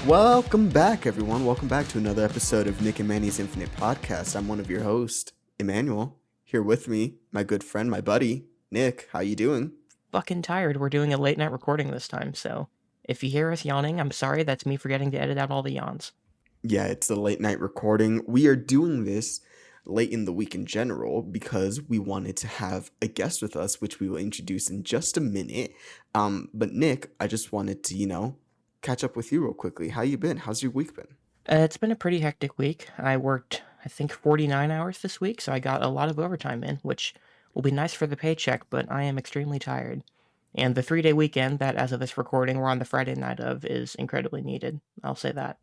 Welcome back, everyone. Welcome back to another episode of Nick and Manny's Infinite Podcast. I'm one of your hosts, Emmanuel. Here with me, my good friend, my buddy, Nick. How you doing? Fucking tired. We're doing a late night recording this time, so if you hear us yawning, I'm sorry. That's me forgetting to edit out all the yawns. Yeah, it's a late night recording. We are doing this late in the week in general because we wanted to have a guest with us, which we will introduce in just a minute. But Nick, I just wanted to, catch up with you real quickly. How you been? How's your week been? It's been a pretty hectic week. I worked, I think, 49 hours this week, so I got a lot of overtime in, which will be nice for the paycheck, but I am extremely tired. And the 3-day weekend that, as of this recording, we're on the Friday night of, is incredibly needed. I'll say that.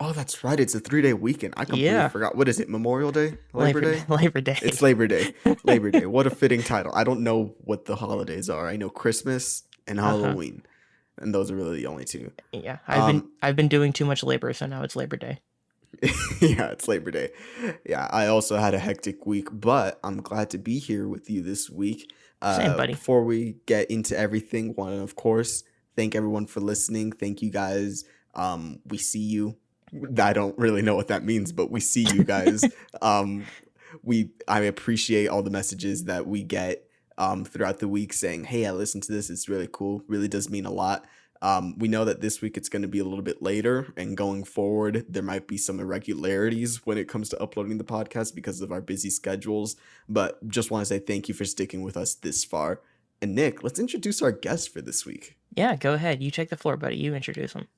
Oh, that's right. It's a 3-day weekend. I completely forgot. What is it? Memorial Day? Labor Day? Labor Day. It's Labor Day. Labor Day. What a fitting title. I don't know what the holidays are. I know Christmas and Halloween. And those are really the only two. Yeah. I've been doing too much labor, so now it's Labor Day. Yeah, it's Labor Day. Yeah, I also had a hectic week, but I'm glad to be here with you this week. Same, buddy. Before we get into everything, want to, of course, thank everyone for listening. Thank you guys. We see you. I don't really know what that means, but we see you guys. I appreciate all the messages that we get throughout the week saying, hey, I listened to this. It's really cool. Really does mean a lot. We know that this week it's going to be a little bit later, and going forward, there might be some irregularities when it comes to uploading the podcast because of our busy schedules. But just want to say thank you for sticking with us this far. And Nick, let's introduce our guest for this week. Yeah, go ahead. You take the floor, buddy. You introduce him.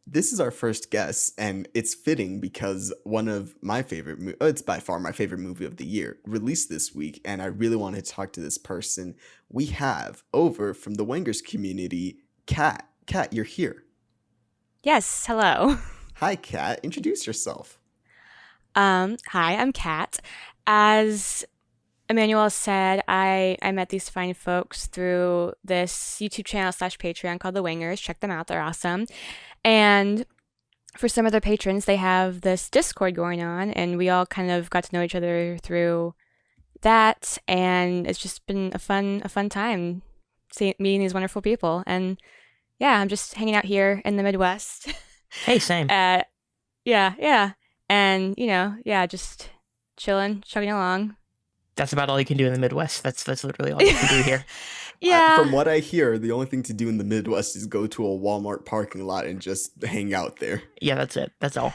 This is our first guest, and it's fitting because one of my favorite it's by far my favorite movie of the year, released this week, and I really want to talk to this person. We have over from the Wangers community, Kat. Kat, you're here. Yes, hello. Hi, Kat. Introduce yourself. Hi, I'm Kat. As Emmanuel said, I met these fine folks through this YouTube channel / Patreon called The Wangers. Check them out. They're awesome. And for some of their patrons, they have this Discord going on, and we all kind of got to know each other through that, and it's just been a fun time meeting these wonderful people. And yeah, I'm just hanging out here in the Midwest. Hey, same. Yeah. And, just chilling, chugging along. That's about all you can do in the Midwest. That's literally all you can do here. Yeah. From what I hear, the only thing to do in the Midwest is go to a Walmart parking lot and just hang out there. Yeah, that's it. That's all.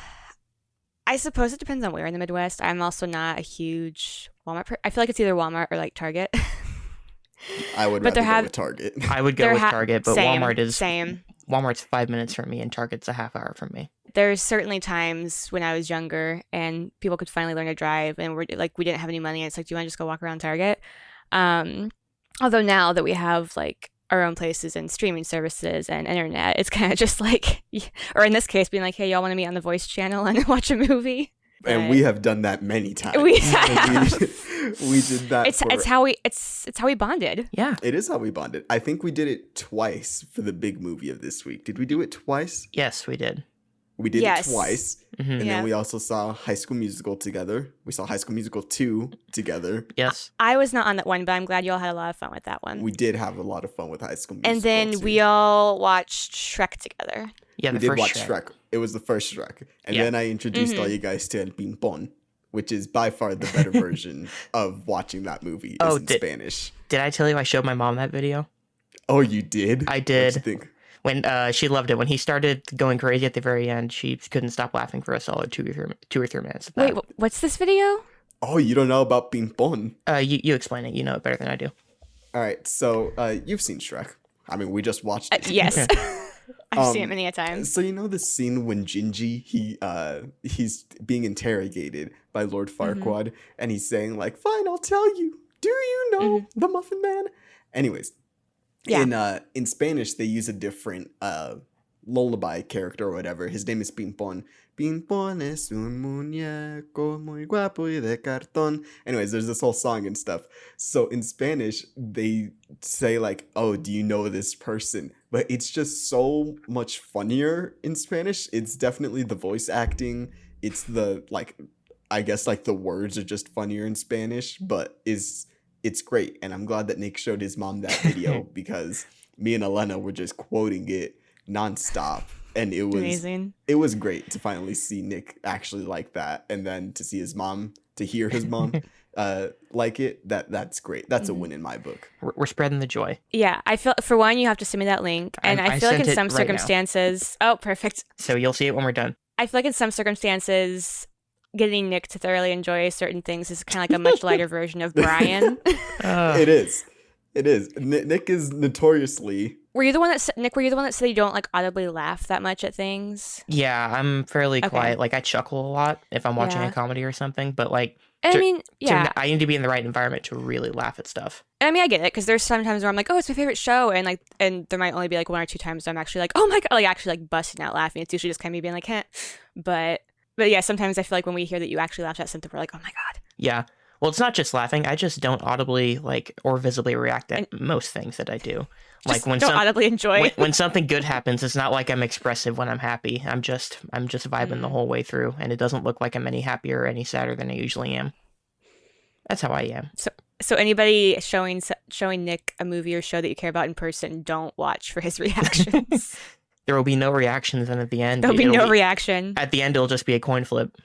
I suppose it depends on where in the Midwest. I'm also not a huge Walmart I feel like it's either Walmart or like Target. I would rather go with Target. I would go with Target, but Walmart is... Same. Walmart's 5 minutes from me, and Target's a half hour from me. There's certainly times when I was younger and people could finally learn to drive, and we didn't have any money, and it's like, do you want to just go walk around Target? Although now that we have like our own places and streaming services and internet, it's kind of just like, or in this case, being like, hey, y'all want to meet on the Voice channel and watch a movie? And we have done that many times. We have. We did that. It's how we bonded. Yeah. It is how we bonded. I think we did it twice for the big movie of this week. Did we do it twice? Yes, we did. We did it twice. Mm-hmm. And then we also saw High School Musical together. We saw High School Musical 2 together. Yes. I was not on that one, but I'm glad you all had a lot of fun with that one. We did have a lot of fun with High School Musical. And then we all watched Shrek together. Yeah, we did watch Shrek. It was the first Shrek. And then I introduced all you guys to El Pimpon, which is by far the better version of watching that movie in Spanish. Did I tell you I showed my mom that video? Oh, you did? I did. What'd you think? When she loved it. When he started going crazy at the very end, she couldn't stop laughing for a solid 2 or 3 minutes. Wait, what's this video? Oh, you don't know about Pimpon? You explain it. You know it better than I do. All right, so you've seen Shrek. I mean, we just watched it. Yes. I've seen it many a time. So you know the scene when Gingy, he's being interrogated by Lord Farquaad, and he's saying like, fine, I'll tell you. Do you know the Muffin Man? Anyways, in Spanish, they use a different lullaby character or whatever. His name is Pimpon. Pimpon es un muñeco muy guapo y de cartón. Anyways, there's this whole song and stuff. So in Spanish, they say like, oh, do you know this person? But it's just so much funnier in Spanish. It's definitely the voice acting. It's the like I guess like the words are just funnier in Spanish, but it's great. And I'm glad that Nick showed his mom that video because me and Elena were just quoting it nonstop. And Amazing. it was great to finally see Nick actually like that, and then to see his mom, to hear his mom like it. That's great. That's a win in my book. We're spreading the joy. Yeah, I feel for one, you have to send me that link, and I feel like sent in it some right now. circumstances, oh, perfect. So you'll see it when we're done. I feel like in some circumstances, getting Nick to thoroughly enjoy certain things is kind of like a much lighter version of Brian. It is. Nick is notoriously. Were you the one that said, Nick? Were you the one that said you don't like audibly laugh that much at things? Yeah, I'm fairly Okay. quiet. Like I chuckle a lot if I'm watching Yeah. a comedy or something, but like And I mean, yeah. I need to be in the right environment to really laugh at stuff. And I mean, I get it because there's sometimes where I'm like, oh, it's my favorite show, and there might only be like one or two times I'm actually like, oh my god, like actually like busting out laughing. It's usually just kind of me being like, heh. But yeah, sometimes I feel like when we hear that you actually laughed at something, we're like, oh my god. Yeah. Well, it's not just laughing. I just don't audibly like or visibly react at most things that I do. Like when don't audibly enjoy. when something good happens, it's not like I'm expressive when I'm happy. I'm just vibing the whole way through, and it doesn't look like I'm any happier or any sadder than I usually am. That's how I am. So anybody showing Nick a movie or show that you care about in person, don't watch for his reactions. There will be no reactions, and at the end, There'll be no reaction. At the end, it'll just be a coin flip.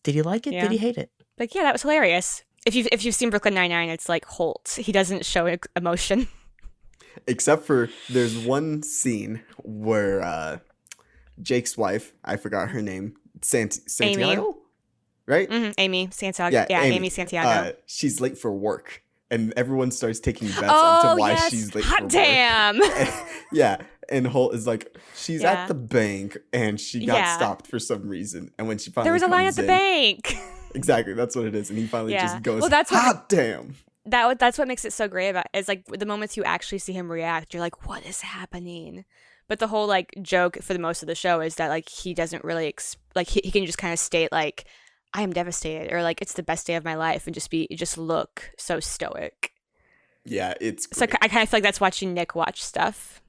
Did he like it? Yeah. Did he hate it? Like, yeah, that was hilarious. If you've seen Brooklyn Nine-Nine, it's like Holt. He doesn't show emotion. Except for there's one scene where Jake's wife, I forgot her name, Santiago, Amy. right? Mm-hmm. Amy Santiago. Yeah, Amy Santiago. She's late for work, and everyone starts taking bets Oh, onto why yes. she's late Hot for work. damn. Yeah, and Holt is like, she's Yeah. at the bank, and she got Yeah. stopped for some reason. And when she finally There was a line at comes the in- bank. Exactly, that's what it is. And he finally Yeah. just goes, Well, that's what- hot damn. That's what makes it so great about it. It's like the moments you actually see him react, you're like, what is happening? But the whole like joke for the most of the show is that like he doesn't really he can just kind of state like, I am devastated, or like it's the best day of my life, and just look so stoic. Yeah, it's So great. I kind of feel like that's watching Nick watch stuff.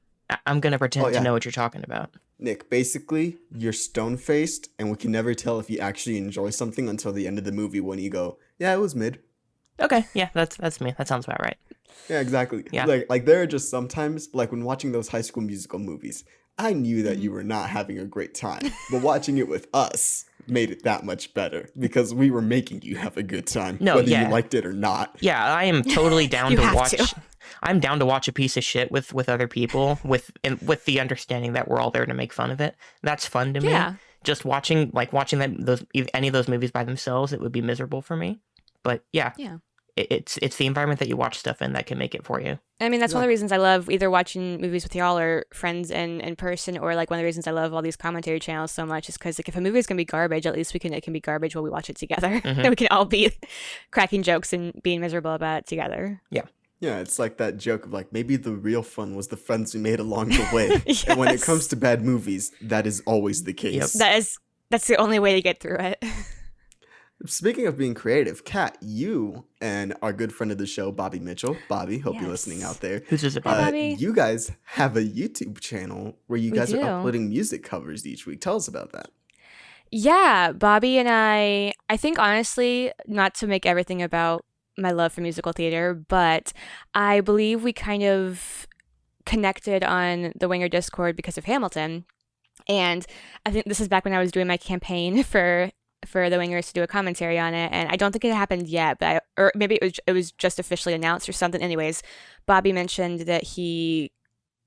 I'm gonna pretend yeah. to know what you're talking about. Nick, basically, you're stone-faced, and we can never tell if you actually enjoy something until the end of the movie when you go, yeah, it was mid. Okay, yeah, that's me. That sounds about right. Yeah, exactly. Yeah. Like there are just sometimes, like when watching those High School Musical movies, I knew that you were not having a great time, but watching it with us made it that much better because we were making you have a good time, No, whether yeah. you liked it or not. Yeah, I am totally down You to have watch. to. I'm down to watch a piece of shit with other people with the understanding that we're all there to make fun of it. That's fun to me. Yeah. Just watching any of those movies by themselves, it would be miserable for me. But yeah, Yeah. it's the environment that you watch stuff in that can make it for you. I mean, that's one of the reasons I love either watching movies with y'all or friends in person, or like one of the reasons I love all these commentary channels so much is because like if a movie is gonna be garbage, at least it can be garbage while we watch it together, and we can all be cracking jokes and being miserable about it together. Yeah, it's like that joke of like, maybe the real fun was the friends we made along the way. And when it Yes. comes to bad movies, that is always the case. That's the only way to get through it. Speaking of being creative, Kat, you and our good friend of the show, Bobby Mitchell. Bobby, hope you're Yes. listening out there. Who's is it? Hi, Bobby? Bobby. You guys have a YouTube channel where you We guys do. are uploading music covers each week. Tell us about that. Yeah, Bobby and I think honestly, not to make everything about my love for musical theater, but I believe we kind of connected on the Winger Discord because of Hamilton. And I think this is back when I was doing my campaign for the Wingers to do a commentary on it, and I don't think it happened yet, but or maybe it was just officially announced or something. Anyways, Bobby mentioned that he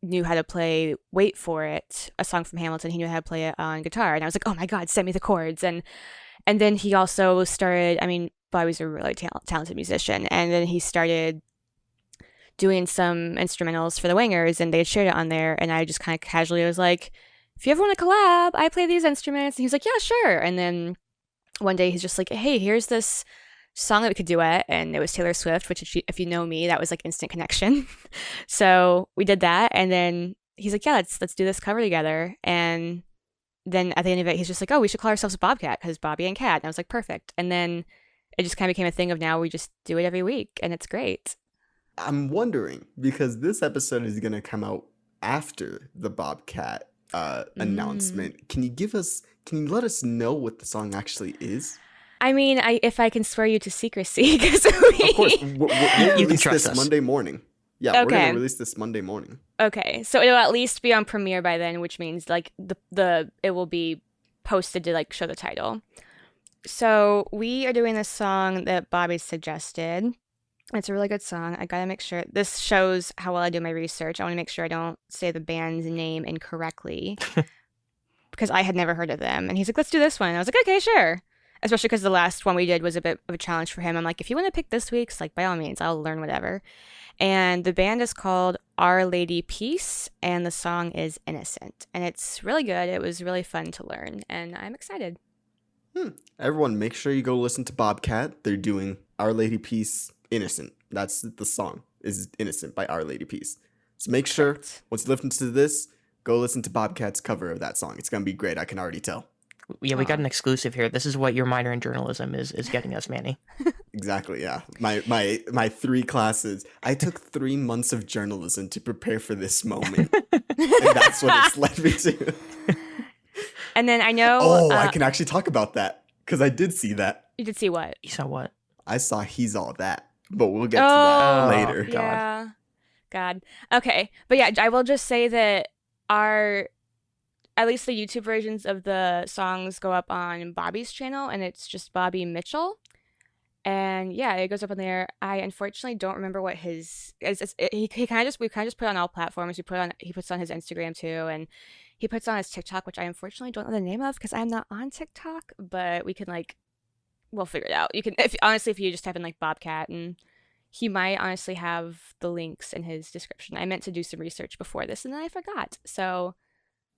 knew how to play Wait For It, a song from Hamilton. He knew how to play it on guitar, and I was like, oh my god, send me the chords. And then he also started, I mean, Bobby's a really talented musician, and then he started doing some instrumentals for the Wingers, and they had shared it on there, and I just kind of casually was like, if you ever want to collab, I play these instruments. And he was like, yeah, sure. And then one day he's just like, hey, here's this song that we could duet, and it was Taylor Swift, which if you know me, that was like instant connection. So we did that, and then he's like, yeah, let's do this cover together. And then at the end of it, he's just like, oh, we should call ourselves Bobkat because Bobby and Kat. And I was like, perfect. And then it just kind of became a thing of now we just do it every week, and it's great. I'm wondering, because this episode is going to come out after the Bobkat announcement. Can you let us know what the song actually is? I mean, if I can swear you to secrecy, because Of course, we'll You can release trust this us. Monday morning. Yeah, we're Okay. gonna release this Monday morning. Okay, so it'll at least be on Premiere by then, which means like the it will be posted to like show the title. So we are doing this song that Bobby suggested. It's a really good song. I gotta make sure this shows how well I do my research. I want to make sure I don't say the band's name incorrectly because I had never heard of them. And he's like, "Let's do this one." And I was like, "Okay, sure." Especially because the last one we did was a bit of a challenge for him. I'm like, if you want to pick this week's, like by all means, I'll learn whatever. And the band is called Our Lady Peace, and the song is Innocent. And it's really good. It was really fun to learn, and I'm excited. Everyone, make sure you go listen to Bobkat. They're doing Our Lady Peace Innocent. That's the song, is Innocent by Our Lady Peace. So make sure, Correct. once you listen to this, go listen to Bobkat's cover of that song. It's going to be great. I can already tell. Yeah, we got an exclusive here. This is what your minor in journalism is getting us, Manny. Exactly, yeah. My 3 classes. I took 3 months of journalism to prepare for this moment. And that's what it's led me to. And then I know. I can actually talk about that because I did see that. You did see what? You saw what? I saw He's All That, but we'll get to that Oh, later. God. Yeah. God. Okay. But yeah, I will just say that at least the YouTube versions of the songs go up on Bobby's channel, and it's just Bobby Mitchell. And yeah, it goes up on there. I unfortunately don't remember what we kind of just put it on all platforms. He puts on his Instagram too, and he puts on his TikTok, which I unfortunately don't know the name of because I'm not on TikTok. But we'll figure it out. You can if you just type in like Bobkat, and he might honestly have the links in his description. I meant to do some research before this, and then I forgot. So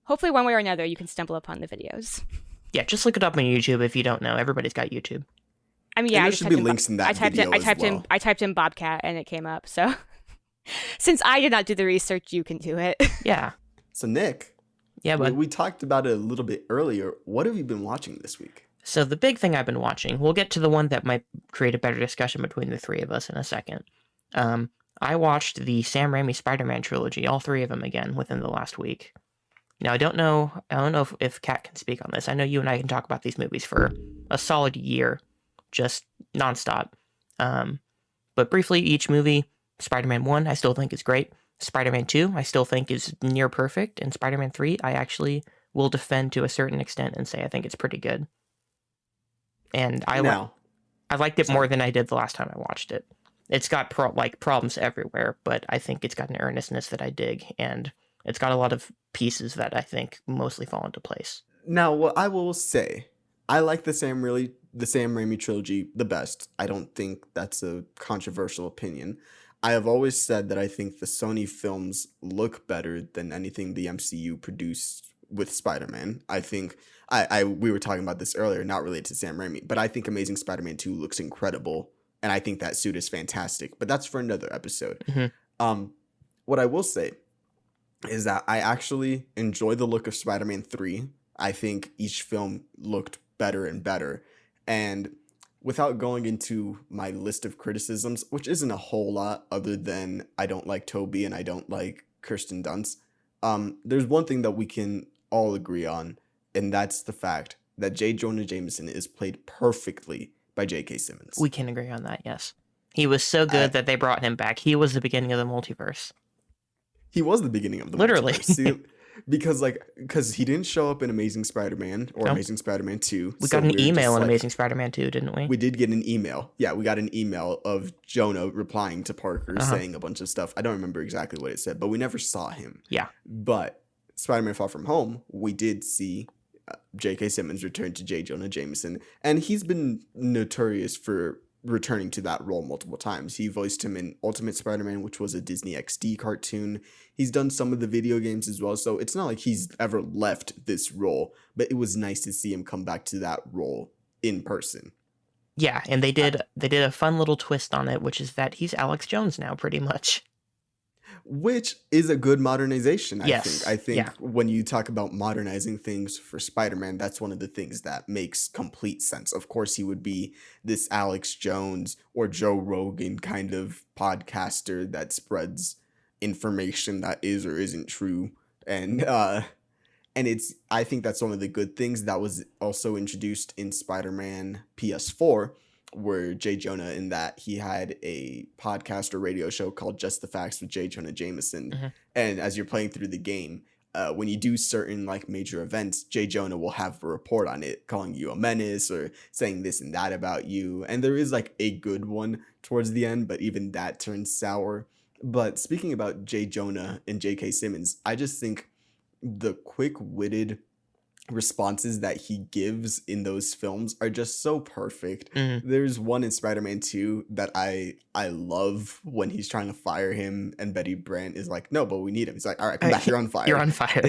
hopefully, one way or another, you can stumble upon the videos. Yeah, just look it up on YouTube if you don't know. Everybody's got YouTube. I mean, yeah, And I there just should typed be in links in that video as well. I typed in Bobkat and it came up. So since I did not do the research, you can do it. Yeah. So Nick, Yeah, but we talked about it a little bit earlier. What have you been watching this week? so the big thing I've been watching, we'll get to the one that might create a better discussion between the three of us in a second. I watched the Sam Raimi Spider-Man trilogy, all 3 of them again within the last week. Now I don't know if Kat can speak on this. I know you and I can talk about these movies for a solid year, just nonstop. But briefly, each movie, Spider-Man 1, I still think is great. Spider-Man 2, I still think is near perfect. And Spider-Man 3, I actually will defend to a certain extent and say I think it's pretty good. And I liked it more than I did the last time I watched it. It's got problems everywhere, but I think it's got an earnestness that I dig, and it's got a lot of pieces that I think mostly fall into place. Now, what I will say, I like the Sam Raimi trilogy the best. I don't think that's a controversial opinion. I have always said that I think the Sony films look better than anything the MCU produced with Spider-Man. I think we were talking about this earlier, not related to Sam Raimi, but I think Amazing Spider-Man 2 looks incredible, and I think that suit is fantastic. But that's for another episode. Mm-hmm. What I will say is that I actually enjoy the look of Spider-Man 3. I think each film looked better and better. And without going into my list of criticisms, which isn't a whole lot other than I don't like Tobey and I don't like Kirsten Dunst, there's one thing that we can all agree on, and that's the fact that J. Jonah Jameson is played perfectly by J.K. Simmons. We can agree on that, yes. He was so good that they brought him back. He was the beginning of the multiverse. He was the beginning of the Literally. multiverse. See, because he didn't show up in Amazing Spider-Man or Amazing Spider-Man 2. We got an email in Amazing Spider-Man 2, didn't we? We did get an email. Yeah, we got an email of Jonah replying to Parker saying a bunch of stuff. I don't remember exactly what it said, but we never saw him. Yeah. But Spider-Man Far From Home, we did see J.K. Simmons return to J. Jonah Jameson, and he's been notorious for returning to that role multiple times. He voiced him in Ultimate Spider-Man, which was a Disney XD cartoon. He's done some of the video games as well, so it's not like he's ever left this role, but it was nice to see him come back to that role in person. Yeah, and they did a fun little twist on it, which is that he's Alex Jones now, pretty much. Which is a good modernization, I Yes. think. I think when you talk about modernizing things for Spider-Man, that's one of the things that makes complete sense. Of course, he would be this Alex Jones or Joe Rogan kind of podcaster that spreads information that is or isn't true. And And I think that's one of the good things that was also introduced in Spider-Man PS4, where J. Jonah, in that he had a podcast or radio show called Just the Facts with J. Jonah Jameson. Mhm. And as you're playing through the game, when you do certain like major events, J. Jonah will have a report on it, calling you a menace or saying this and that about you. And there is like a good one towards the end, but even that turns sour. But speaking about J. Jonah and J.K. Simmons, I just think the quick-witted responses that he gives in those films are just so perfect. Mhm. There's one in Spider-Man 2 that I love when he's trying to fire him and Betty Brant is like, no, but we need him. He's like, all right, come back, you're on fire. You're on fire.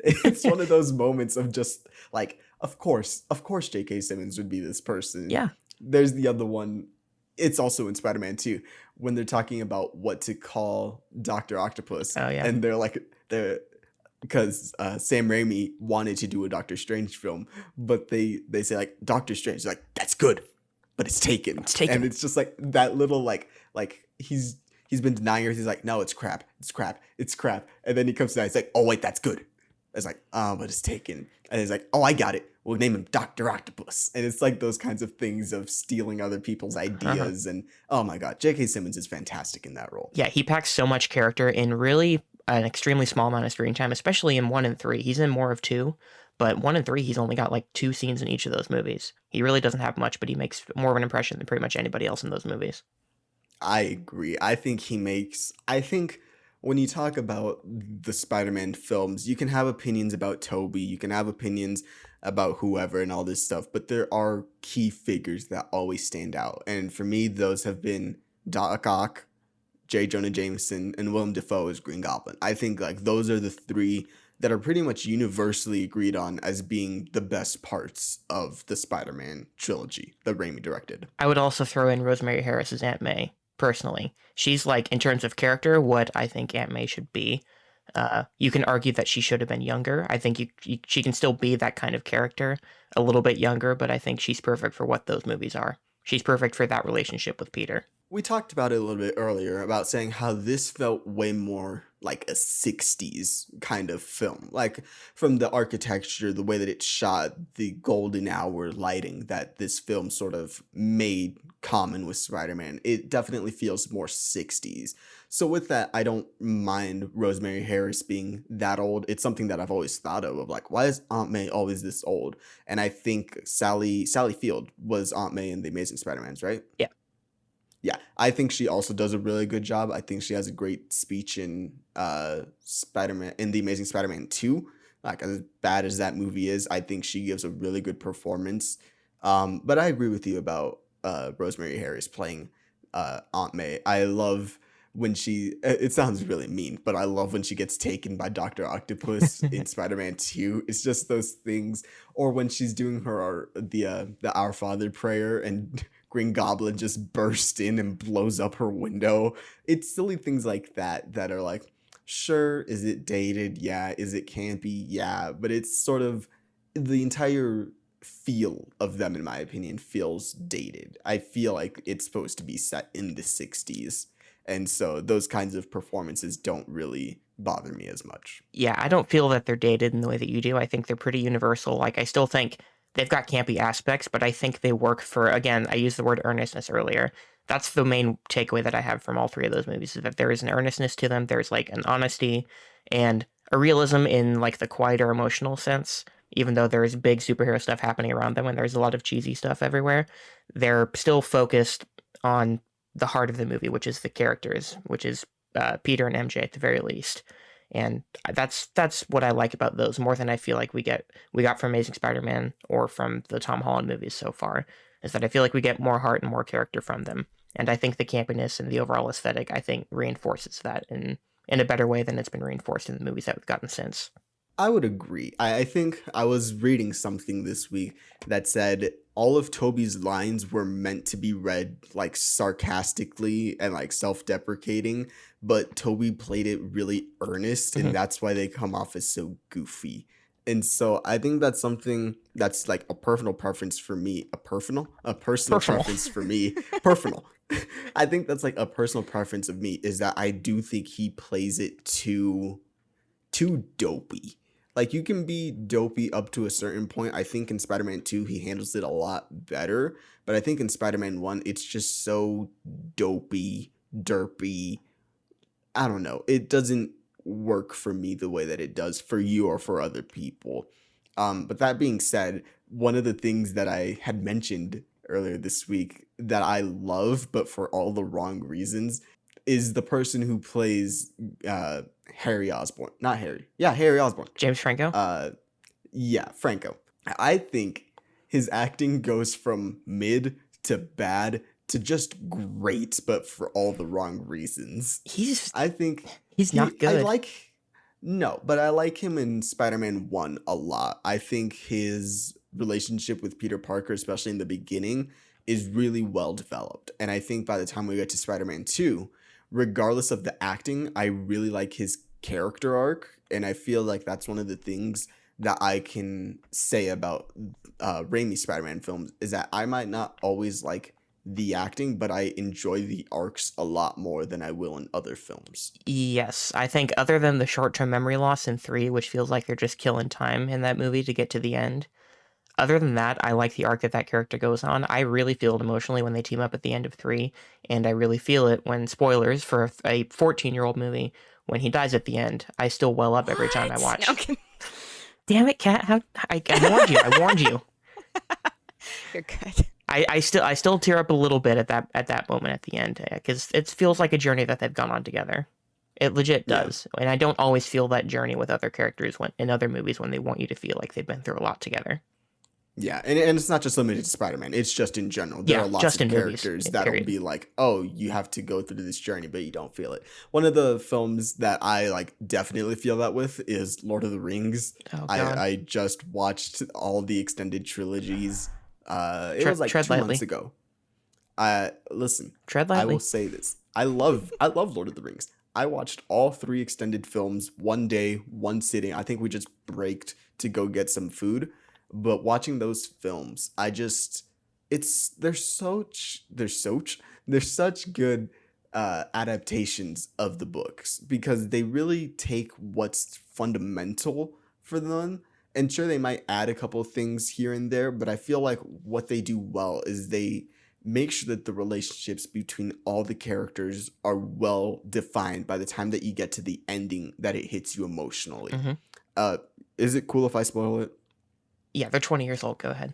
It's one of those moments of just like, of course J.K. Simmons would be this person. Yeah. There's the other one. It's also in Spider-Man 2 when they're talking about what to call Dr. Octopus. Oh, yeah. And because Sam Raimi wanted to do a Doctor Strange film, but they say like Doctor Strange, like that's good, but it's taken. And it's just like that little like he's been denying it. He's like, no, it's crap, and then he comes down. He's like, oh wait, that's good. It's like, oh, but it's taken. And he's like, oh, I got it. We'll name him Dr. Octopus. And it's like those kinds of things of stealing other people's ideas. And oh my God, J.K. Simmons is fantastic in that role. Yeah, he packs so much character in really an extremely small amount of screen time, especially in 1 and 3. He's in more of 2, but 1 and 3, he's only got like 2 scenes in each of those movies. He really doesn't have much, but he makes more of an impression than pretty much anybody else in those movies. I agree. I think when you talk about the Spider-Man films, you can have opinions about Tobey, you can have opinions about whoever and all this stuff, but there are key figures that always stand out. And for me, those have been Doc Ock, J. Jonah Jameson, and Willem Dafoe as Green Goblin. I think like those are the 3 that are pretty much universally agreed on as being the best parts of the Spider-Man trilogy that Raimi directed. I would also throw in Rosemary Harris as Aunt May. Personally, she's like, in terms of character, what I think Aunt May should be. You can argue that she should have been younger. I think she can still be that kind of character, a little bit younger, but I think she's perfect for what those movies are. She's perfect for that relationship with Peter. We talked about it a little bit earlier about saying how this felt way more like a 60s kind of film. Like from the architecture, the way that it's shot, the golden hour lighting that this film sort of made common with Spider-Man. It definitely feels more 60s. So with that, I don't mind Rosemary Harris being that old. It's something that I've always thought of like, why is Aunt May always this old? And I think Sally Field was Aunt May in The Amazing Spider-Mans, right? Yeah. Yeah, I think she also does a really good job. I think she has a great speech in Spider-Man, in The Amazing Spider-Man 2. Like, as bad as that movie is, I think she gives a really good performance. But I agree with you about Rosemary Harris playing Aunt May. I love when it sounds really mean, but I love when she gets taken by Dr. Octopus in Spider-Man 2. It's just those things. Or when she's doing the Our Father prayer and Green Goblin just bursts in and blows up her window. It's silly things like that are like, sure, is it dated? Yeah. Is it campy? Yeah. But it's sort of the entire feel of them, in my opinion, feels dated. I feel like it's supposed to be set in the 60s. And so those kinds of performances don't really bother me as much. Yeah, I don't feel that they're dated in the way that you do. I think they're pretty universal. Like, I still think they've got campy aspects, but I think they work for, again, I used the word earnestness earlier. That's the main takeaway that I have from all 3 of those movies, is that there is an earnestness to them. There's like an honesty and a realism in like the quieter emotional sense. Even though there's big superhero stuff happening around them and there's a lot of cheesy stuff everywhere, they're still focused on the heart of the movie, which is the characters, which is Peter and MJ at the very least. And that's what I like about those more than I feel like we got from Amazing Spider-Man or from the Tom Holland movies so far, is that I feel like we get more heart and more character from them. And I think the campiness and the overall aesthetic, I think, reinforces that in a better way than it's been reinforced in the movies that we've gotten since. I would agree. I think I was reading something this week that said all of Tobey's lines were meant to be read like sarcastically and like self-deprecating, but Tobey played it really earnest, and that's why they come off as so goofy. And so I think that's something that's like a personal preference for me. A personal preference for me. Personal. I think that's like a personal preference of me, is that I do think he plays it too dopey. Like, you can be dopey up to a certain point. I think in Spider-Man 2 he handles it a lot better, but I think in Spider-Man 1 it's just so dopey, derpy. I don't know. It doesn't work for me the way that it does for you or for other people. But that being said, one of the things that I had mentioned earlier this week that I love, but for all the wrong reasons, is the person who plays Harry Osborn. Not Harry. Yeah, Harry Osborn. James Franco? Yeah, Franco. I think his acting goes from mid to bad to just great, but for all the wrong reasons. I think He's not good. but I like him in Spider-Man 1 a lot. I think his relationship with Peter Parker, especially in the beginning, is really well developed. And I think by the time we get to Spider-Man 2, regardless of the acting, I really like his character arc. And I feel like that's one of the things that I can say about Raimi's Spider-Man films is that I might not always like the acting, but I enjoy the arcs a lot more than I will in other films. Yes, I think other than the short-term memory loss in 3, which feels like they're just killing time in that movie to get to the end, other than that, I like the arc that character goes on. I really feel it emotionally when they team up at the end of 3, and I really feel it when, spoilers for a 14-year-old movie, when he dies at the end. I still well up every time I watch. No, Damn it, Kat! I warned you. I warned you. You're good. I still tear up a little bit at that moment at the end because it feels like a journey that they've gone on together. It legit does, and I don't always feel that journey with other characters in other movies when they want you to feel like they've been through a lot together. Yeah, and it's not just limited to Spider-Man. It's just in general. There are lots of characters that'll be like, oh, you have to go through this journey, but you don't feel it. One of the films that I like definitely feel that with is Lord of the Rings. Oh, God. I just watched all the extended trilogies. It was like 2 months ago. Listen, Tread lightly. I will say this. I love Lord of the Rings. I watched all 3 extended films one day, one sitting. I think we just braked to go get some food. But watching those films, they're such good adaptations of the books because they really take what's fundamental for them. And sure, they might add a couple things here and there, but I feel like what they do well is they make sure that the relationships between all the characters are well defined by the time that you get to the ending, that it hits you emotionally. Mm-hmm. Is it cool if I spoil it? Yeah, they're 20 years old. Go ahead.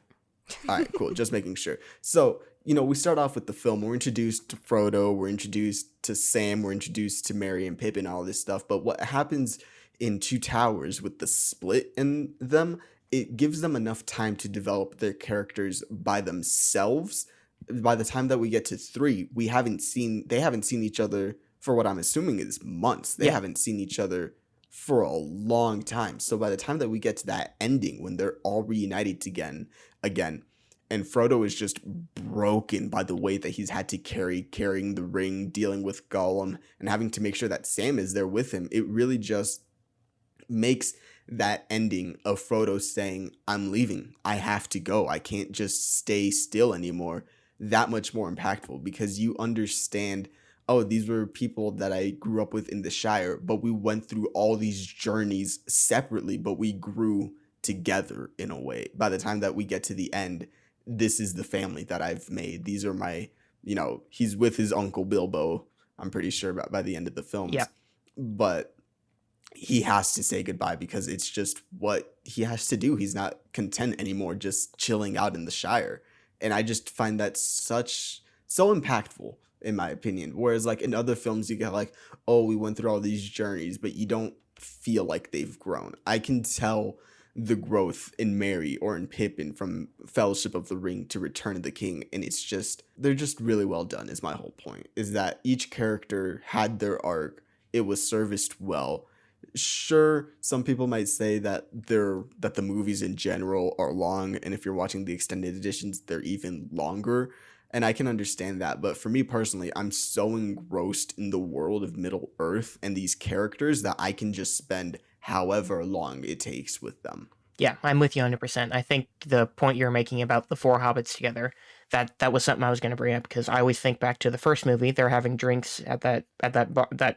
All right, cool. Just making sure. So, we start off with the film. We're introduced to Frodo. We're introduced to Sam. We're introduced to Merry and Pippin, all this stuff. But what happens in Two Towers with the split in them, it gives them enough time to develop their characters by themselves. By the time that we get to 3, they haven't seen each other for what I'm assuming is months. They haven't seen each other for a long time. So by the time that we get to that ending when they're all reunited again, and Frodo is just broken by the way that he's had to carrying the ring, dealing with Gollum, and having to make sure that Sam is there with him, it really just makes that ending of Frodo saying, I'm leaving, I have to go, I can't just stay still anymore, that much more impactful because you understand, oh, these were people that I grew up with in the Shire, but we went through all these journeys separately, but we grew together in a way. By the time that we get to the end, this is the family that I've made. These are my, he's with his uncle Bilbo, I'm pretty sure by the end of the films. Yeah. But he has to say goodbye because it's just what he has to do. He's not content anymore just chilling out in the Shire. And I just find that so impactful, in my opinion. Whereas like in other films, you get like, oh, we went through all these journeys, but you don't feel like they've grown. I can tell the growth in Merry or in Pippin from Fellowship of the Ring to Return of the King. And they're just really well done is my whole point, is that each character had their arc. It was serviced well. Sure, some people might say that the movies in general are long, and if you're watching the extended editions, they're even longer. And I can understand that, but for me personally, I'm so engrossed in the world of Middle Earth and these characters that I can just spend however long it takes with them. Yeah, I'm with you 100%. I think the point you're making about the 4 hobbits together, that was something I was going to bring up because I always think back to the first movie. They're having drinks at that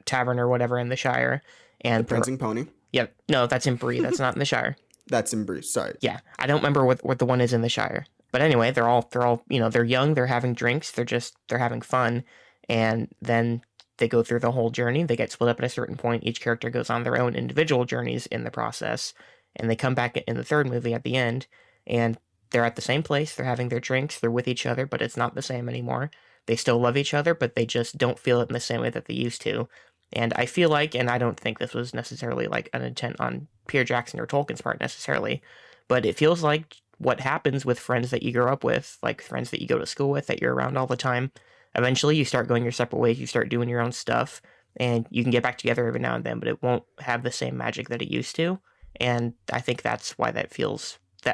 tavern or whatever in the Shire, and the Prancing Pony. Yep. No, that's in Bree. That's not in the Shire. That's in Bruce. Sorry. Yeah, I don't remember what the one is in the Shire. But anyway, they're all they're young, they're having drinks, they're having fun, and then they go through the whole journey. They get split up at a certain point. Each character goes on their own individual journeys in the process, and they come back in the third movie at the end, and they're at the same place. They're having their drinks. They're with each other, but it's not the same anymore. They still love each other, but they just don't feel it in the same way that they used to. And I feel like, and I don't think this was necessarily like an intent on Peter Jackson or Tolkien's part necessarily, but it feels like what happens with friends that you grow up with, like friends that you go to school with, that you're around all the time. Eventually, you start going your separate ways, you start doing your own stuff, and you can get back together every now and then, but it won't have the same magic that it used to. And I think that's why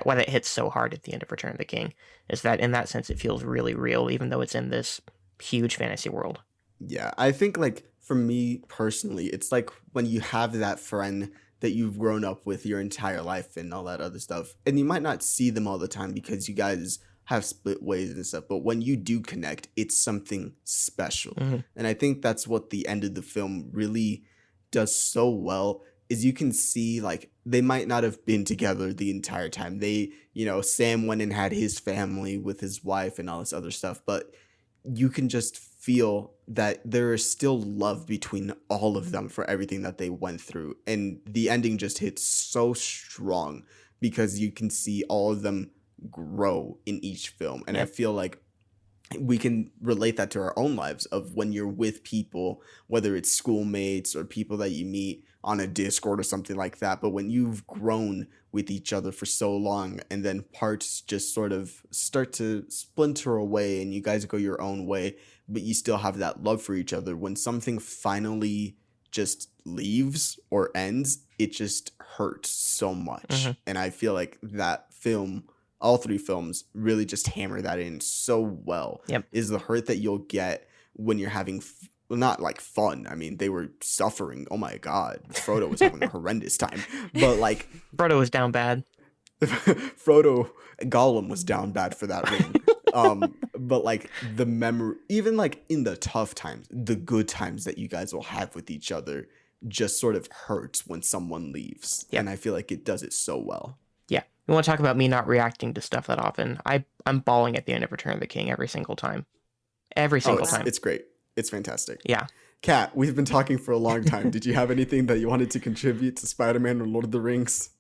why that hits so hard at the end of Return of the King, is that in that sense it feels really real, even though it's in this huge fantasy world. Yeah, I think like for me personally, it's like when you have that friend that you've grown up with your entire life and all that other stuff, and you might not see them all the time because you guys have split ways and stuff, but when you do connect, it's something special. Mhm. And I think that's what the end of the film really does so well, is you can see like they might not have been together the entire time. They, Sam went and had his family with his wife and all this other stuff, but you can just feel that there is still love between all of them for everything that they went through. And the ending just hits so strong because you can see all of them grow in each film. And I Yep. feel like we can relate that to our own lives of when you're with people, whether it's schoolmates or people that you meet on a Discord or something like that. But when you've grown with each other for so long and then parts just sort of start to splinter away and you guys go your own way, but you still have that love for each other, when something finally just leaves or ends, it just hurts so much. Mhm. And I feel like that film, all three films, really just hammer that in so well. Yep. Is the hurt that you'll get when you're having well, not like fun. I mean, they were suffering. Oh my god, Frodo was having a horrendous time. But like Frodo was down bad. Frodo, Gollum was down bad for that ring. But like the memory, even like in the tough times, the good times that you guys will have with each other just sort of hurts when someone leaves. Yep. And I feel like it does it so well. Yeah. You want to talk about me not reacting to stuff that often? I'm bawling at the end of Return of the King every single time. Every single time. It's great. It's fantastic. Yeah. Kat, we've been talking for a long time. Did you have anything that you wanted to contribute to Spider-Man or Lord of the Rings?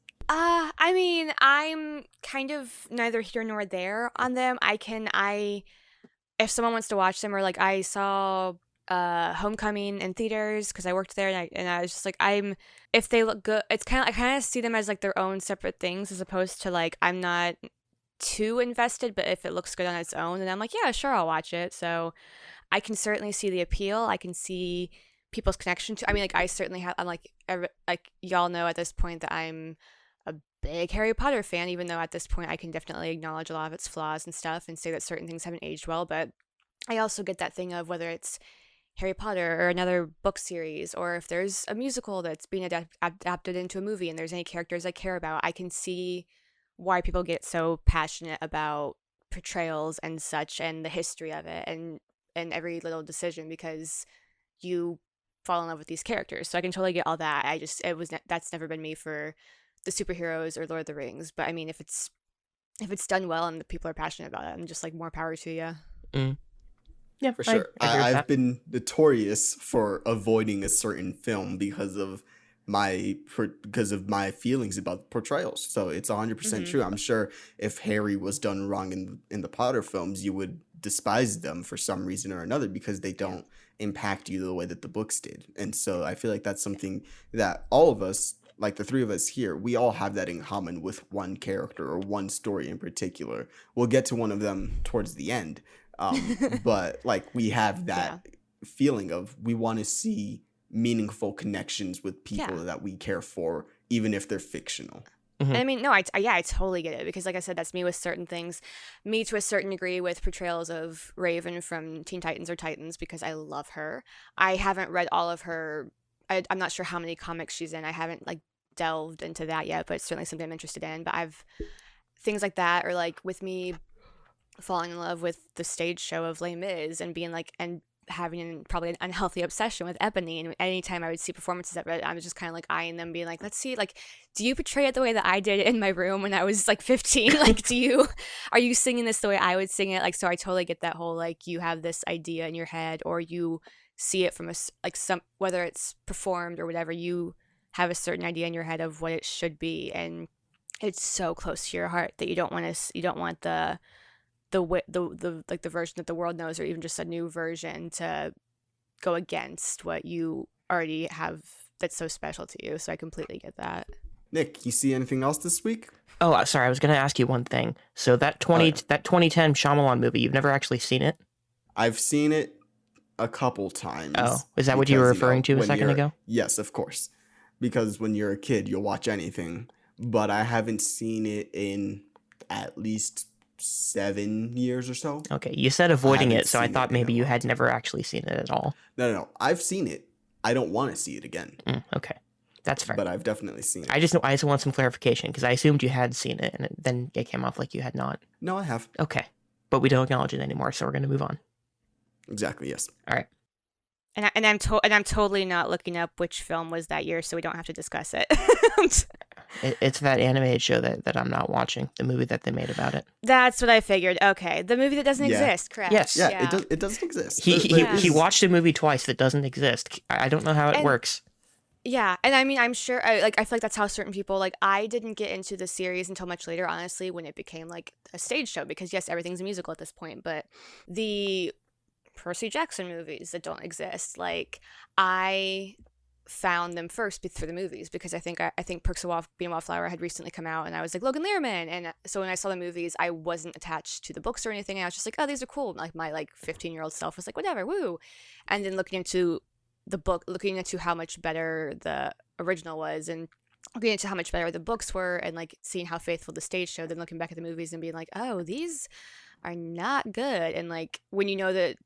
I mean, I'm kind of neither here nor there on them. If someone wants to watch them, or like I saw Homecoming in theaters because I worked there, and I was just like, if they look good, I kind of see them as like their own separate things, as opposed to like I'm not too invested, but if it looks good on its own, then I'm like, yeah, sure, I'll watch it. So I can certainly see the appeal. I can see people's connection to. I mean, like I certainly have. I'm like y'all know at this point that I'm a big Harry Potter fan, even though at this point I can definitely acknowledge a lot of its flaws and stuff and say that certain things haven't aged well. But I also get that thing of whether it's Harry Potter or another book series, or if there's a musical that's being adapted into a movie and there's any characters I care about, I can see why people get so passionate about portrayals and such and the history of it and every little decision, because you fall in love with these characters. So I can totally get all that. That's never been me for the superheroes or Lord of the Rings. But I mean, if it's done well and the people are passionate about it, I'm just like, more power to you. Mm. Yeah, For sure. I've been notorious for avoiding a certain film because of my feelings about portrayals. So it's 100% true. I'm sure if Harry was done wrong in the Potter films, you would despise them for some reason or another because they don't impact you the way that the books did. And so I feel like that's something that all of us, like the three of us here, we all have that in common with one character or one story in particular. We'll get to one of them towards the end. But like we have that feeling of we want to see meaningful connections with people that we care for, even if they're fictional. Mm-hmm. And I mean, no, I totally get it, because like I said, that's me with certain things. Me to a certain degree with portrayals of Raven from Teen Titans or Titans, because I love her. I haven't read all of her. I'm not sure how many comics she's in. I haven't like delved into that yet, but it's certainly something I'm interested in. But I've things like that, or like with me falling in love with the stage show of Les Mis and being like, and having probably an unhealthy obsession with Ebony, and anytime I would see performances of it, I was just kind of like eyeing them, being like, let's see, like, do you portray it the way that I did in my room when I was like 15? Like, are you singing this the way I would sing it? Like, so I totally get that whole, like, you have this idea in your head, or you see it from like some, whether it's performed or whatever, you have a certain idea in your head of what it should be, and it's so close to your heart that you don't want the like the version that the world knows, or even just a new version, to go against what you already have that's so special to you. So I completely get that. Nick, you see anything else this week? Oh, sorry, I was going to ask you one thing. So that 2010 Shyamalan movie, you've never actually seen it? I've seen it a couple times. Oh, is that what you were referring to a second ago? Yes, of course. Because when you're a kid, you'll watch anything. But I haven't seen it in at least 7 years or so. Okay, you said avoiding it, so I seen thought it maybe you had never actually seen it at all. No. I've seen it. I don't want to see it again. Okay, that's fair. But I've definitely seen it. I just want some clarification, because I assumed you had seen it, and then it came off like you had not. No, I have. Okay, but we don't acknowledge it anymore, so we're going to move on. Exactly, yes. All right. And I'm totally not looking up which film was that year, so we don't have to discuss it. It's that animated show that I'm not watching, the movie that they made about it. That's what I figured. Okay, the movie that doesn't exist, correct? Yes. Yeah. It doesn't exist. He watched a movie twice that doesn't exist. I don't know how it works. Yeah, and I mean, I'm sure, I feel like that's how certain people, like, I didn't get into the series until much later, honestly, when it became, like, a stage show, because, yes, everything's a musical at this point, but the Percy Jackson movies that don't exist, like, I found them first through the movies, because I think Perks of Being a Wallflower had recently come out, and I was like, Logan Lerman, and so when I saw the movies, I wasn't attached to the books or anything, and I was just like, oh, these are cool, like, my, like, 15-year-old self was like, whatever, woo, and then looking into the book, looking into how much better the original was, and looking into how much better the books were, and like seeing how faithful the stage show, then looking back at the movies and being like, oh, these are not good. And like when you know that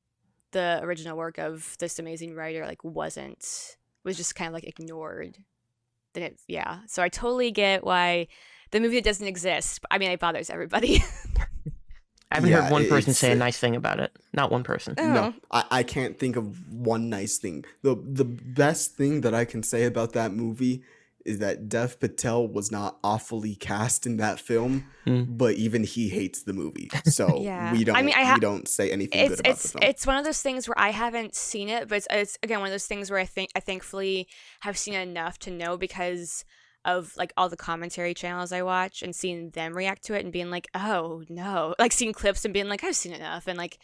the original work of this amazing writer like was just kind of like ignored, then so I totally get why the movie that doesn't exist, I mean, it bothers everybody. I haven't heard one person say a nice thing about it. Not one person. Oh. No, I can't think of one nice thing. The best thing that I can say about that movie is that Dev Patel was not awfully cast in that film, but even he hates the movie. So we don't say anything good about the film. It's one of those things where I haven't seen it, but it's again one of those things where I thankfully have seen enough to know, because of like all the commentary channels I watch and seeing them react to it and being like, oh no, like seeing clips and being like, I've seen enough, and like,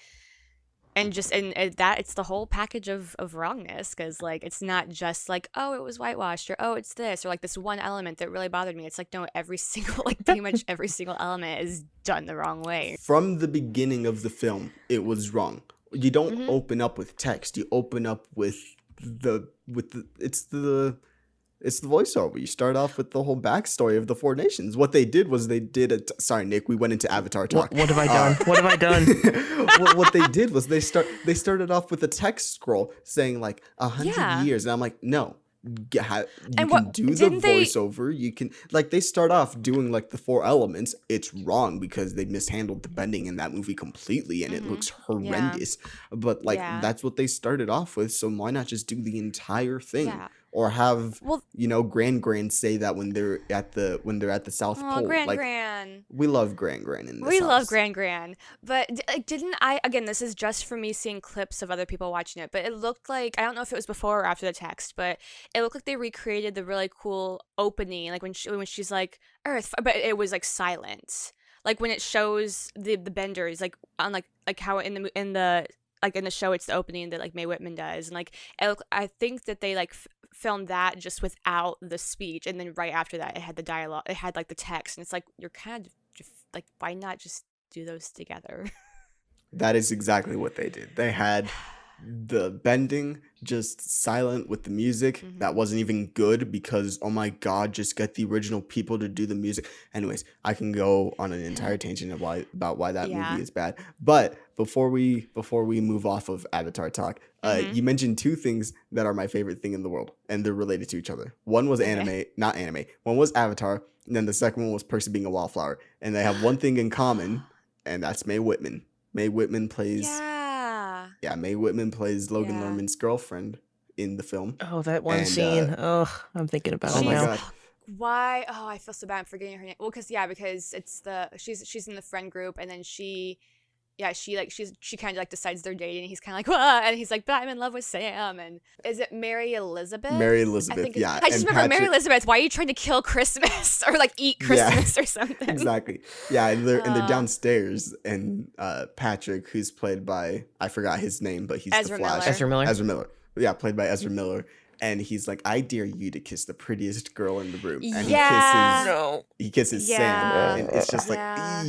and that it's the whole package of wrongness, because like it's not just like, oh, it was whitewashed, or oh, it's this, or like this one element that really bothered me. It's like, no, every single, like pretty much every single element is done the wrong way from the beginning of the film. It was wrong. You don't open up with text, you open up with it's the voiceover. You start off with the whole backstory of the Four Nations. What they did was sorry, Nick, we went into Avatar talk. What have I done? What have I done? What they did was they started off with a text scroll saying like 100 years, and I'm like, no. You can do the voiceover. You can, like, they start off doing like the four elements. It's wrong because they mishandled the bending in that movie completely, and it looks horrendous. But like that's what they started off with. So why not just do the entire thing? Or have Gran say that when they're at the South Pole. Gran. We love Gran in this We house. love Gran. But didn't I, again, this is just for me seeing clips of other people watching it, but it looked like, I don't know if it was before or after the text, but it looked like they recreated the really cool opening, like when she's like, Earth, but it was like silent. Like when it shows the benders, like on like how in the like in the show it's the opening that like Mae Whitman does, and like I think that they like filmed that just without the speech, and then right after that it had the dialogue, it had like the text, and it's like, you're kind of like, why not just do those together? That is exactly what they did. They had the bending just silent with the music. That wasn't even good because, oh my god, just get the original people to do the music. Anyways, I can go on an entire tangent of about why that movie is bad. But before we move off of Avatar talk, you mentioned two things that are my favorite thing in the world, and they're related to each other. One was not anime. One was Avatar, and then the second one was Percy Being a Wallflower. And they have one thing in common, and that's Mae Whitman. Mae Whitman plays Yeah, Mae Whitman plays Logan Yeah. Lerman's girlfriend in the film. Oh, that one And, scene. Oh, I'm thinking about oh it my now. God. Why? Oh, I feel so bad. I'm forgetting her name. Well, because it's she's in the friend group, and then she kind of like decides they're dating. And he's kind of like, "Wah," and he's like, "But I'm in love with Sam." And is it Mary Elizabeth? Mary I Elizabeth, think yeah. I just And remember Mary Patrick- Elizabeth. Why are you trying to kill Christmas or like eat Christmas or something? Exactly. Yeah, and they're Uh, downstairs, and Patrick, who's played by, I forgot his name, but he's Ezra the Flash. Miller. Ezra Miller. Ezra Miller. Yeah, played by Ezra Miller. And he's like, I dare you to kiss the prettiest girl in the room. And Yeah. No. he kisses Yeah. Sam. And it's just like, Yeah.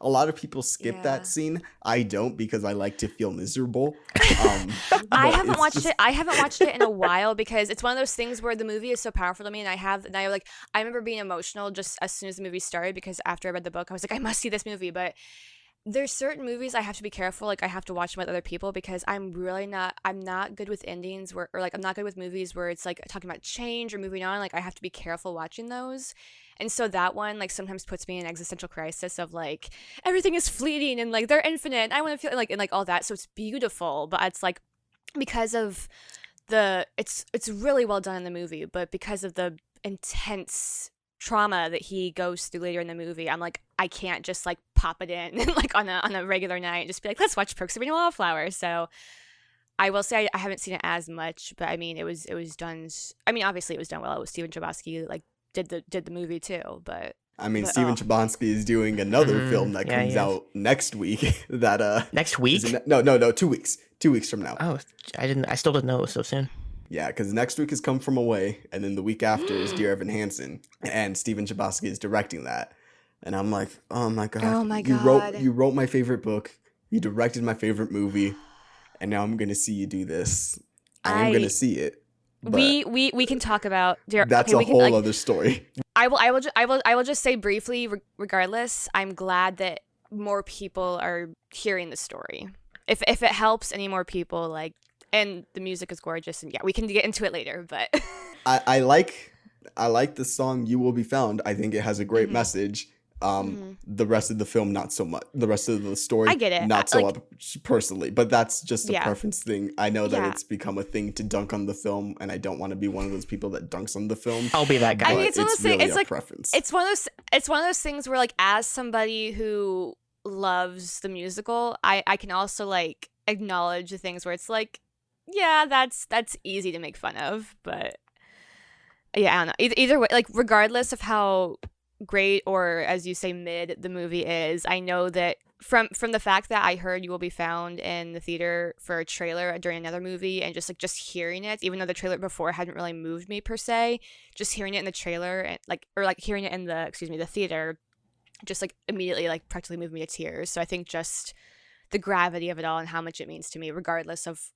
a lot of people skip Yeah. that scene. I don't, because I like to feel miserable. I but haven't it's watched just- it. I haven't watched it in a while because it's one of those things where the movie is so powerful to me, and I remember being emotional just as soon as the movie started because after I read the book, I was like, I must see this movie. But there's certain movies I have to be careful. Like I have to watch them with other people because I'm not good with endings or like I'm not good with movies where it's like talking about change or moving on. Like I have to be careful watching those. And so that one like sometimes puts me in an existential crisis of like everything is fleeting and like they're infinite. I want to feel like and like all that. So it's beautiful, but it's like because of it's really well done in the movie, but because of the intense trauma that he goes through later in the movie, I'm like, I can't just like pop it in like on a regular night and just be like, let's watch Perks of Being a Wallflower. So I will say I haven't seen it as much, but I mean it was done. I mean obviously it was done well. It was Steven Chbosky like did the movie too, but I mean, But, Steven oh. Chbosky is doing another Mhm. film that Yeah, comes he is. out next week. That Next week? no, 2 weeks. 2 weeks from now. Oh, I still didn't know it was so soon. Yeah, because next week is Come From Away, and then the week after is Dear Evan Hansen, and Steven Chbosky is directing that. And I'm like, oh my god, Oh my you God. wrote my favorite book, you directed my favorite movie, and now I'm gonna see you do this. I am gonna see it. But we can talk about that's okay, a we can, whole like, other story. I will just say briefly regardless, I'm glad that more people are hearing the story. If it helps any more people like and the music is gorgeous and yeah, we can get into it later, but I like the song "You Will Be Found." I think it has a great Mhm. message. Mhm. The rest of the film, not so much. The rest of the story, I get it. not so like- up personally. But that's just a Yeah. preference thing. I know that Yeah. it's become a thing to dunk on the film, and I don't want to be one of those people that dunks on the film. I'll be that guy. I mean, but it's one of those things- really it's a like- preference. it's one of those things where like as somebody who loves the musical, I can also like acknowledge the things where it's like yeah, that's easy to make fun of, but yeah, I don't know. Either way, like regardless of how great or as you say mid the movie is, I know that from the fact that I heard You Will Be Found in the theater for a trailer during another movie and just hearing it, even though the trailer before hadn't really moved me per se, just hearing it in the trailer and like hearing it in the theater just like immediately like practically moved me to tears. So I think just the gravity of it all and how much it means to me, regardless of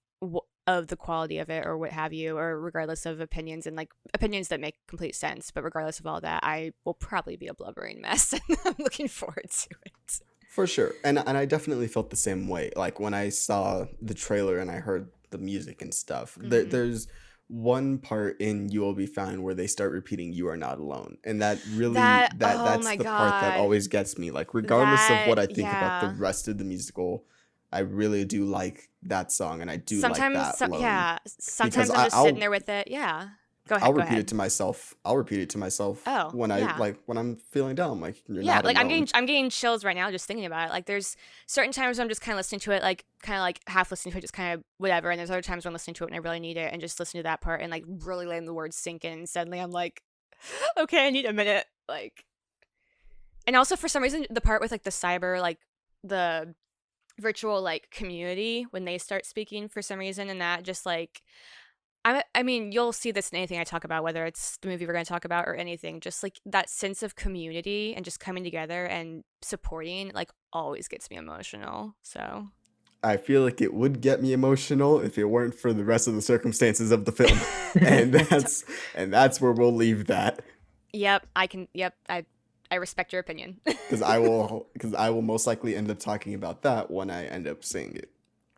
the quality of it or what have you, or regardless of opinions and like opinions that make complete sense, but regardless of all that, I will probably be a blubbering mess and I'm looking forward to it. For sure. And I definitely felt the same way. Like when I saw the trailer and I heard the music and stuff, Mhm. there's one part in You Will Be Found where they start repeating "You Are Not Alone," and that really That- oh that's my the part that God. always gets me. Like regardless of what I That- think about the yeah. rest of the musical, I really do like that song, and I do like that alone. Sometimes I'm just I'll- sitting there with it. Yeah. Go ahead. I'll go repeat ahead. it to myself. Oh, when I yeah. when I'm feeling down. I'm like, you're Yeah, not like alone. I'm getting chills right now just thinking about it. Like there's certain times where I'm just kind of listening to it, like kind of like half listening to it, just kind of whatever. And there's other times when I'm listening to it and I really need it, and just listen to that part and like really letting the words sink in. And suddenly I'm like, okay, I need a minute. Like, and also for some reason the part with like the cyber, like the virtual like community when they start speaking for some reason, and that just like. I mean, you'll see this in anything I talk about, whether it's the movie we're going to talk about or anything. Just like that sense of community and just coming together and supporting, like, always gets me emotional. So I feel like it would get me emotional if it weren't for the rest of the circumstances of the film, and that's where we'll leave that. Yep, I respect your opinion. Because I will most likely end up talking about that when I end up seeing it.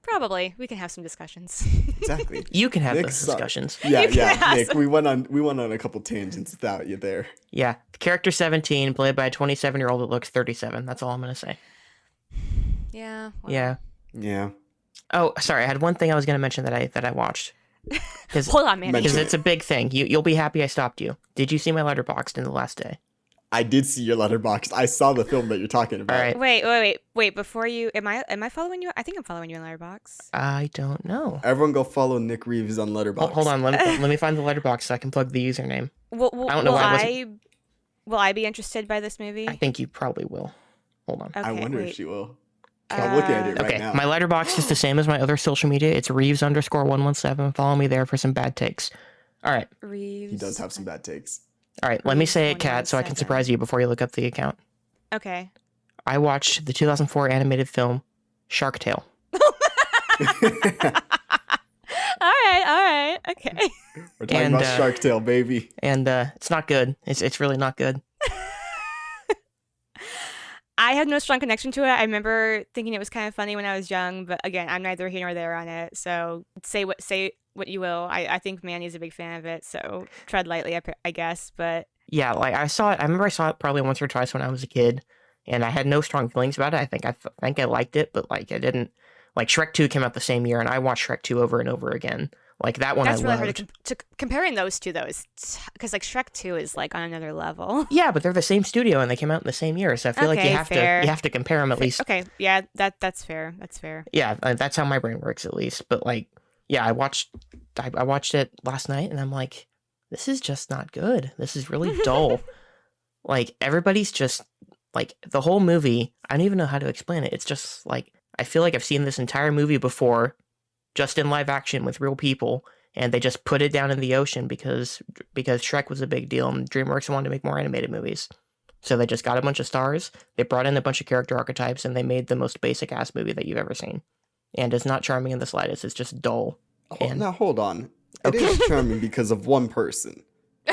Probably we can have some discussions. Exactly. You can have Nick those sucked. discussions. Yeah, You can yeah, ask. Nick. We went on a couple tangents without you there. Yeah. Character 17, played by a 27-year-old that looks 37. That's all I'm going to say. Yeah. well, Yeah. Yeah. Oh, sorry. I had one thing I was going to mention that I watched. Hold on, man. Mention Because it's it. a big thing. You'll be happy I stopped you. Did you see my Letterboxd in the last day? I did see your letterbox. I saw the film that you're talking about. All right. Wait. Before you, am I following you? I think I'm following you on Letterboxd. I don't know. Everyone go follow Nick Reeves on Letterboxd. Hold on. Let me find the Letterboxd so I can plug the username. I don't know why I wasn't. Will I be interested by this movie? I think you probably will. Hold on. Okay, I wonder wait. if she will. I'm looking at it right Okay, now. my Letterboxd is the same as my other social media. It's Reeves_117. Follow me there for some bad takes. All right. Reeves. He does have some bad takes. All right. Let me say it, Kat, so I can 117. surprise you before you look up the account. Okay. I watched the 2004 animated film Shark Tale. All right. Okay. We're talking And, about Shark Tale, baby. And it's not good. It's really not good. I have no strong connection to it. I remember thinking it was kind of funny when I was young, but again, I'm neither here nor there on it. So say what you will. I think Manny's a big fan of it, so tread lightly, I guess. But Yeah, like I saw it. I remember I saw it probably once or twice when I was a kid, and I had no strong feelings about it. I think I liked it, but like I didn't. Like Shrek 2 came out the same year, and I watched Shrek 2 over and over again. Like that one, that's I really loved. hard to comparing those two, though, is because like Shrek 2 is like on another level. Yeah, but they're the same studio, and they came out in the same year, so I feel like Okay, fair. you have to compare them at least. Okay, yeah, that's fair. That's fair. Yeah, that's how my brain works at least. But like, yeah, I watched it last night, and I'm like, this is just not good. This is really dull. Like everybody's just like the whole movie. I don't even know how to explain it. It's just like I feel like I've seen this entire movie before, just in live action with real people, and they just put it down in the ocean because Shrek was a big deal, and DreamWorks wanted to make more animated movies. So they just got a bunch of stars, they brought in a bunch of character archetypes, and they made the most basic ass movie that you've ever seen. And it's not charming in the slightest. It's just dull. Now hold on. It is charming because of one person.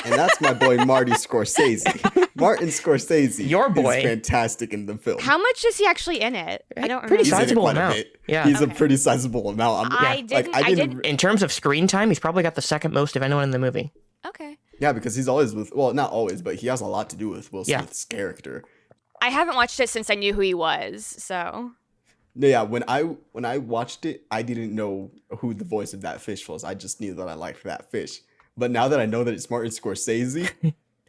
And that's my boy Marty Scorsese. Martin Scorsese Your boy. is fantastic in the film. How much is he actually in it? I don't Pretty remember. He's in it sizable quite a amount. bit. Yeah. He's a Okay. pretty sizable amount. I didn't. In terms of screen time, he's probably got the second most of anyone in the movie. Okay. Yeah, because he's always with, well, not always, but he has a lot to do with Will Yeah. Smith's character. I haven't watched it since I knew who he was, so. No, yeah, when I watched it, I didn't know who the voice of that fish was. I just knew that I liked that fish. But now that I know that it's Martin Scorsese,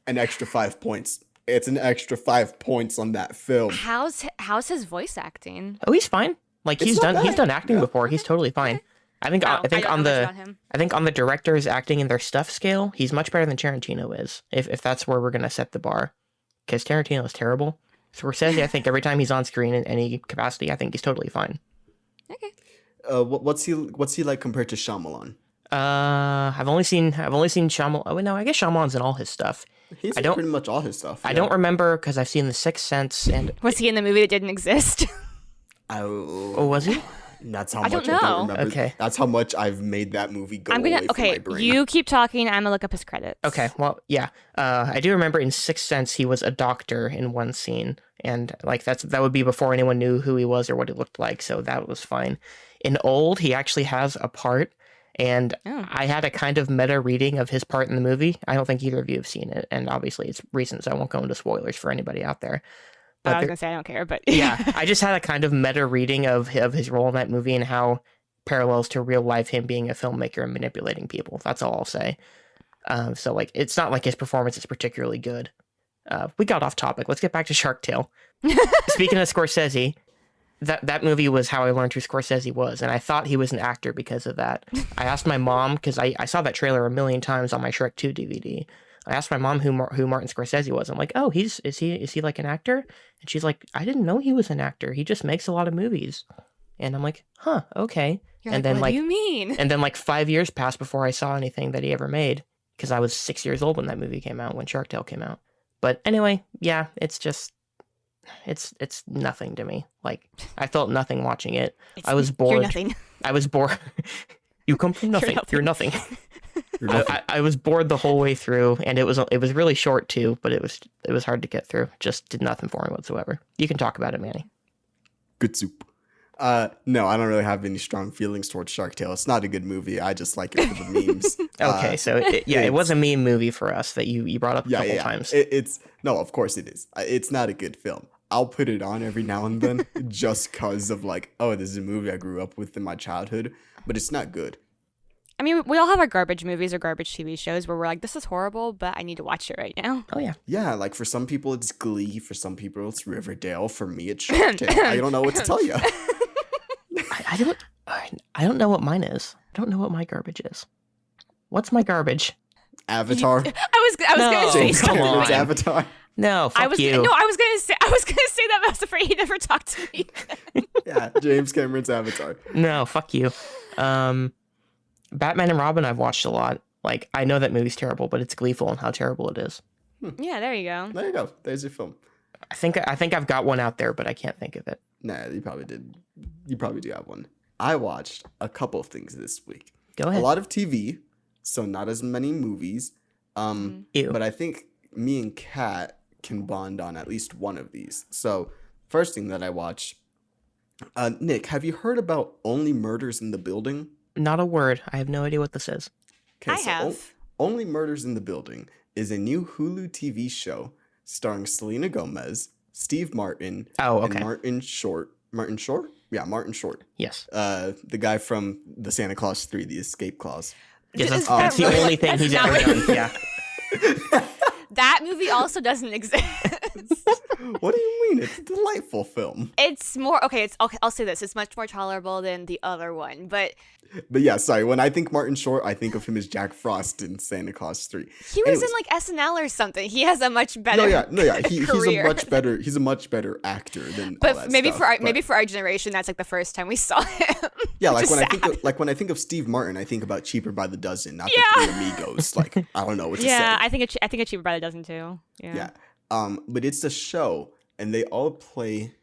an extra 5 points. It's an extra 5 points on that film. How's his voice acting? Oh, he's fine. Like It's he's not bad. done acting Yeah. before. He's totally fine. I think No, I think don't on know much the about him. I think on the director's acting and their stuff scale, he's much better than Tarantino is. If that's where we're gonna set the bar, because Tarantino is terrible. Scorsese, I think every time he's on screen in any capacity, I think he's totally fine. Okay. What's he like compared to Shyamalan? I've only seen Shyamalan. Oh no, I guess Shyamalan's in all his stuff. He's I in don't- pretty much all his stuff. I yeah. don't remember because I've seen The Sixth Sense and Was he in the movie that didn't exist? oh, was he? That's how I much don't I know. don't remember. Okay. That's how much I've made that movie go I'm away gonna. from my Okay, brain. you keep talking. I'm gonna look up his credits. Okay, well, yeah. I do remember in Sixth Sense he was a doctor in one scene, and like that would be before anyone knew who he was or what he looked like, so that was fine. In Old, he actually has a part, and Oh. I had a kind of meta reading of his part in the movie. I don't think either of you have seen it, and obviously it's recent, so I won't go into spoilers for anybody out there. I was there- gonna say I don't care, but yeah, I just had a kind of meta reading of his role in that movie and how parallels to real life him being a filmmaker and manipulating people. That's all I'll say. So like, it's not like his performance is particularly good. We got off topic. Let's get back to Shark Tale. Speaking of Scorsese, that movie was how I learned who Scorsese was, and I thought he was an actor because of that. I asked my mom because I saw that trailer a million times on my Shrek 2 DVD. I asked my mom who Martin Scorsese was. I'm like, oh, is he like an actor? And she's like, I didn't know he was an actor. He just makes a lot of movies. And I'm like, huh, okay. You're And like, then, what like- do you mean? And then like 5 years passed before I saw anything that he ever made because I was 6 years old when that movie came out, when Shark Tale came out. But anyway, yeah, it's just it's nothing to me. Like I felt nothing watching it. I was You're bored. nothing. I was bored. You come from nothing. You're nothing. You're nothing. I was bored the whole way through, and it was really short too, but it was hard to get through. Just did nothing for me whatsoever. You can talk about it, Manny. Good soup. No, I don't really have any strong feelings towards Shark Tale. It's not a good movie. I just like it for the memes. Okay, so it was a meme movie for us that you brought up a couple times. It's no, of course it is. It's not a good film. I'll put it on every now and then just because of like, oh, this is a movie I grew up with in my childhood, but it's not good. I mean, we all have our garbage movies or garbage TV shows where we're like, this is horrible, but I need to watch it right now. Oh yeah. Yeah, like for some people it's Glee, for some people it's Riverdale, for me it's Shark Tale. I don't know what to tell you. I don't know what mine is. I don't know what my garbage is. What's my garbage? Avatar. I was No. gonna say James come Cameron's on. Avatar. No, fuck I was you. no, I was gonna say that, but I was afraid he'd never talk to me. Yeah, James Cameron's Avatar. No, fuck you. Batman and Robin I've watched a lot. Like, I know that movie's terrible, but it's gleeful in how terrible it is. Yeah, there you go. There you go. There's your film. I think I've got one out there, but I can't think of it. Nah, you probably did. You probably do have one. I watched a couple of things this week. Go A ahead. lot of TV, so not as many movies. Ew. But I think me and Kat can bond on at least one of these. So, first thing that I watched, Nick, have you heard about Only Murders in the Building? Not a word. I have no idea what this is. Okay, I have. Only Murders in the Building is a new Hulu TV show starring Selena Gomez, Steve Martin, Oh, okay. and Martin Short. Martin Short? Yeah, Martin Short. Yes. The guy from the Santa Claus 3, the Escape Clause. Yes, Is that's that the really- only thing that's he's not ever really- done. Yeah. That movie also doesn't exist. What do you mean? It's a delightful film. It's more okay. I'll say this: it's much more tolerable than the other one. But But yeah, sorry. When I think Martin Short, I think of him as Jack Frost in Santa Claus 3. he was Anyways. in like SNL or something. He has a much better. No, yeah. He's career. a much better actor than all But that maybe stuff, maybe for our generation, that's like the first time we saw him. yeah, which like is when I think of Steve Martin, I think about Cheaper by the Dozen, not Yeah. the Three Amigos. Like I don't know what to Yeah, say. I think a cheaper brother doesn't too. Yeah. Yeah. But it's a show, and they all play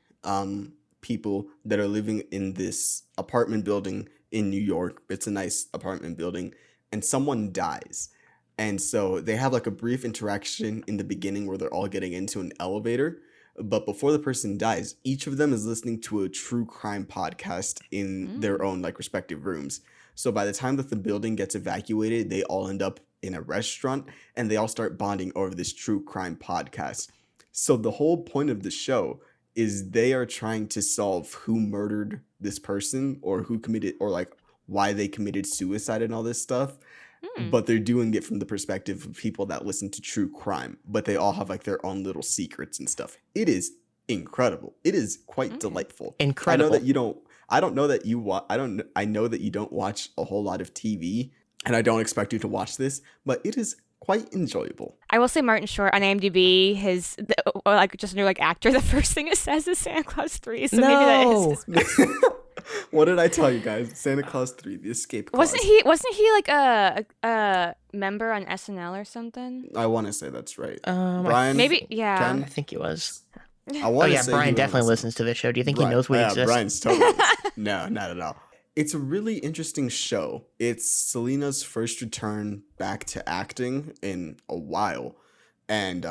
people that are living in this apartment building in New York. It's a nice apartment building, and someone dies. And so they have like a brief interaction in the beginning where they're all getting into an elevator. But before the person dies, each of them is listening to a true crime podcast in their own like respective rooms. So by the time that the building gets evacuated, they all end up in a restaurant and they all start bonding over this true crime podcast. So the whole point of the show is they are trying to solve who murdered this person or who committed or like why they committed suicide and all this stuff. But they're doing it from the perspective of people that listen to true crime, but they all have like their own little secrets and stuff. It is incredible. It is quite delightful. Incredible. I know that you don't. I don't know that you watch. I know that you don't watch a whole lot of TV, and I don't expect you to watch this, but it is quite enjoyable. I will say Martin Short on IMDb, or like just a new like actor. The first thing it says is Santa Claus 3. So maybe that is. What did I tell you guys? Santa Claus 3, the Escape Clause. Wasn't he like a member on SNL or something? I want to say that's right. Brian, Maybe yeah. Ken? I think he was. I Oh want to yeah, say Brian he was- definitely listens to this show. Do you think he knows we exist? Brian's totally. No, not at all. It's a really interesting show. It's Selena's first return back to acting in a while. And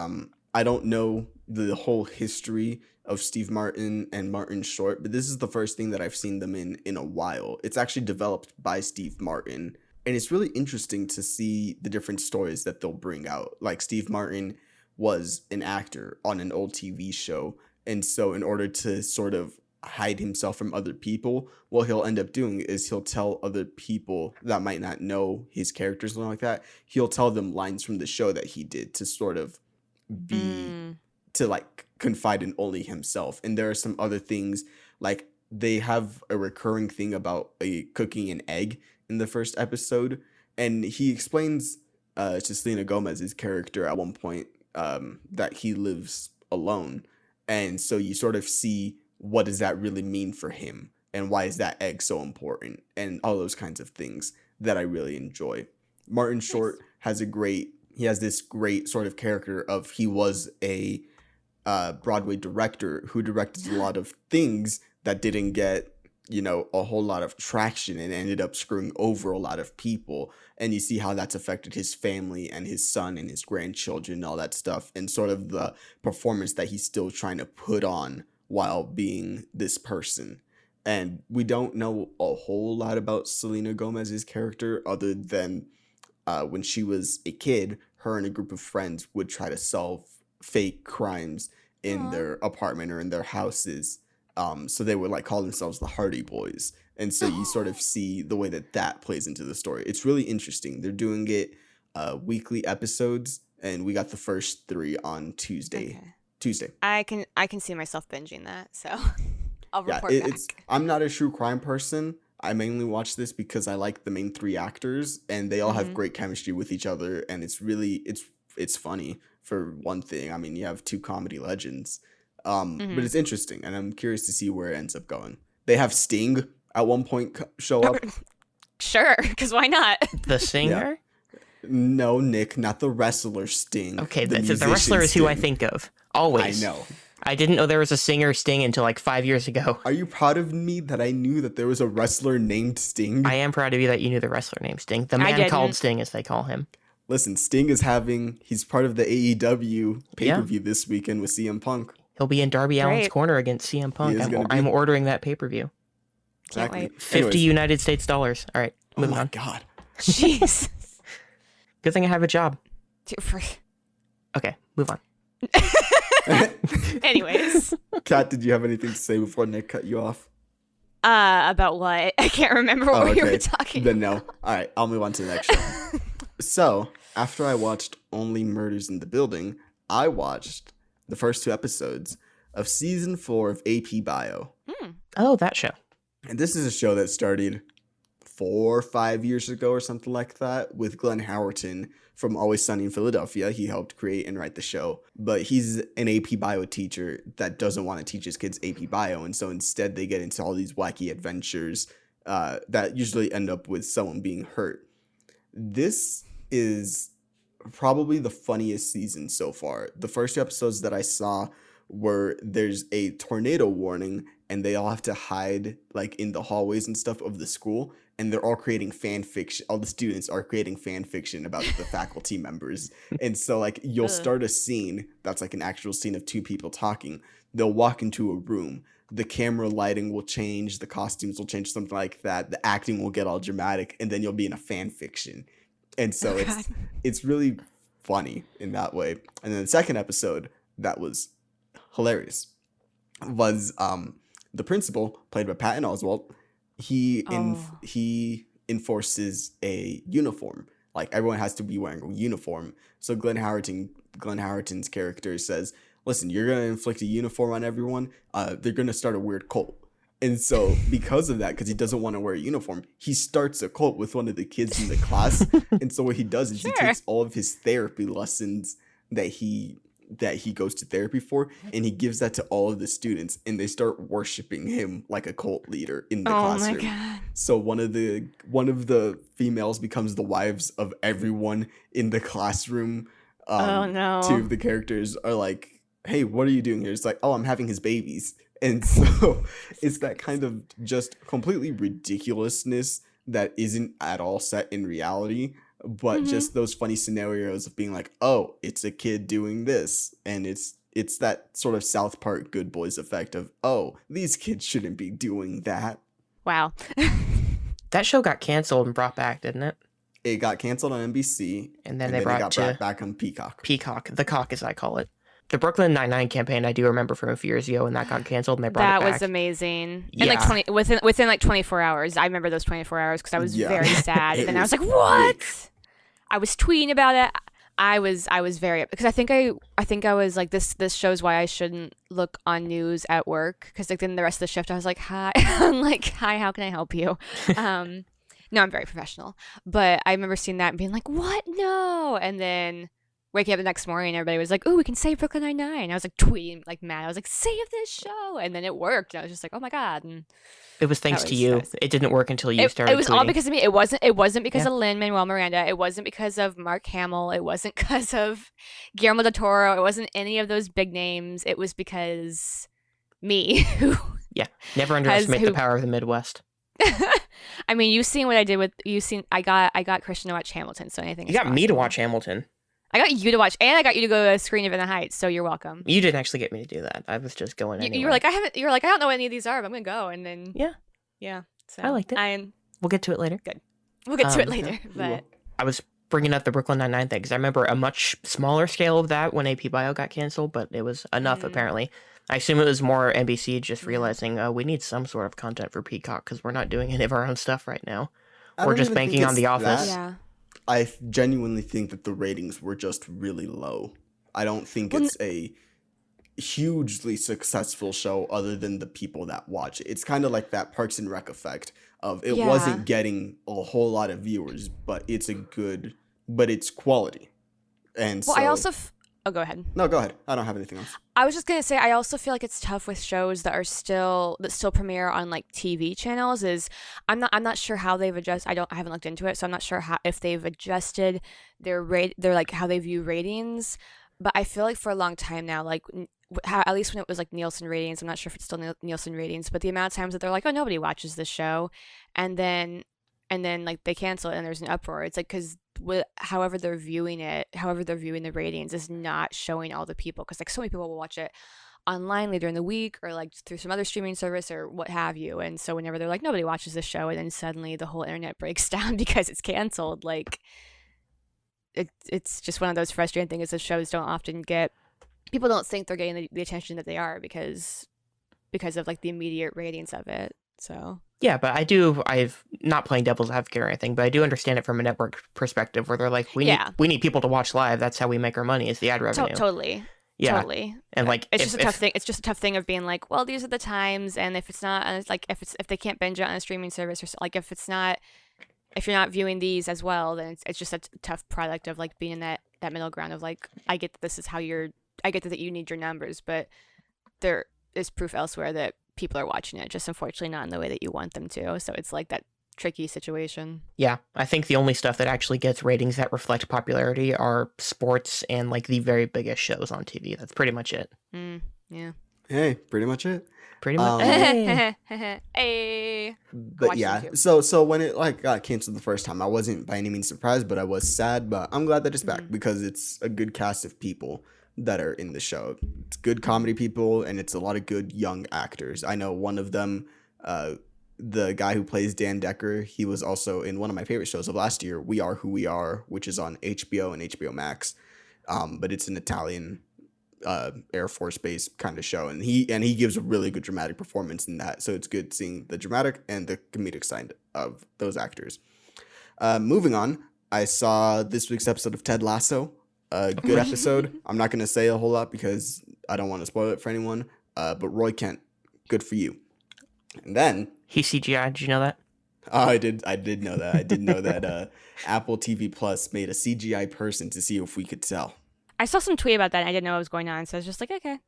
I don't know the whole history of Steve Martin and Martin Short, but this is the first thing that I've seen them in a while. It's actually developed by Steve Martin. And it's really interesting to see the different stories that they'll bring out. Like Steve Martin was an actor on an old TV show. And so in order to sort of hide himself from other people, what he'll end up doing is he'll tell other people that might not know his characters or something like that. He'll tell them lines from the show that he did to sort of be to like confide in only himself. And there are some other things, like they have a recurring thing about cooking an egg in the first episode, and he explains to Selena Gomez's character at one point that he lives alone. And so you sort of see what does that really mean for him and why is that egg so important and all those kinds of things that I really enjoy. Martin Short has this great sort of character of he was a Broadway director who directed a lot of things that didn't get, a whole lot of traction and ended up screwing over a lot of people. And you see how that's affected his family and his son and his grandchildren and all that stuff, and sort of the performance that he's still trying to put on while being this person. And we don't know a whole lot about Selena Gomez's character other than when she was a kid, her and a group of friends would try to solve fake crimes in Aw. their apartment or in their houses. So they would like call themselves the Hardy Boys. And so you sort of see the way that plays into the story. It's really interesting. They're doing it weekly episodes, and we got the first 3 on Tuesday. Okay. Tuesday. I can see myself binging that, so I'll Yeah, report it's. back. I'm not a true crime person. I mainly watch this because I like the main 3 actors, and they all have Mhm. great chemistry with each other, and it's funny for one thing. I mean, you have 2 comedy legends, but Mhm. it's interesting, and I'm curious to see where it ends up going. They have Sting at one point show up. Sure, because why not? The singer? No, Nick, not the wrestler Sting. Okay, the the wrestler is who I Sting. think of. Always. I know. I didn't know there was a singer Sting until like 5 years ago. Are you proud of me that I knew that there was a wrestler named Sting? I am proud of you that you knew the wrestler named Sting. The I man called didn't. Sting, as they call him. Listen, Sting is he's part of the AEW pay-per-view this weekend with CM Punk. He'll be in Darby Allin's Great. corner against CM Punk. is gonna be. I'm ordering that pay-per-view. Can't wait. 50 Anyways. United States dollars. All right, Oh moving my on. god. Jeez. Good thing I have a job. Okay, move on. Anyways, Kat, did you have anything to say before Nick cut you off? about what? I can't remember what we were talking Then about. no. All right, I'll move on to the next show. So, after I watched Only Murders in the Building, I watched the first 2 episodes of season 4 of AP Bio. Oh, that show. And this is a show that started 4 or 5 years ago or something like that with Glenn Howerton from Always Sunny in Philadelphia. He helped create and write the show. But he's an AP Bio teacher that doesn't want to teach his kids AP Bio. And so instead they get into all these wacky adventures that usually end up with someone being hurt. This is probably the funniest season so far. The first 2 episodes that I saw were there's a tornado warning and they all have to hide like in the hallways and stuff of the school, and they're all creating fan fiction. All the students are creating fan fiction about the faculty members. And so like you'll start a scene that's like an actual scene of 2 people talking. They'll walk into a room. The camera lighting will change, the costumes will change, something like that. The acting will get all dramatic, and then you'll be in a fan fiction. And so it's really funny in that way. And then the second episode that was hilarious was the principal, played by Patton Oswalt. He enforces a uniform. Like everyone has to be wearing a uniform. So Glenn Howerton's character says, "Listen, you're gonna inflict a uniform on everyone. They're gonna start a weird cult." And so because of that, because he doesn't want to wear a uniform, he starts a cult with one of the kids in the class. And so what he does is he takes all of his therapy lessons that he goes to therapy for, and he gives that to all of the students, and they start worshiping him like a cult leader in the classroom. Oh my god. So one of the females becomes the wives of everyone in the classroom. Oh no. 2 of the characters are like, "Hey, what are you doing here?" It's like, "Oh, I'm having his babies." And so it's that kind of just completely ridiculousness that isn't at all set in reality, but just those funny scenarios of being like, "Oh, it's a kid doing this." And it's that sort of South Park Good Boys effect of, "Oh, these kids shouldn't be doing that." Wow. That show got canceled and brought back, didn't it? It got canceled on NBC, And then they brought it got to back on Peacock. Peacock, the cock as I call it. The Brooklyn Nine-Nine campaign I do remember from a few years ago, and that got canceled and they brought That it back. was amazing. Yeah. And like within like 24 hours. I remember those 24 hours because I was very sad. It And I was was like, "What?" quick. I was tweeting about it. I was very, because I think I was like, this shows why I shouldn't look on news at work, because like then the rest of the shift I was like, "Hi." I'm like, "Hi, how can I help you?" No, I'm very professional, but I remember seeing that and being like, "What? No!" And then waking up the next morning, everybody was like, "Oh, we can save Brooklyn Nine-Nine." I was like tweeting like mad. I was like, "Save this show!" And then it worked. And I was just like, "Oh my god!" And It was thanks That to was- you. that was- It didn't work until you started it was all tweeting. because of me. It wasn't because Yeah. of Lin-Manuel Miranda. It wasn't because of Mark Hamill. It wasn't because of Guillermo del Toro. It wasn't any of those big names. It was because me. Who Yeah, never underestimate the who- power of the Midwest. I mean, you've seen what I did with I got Christian to watch Hamilton, so anything. You is got me to possible. watch Hamilton. I got you to watch, and I got you to go to a screening of In the Heights. So you're welcome. You didn't actually get me to do that. I was just going anyway. You were like, I don't know what any of these are, but I'm gonna go, and then yeah. So I liked it. We'll get to it later. We'll get to it Um, later, we but will. I was bringing up the Brooklyn Nine-Nine thing, because I remember a much smaller scale of that when AP Bio got canceled, but it was enough, apparently. I assume it was more NBC just realizing, we need some sort of content for Peacock, because we're not doing any of our own stuff right now. I We're don't just even think banking on it's The Office. that. Yeah. I genuinely think that the ratings were just really low. I don't think it's a hugely successful show other than the people that watch it. It's kind of like that Parks and Rec effect of it Yeah. wasn't getting a whole lot of viewers, but it's quality. And Well, so I also oh, go ahead. No, go ahead. I don't have anything else. I was just gonna say I also feel like it's tough with shows that still premiere on like TV channels. I'm not sure how they've adjusted. I haven't looked into it, so I'm not sure if they've adjusted their like how they view ratings. But I feel like for a long time now, like at least when it was like Nielsen ratings, I'm not sure if it's still Nielsen ratings, but the amount of times that they're like, oh, nobody watches this show, and then like they cancel it and there's an uproar. It's like because however they're viewing the ratings is not showing all the people, because like so many people will watch it online later in the week or like through some other streaming service or what have you, and so whenever they're like nobody watches this show and then suddenly the whole internet breaks down because it's canceled, like it's just one of those frustrating things. The shows don't often get, people don't think they're getting the attention that they are because of like the immediate ratings of it. So Yeah, but I've not playing devil's advocate or anything, but I do understand it from a network perspective where they're like, we need people to watch live. That's how we make our money, is the ad revenue. Totally. Yeah. Totally. And like it's just a tough thing. It's just a tough thing of being like, well, these are the times, and if it's not, and it's like if they can't binge it on a streaming service, or like if you're not viewing these as well, then it's just a tough product of like being in that middle ground of like, I get that this is how I get that you need your numbers, but there is proof elsewhere that people are watching it, just unfortunately not in the way that you want them to. So it's like that tricky situation. Yeah, I think the only stuff that actually gets ratings that reflect popularity are sports and like the very biggest shows on TV. That's pretty much it. Yeah. Hey, pretty much it. Pretty much. Hey. But yeah, so when it like got canceled the first time, I wasn't by any means surprised, but I was sad. But I'm glad that it's back because it's a good cast of people that are in the show. It's good comedy people, and it's a lot of good young actors. I know one of them, the guy who plays Dan Decker, he was also in one of my favorite shows of last year, We Are Who We Are, which is on HBO and HBO Max. But it's an Italian Air Force Base kind of show, and he gives a really good dramatic performance in that. So it's good seeing the dramatic and the comedic side of those actors. Moving on, I saw this week's episode of Ted Lasso. A good episode. I'm not going to say a whole lot because I don't want to spoil it for anyone. But Roy Kent, good for you. And then He CGI. Did you know that? Oh, I did know that. I did know that Apple TV Plus made a CGI person to see if we could tell. I saw some tweet about that and I didn't know what was going on, so I was just like, okay.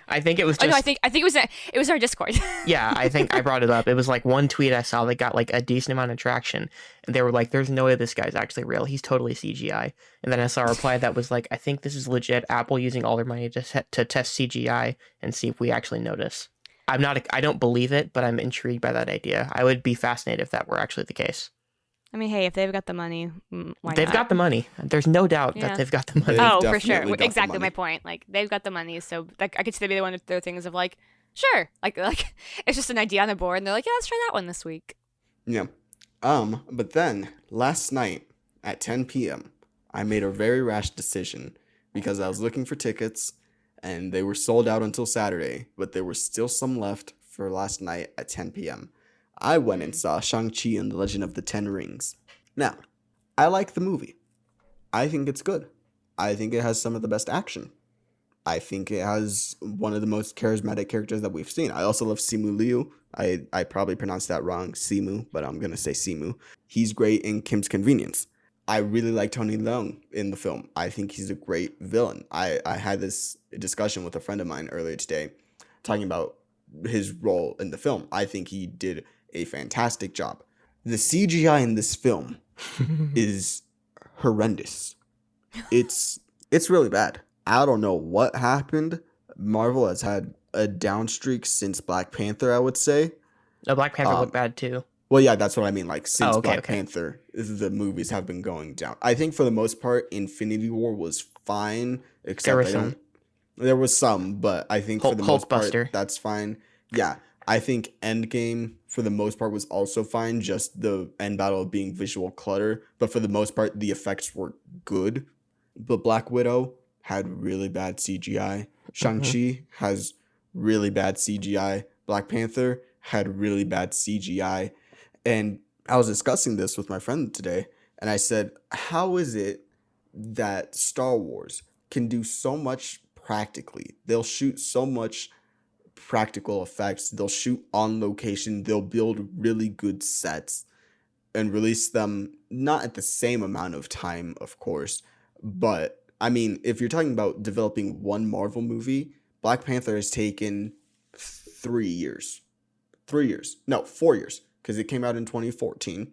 I think it was just... I think it was our Discord. Yeah, I think I brought it up. It was like one tweet I saw that got like a decent amount of traction, and they were like, there's no way this guy's actually real. He's totally CGI. And then I saw a reply that was like, I think this is legit, Apple using all their money to test CGI and see if we actually notice. I don't believe it, but I'm intrigued by that idea. I would be fascinated if that were actually the case. I mean, hey, if they've got the money, why not? They've got the money. There's no doubt that they've got the money. Oh, for sure. Exactly my point. Like, they've got the money, so like I could see that be one of their things of like, sure, like it's just an idea on the board, and they're like, yeah, let's try that one this week. Yeah. But then last night at 10 p.m., I made a very rash decision because I was looking for tickets, and they were sold out until Saturday, but there were still some left for last night at 10 p.m. I went and saw Shang-Chi and the Legend of the Ten Rings. Now, I like the movie. I think it's good. I think it has some of the best action. I think it has one of the most charismatic characters that we've seen. I also love Simu Liu. I probably pronounced that wrong, Simu, but I'm going to say Simu. He's great in Kim's Convenience. I really like Tony Leung in the film. I think he's a great villain. I had this discussion with a friend of mine earlier today talking about his role in the film. I think he did a fantastic job. The CGI in this film is horrendous. It's really bad. I don't know what happened. Marvel has had a down streak since Black Panther, I would say. No, Black Panther looked bad too. Well, yeah, that's what I mean. Like, since Black Panther, the movies have been going down. I think for the most part, Infinity War was fine, except there was some, but I think for the most part, that's fine. Yeah, I think Endgame for the most part was also fine, just the end battle being visual clutter. But for the most part, the effects were good. But Black Widow had really bad CGI. Shang-Chi has really bad CGI. Black Panther had really bad CGI. And I was discussing this with my friend today, and I said, how is it that Star Wars can do so much practically? They'll shoot so much practical effects. They'll shoot on location. They'll build really good sets and release them not at the same amount of time, of course. But I mean, if you're talking about developing one Marvel movie, Black Panther has taken 3 years. 3 years. No, 4 years. Because it came out in 2014.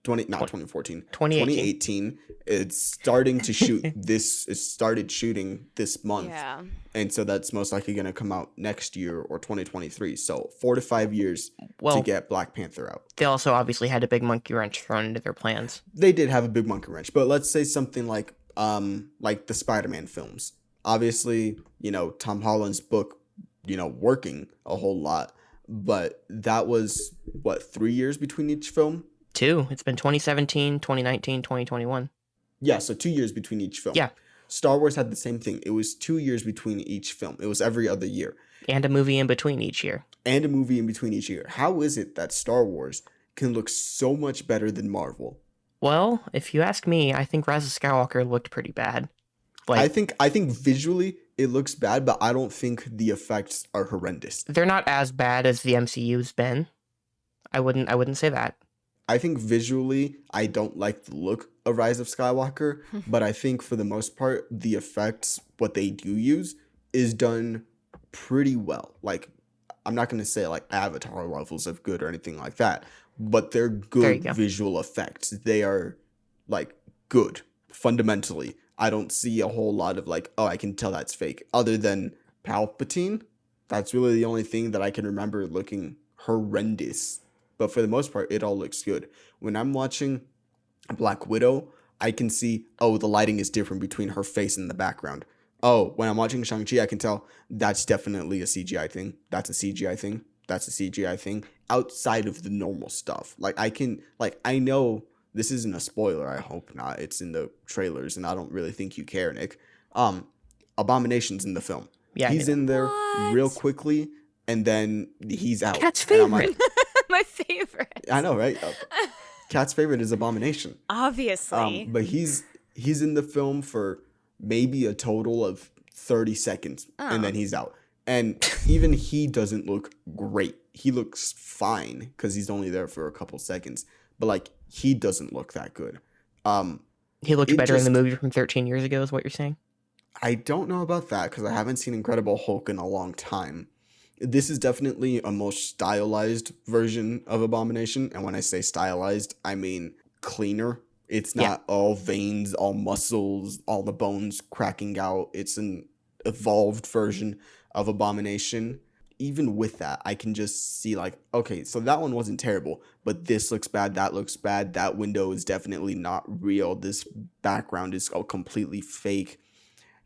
2014. 2018. It's starting to shoot this. It started shooting this month. Yeah. And so that's most likely going to come out next year or 2023. So 4 to 5 years to Well, get Black Panther out. they also obviously had a big monkey wrench thrown into their plans. They did have a big monkey wrench, but let's say something like the Spider-Man films. Obviously, Tom Holland's book, working a whole lot, but that was what, 3 years between each film? 2. It's been 2017, 2019, 2021. Yeah, so 2 years between each film. Yeah. Star Wars had the same thing. It was 2 years between each film. It was every other year. And a movie in between each year. And a movie in between each year. How is it that Star Wars can look so much better than Marvel? Well, if you ask me, I think Rise of Skywalker looked pretty bad. I think visually it looks bad, but I don't think the effects are horrendous. They're not as bad as the MCU's been. I wouldn't say that. I think visually, I don't like the look of Rise of Skywalker, but I think for the most part, the effects, what they do use, is done pretty well. Like, I'm not going to say like Avatar levels of good or anything like that, but they're good visual effects. They are like good fundamentally. I don't see a whole lot of like, oh, I can tell that's fake. Other than Palpatine, that's really the only thing that I can remember looking horrendous. But for the most part, it all looks good. When I'm watching Black Widow, I can see, oh, the lighting is different between her face and the background. Oh, when I'm watching Shang-Chi, I can tell that's definitely a CGI thing. That's a CGI thing. That's a CGI thing. Outside of the normal stuff. I know this isn't a spoiler. I hope not. It's in the trailers, and I don't really think you care, Nick. Abomination's in the film. Yeah, he's in there real quickly, and then he's out. Cat's favorite. My favorite. I know, right? Cat's favorite is Abomination. Obviously. But he's in the film for maybe a total of 30 seconds, and then he's out. And even he doesn't look great. He looks fine because he's only there for a couple seconds. But like, he doesn't look that good. He looked better in the movie from 13 years ago, is what you're saying? I don't know about that because I haven't seen Incredible Hulk in a long time. This is definitely a more stylized version of Abomination. And when I say stylized, I mean cleaner. It's not all veins, all muscles, all the bones cracking out. It's an evolved version of Abomination. Even with that, I can just see like, okay, so that one wasn't terrible, but this looks bad, that looks bad. That window is definitely not real. This background is all completely fake.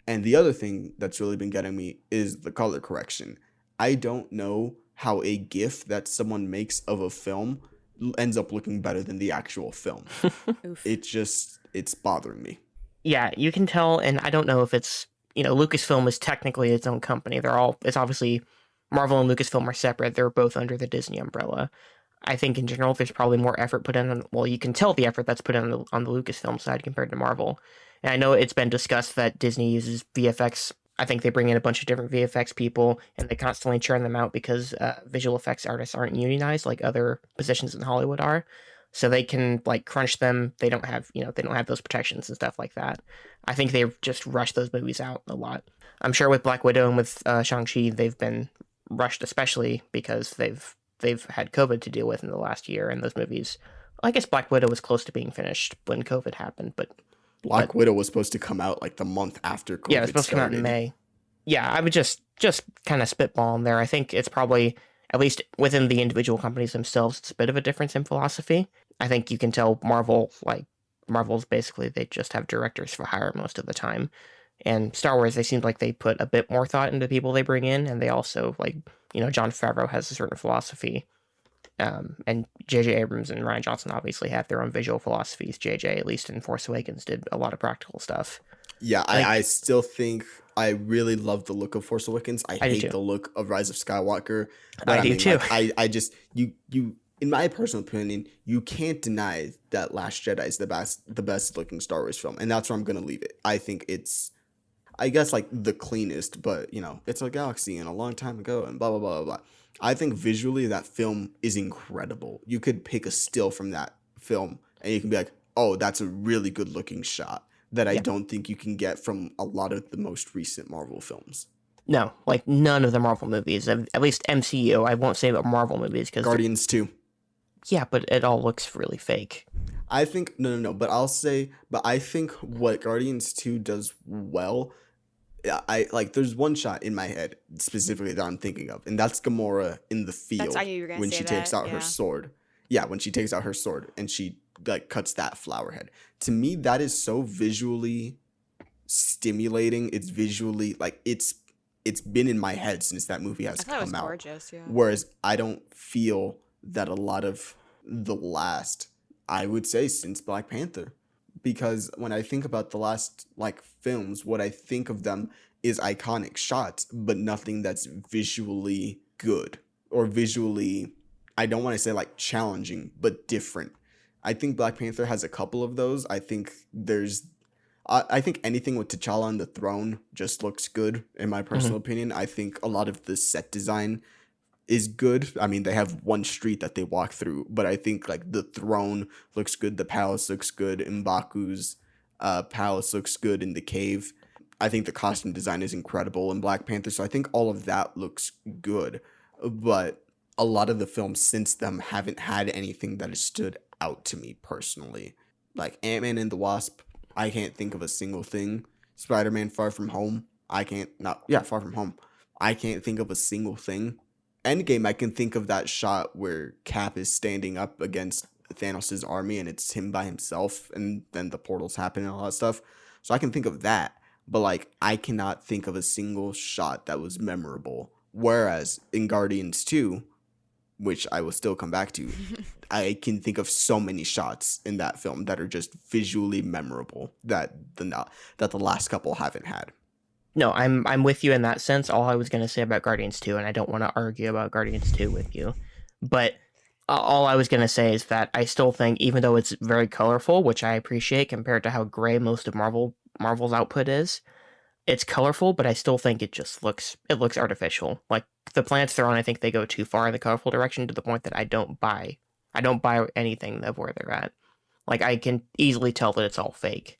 And the other thing that's really been getting me is the color correction. I don't know how a GIF that someone makes of a film ends up looking better than the actual film. It's bothering me. Yeah, you can tell, and I don't know if it's, Lucasfilm is technically its own company. It's obviously, Marvel and Lucasfilm are separate. They're both under the Disney umbrella. I think in general, there's probably more effort put in you can tell the effort that's put in on the Lucasfilm side compared to Marvel. And I know it's been discussed that Disney uses VFX. I think they bring in a bunch of different VFX people, and they constantly churn them out because visual effects artists aren't unionized like other positions in Hollywood are. So they can crunch them. They don't have those protections and stuff like that. I think they just rush those movies out a lot. I'm sure with Black Widow and with Shang-Chi, they've been rushed, especially because they've had COVID to deal with in the last year, and those movies. I guess Black Widow was close to being finished when COVID happened, but Black Widow was supposed to come out the month after COVID. Yeah, it was supposed to come out in May. Yeah, I would just kind of spitball in there. I think it's probably, at least within the individual companies themselves, it's a bit of a difference in philosophy. I think you can tell Marvel's basically, they just have directors for hire most of the time. And Star Wars, they seem like they put a bit more thought into people they bring in, and they also, Jon Favreau has a certain philosophy. And J.J. Abrams and Rian Johnson obviously have their own visual philosophies. J.J., at least in Force Awakens, did a lot of practical stuff. Yeah, Like, I still think I really love the look of Force Awakens. I I do hate too. the look of Rise of Skywalker. But I do too. like I just you in my personal opinion, you can't deny that Last Jedi is the best looking Star Wars film, and that's where I'm gonna leave it. I think it's, I guess, like the cleanest, but it's a galaxy and a long time ago and blah blah blah blah blah. I think visually that film is incredible. You could pick a still from that film and you can be like, oh, that's a really good looking shot that I Yeah. don't think you can get from a lot of the most recent Marvel films. No, like none of the Marvel movies, at least MCU. I won't say about Marvel movies because Guardians 2. yeah, but it all looks really fake. I think no, but I think what Guardians 2 does well, I like there's one shot in my head specifically that I'm thinking of, and that's Gamora in the field I knew you were gonna when say she takes that, out her yeah. sword. Yeah, when she takes out her sword and she like cuts that flower head. To me, that is so visually stimulating. It's visually like it's been in my head since that movie has I thought it was come out. gorgeous, yeah. Whereas I don't feel that a lot of the last, I would say, since Black Panther. Because when I think about the last like films, what I think of them is iconic shots, but nothing that's visually good or visually, I don't want to say like challenging, but different. I think Black Panther has a couple of those. I think I think anything with T'Challa on the throne just looks good, in my personal opinion. I think a lot of the set design is good. I mean, they have one street that they walk through, but I think like the throne looks good, the palace looks good, M'Baku's palace looks good in the cave. I think the costume design is incredible in Black Panther, so I think all of that looks good. But a lot of the films since them haven't had anything that has stood out to me personally. Like Ant-Man and the Wasp, I can't think of a single thing. Spider-Man Far From Home, Far From Home. I can't think of a single thing. Endgame, I can think of that shot where Cap is standing up against Thanos' army and it's him by himself and then the portals happen and all that stuff. So I can think of that, but like I cannot think of a single shot that was memorable. Whereas in Guardians 2, which I will still come back to, I can think of so many shots in that film that are just visually memorable that the last couple haven't had. No, I'm with you in that sense. All I was going to say about Guardians 2, and I don't want to argue about Guardians 2 with you, but all I was going to say is that I still think, even though it's very colorful, which I appreciate compared to how gray most of Marvel's output is, it's colorful, but I still think it looks artificial. Like the plants they're on, I think they go too far in the colorful direction to the point that I don't buy anything of where they're at. Like I can easily tell that it's all fake,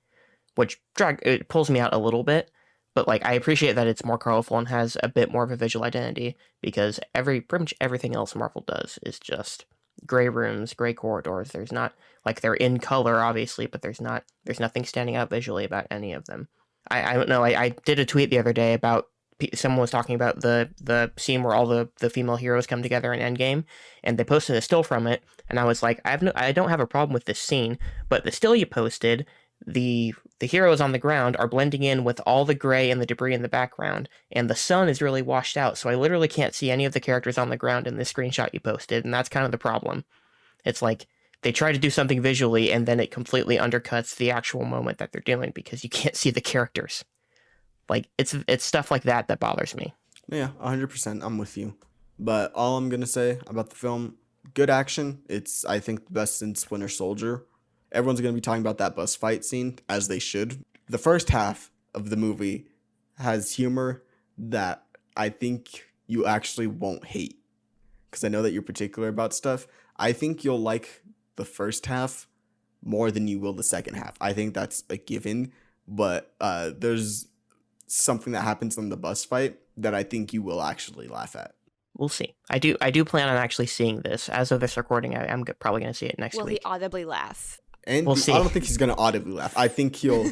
which it pulls me out a little bit. But like I appreciate that it's more colorful and has a bit more of a visual identity, because pretty much everything else Marvel does is just gray rooms, gray corridors. There's not like they're in color obviously, but there's nothing standing out visually about any of them. I don't know. I did a tweet the other day about someone was talking about the scene where all the female heroes come together in Endgame, and they posted a still from it, and I was like, I don't have a problem with this scene, but the still you posted, the heroes on the ground are blending in with all the gray and the debris in the background, and the sun is really washed out, so I literally can't see any of the characters on the ground in this screenshot you posted, and that's kind of the problem. It's like they try to do something visually, and then it completely undercuts the actual moment that they're doing because you can't see the characters. Like it's stuff like that that bothers me. Yeah, 100%. I'm with you. But all I'm gonna say about the film, good action. It's, I think, the best since Winter Soldier. Everyone's gonna be talking about that bus fight scene, as they should. The first half of the movie has humor that I think you actually won't hate, because I know that you're particular about stuff. I think you'll like the first half more than you will the second half. I think that's a given, but there's something that happens in the bus fight that I think you will actually laugh at. We'll see. I do plan on actually seeing this. As of this recording, I'm probably going to see it next Will week. he audibly laugh? And We'll see. I don't think he's gonna audibly laugh. I think he'll.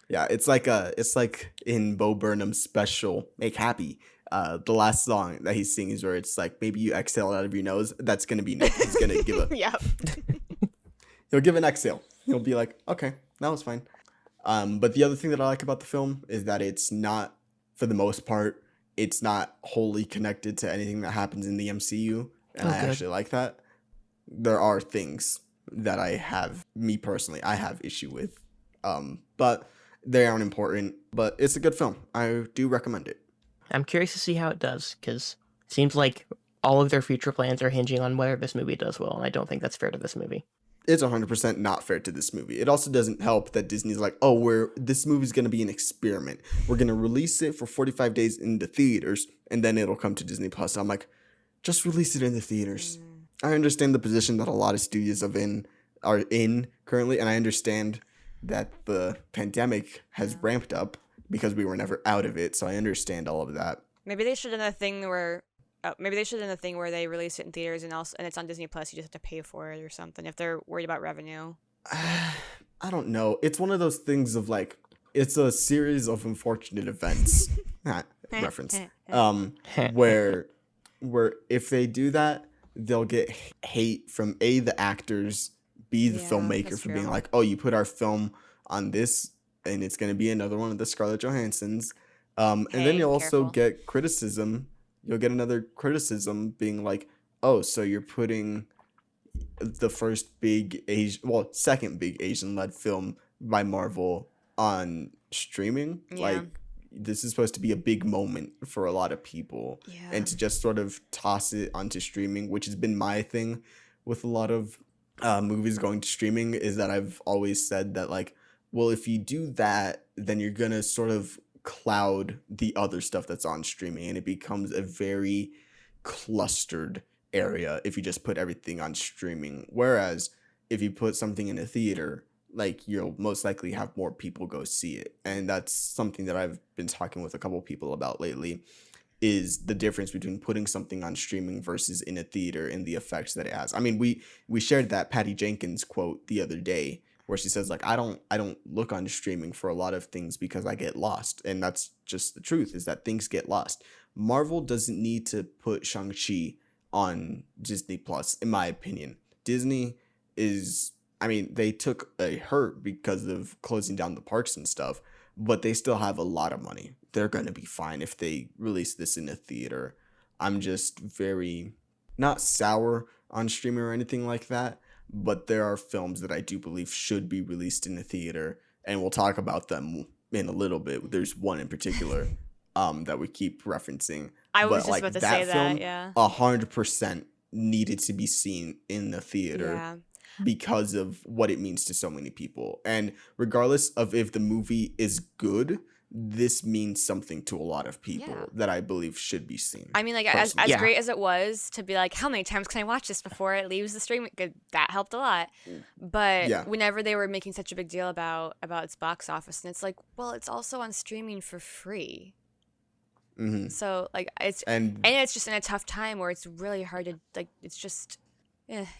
Yeah, it's like in Bo Burnham's special "Make Happy." The last song that he sings, where it's like maybe you exhale out of your nose. That's gonna be Nick. He's gonna give a. Yeah. He'll give an exhale. He'll be like, okay, that was fine. But the other thing that I like about the film is that it's not, for the most part, it's not wholly connected to anything that happens in the MCU. and I actually like that. There are things that me personally, I have issue with, but they aren't important. But it's a good film. I do recommend it. I'm curious to see how it does, because it seems like all of their future plans are hinging on whether this movie does well, and I don't think that's fair to this movie. It's 100% not fair to this movie. It also doesn't help that Disney's like, oh, this movie's going to be an experiment. We're going to release it for 45 days in the theaters, and then it'll come to Disney Plus. I'm like, just release it in the theaters. I understand the position that a lot of studios are in currently, and I understand that the pandemic has ramped up because we were never out of it, so I understand all of that. Maybe they should have done a thing where they release it in theaters and it's on Disney Plus. You just have to pay for it or something if they're worried about revenue. I don't know. It's one of those things of like, it's a series of unfortunate events. Reference. Where if they do that, they'll get hate from the actors, the filmmaker for being like, oh, you put our film on this and it's going to be another one of the Scarlett Johanssons. And then you'll also get criticism. You'll get another criticism being like, oh, so you're putting the second big Asian-led film by Marvel on streaming. Yeah. Like, this is supposed to be a big moment for a lot of people. Yeah. And to just sort of toss it onto streaming, which has been my thing with a lot of movies going to streaming, is that I've always said that, like, well, if you do that, then you're going to sort of cloud the other stuff that's on streaming, and it becomes a very clustered area if you just put everything on streaming. Whereas if you put something in a theater, like, you'll most likely have more people go see it. And that's something that I've been talking with a couple people about lately, is the difference between putting something on streaming versus in a theater and the effects that it has. I mean, we shared that Patty Jenkins quote the other day where she says, like, I don't look on streaming for a lot of things because I get lost. And that's just the truth, is that things get lost. Marvel doesn't need to put Shang-Chi on Disney Plus, in my opinion. Disney is, I mean, they took a hurt because of closing down the parks and stuff, but they still have a lot of money. They're going to be fine if they release this in a theater. I'm just very not sour on streaming or anything like that, but there are films that I do believe should be released in a theater, and we'll talk about them in a little bit. There's one in particular that we keep referencing. I was just about to say that, yeah. 100% needed to be seen in the theater because of what it means to so many people. And regardless of if the movie is good, this means something to a lot of people that I believe should be seen. I mean, like, as great as it was to be like, how many times can I watch this before it leaves the stream? That helped a lot. But whenever they were making such a big deal about its box office, and it's like, well, it's also on streaming for free. Mm-hmm. So, like, it's just in a tough time where it's really hard to, like, it's just...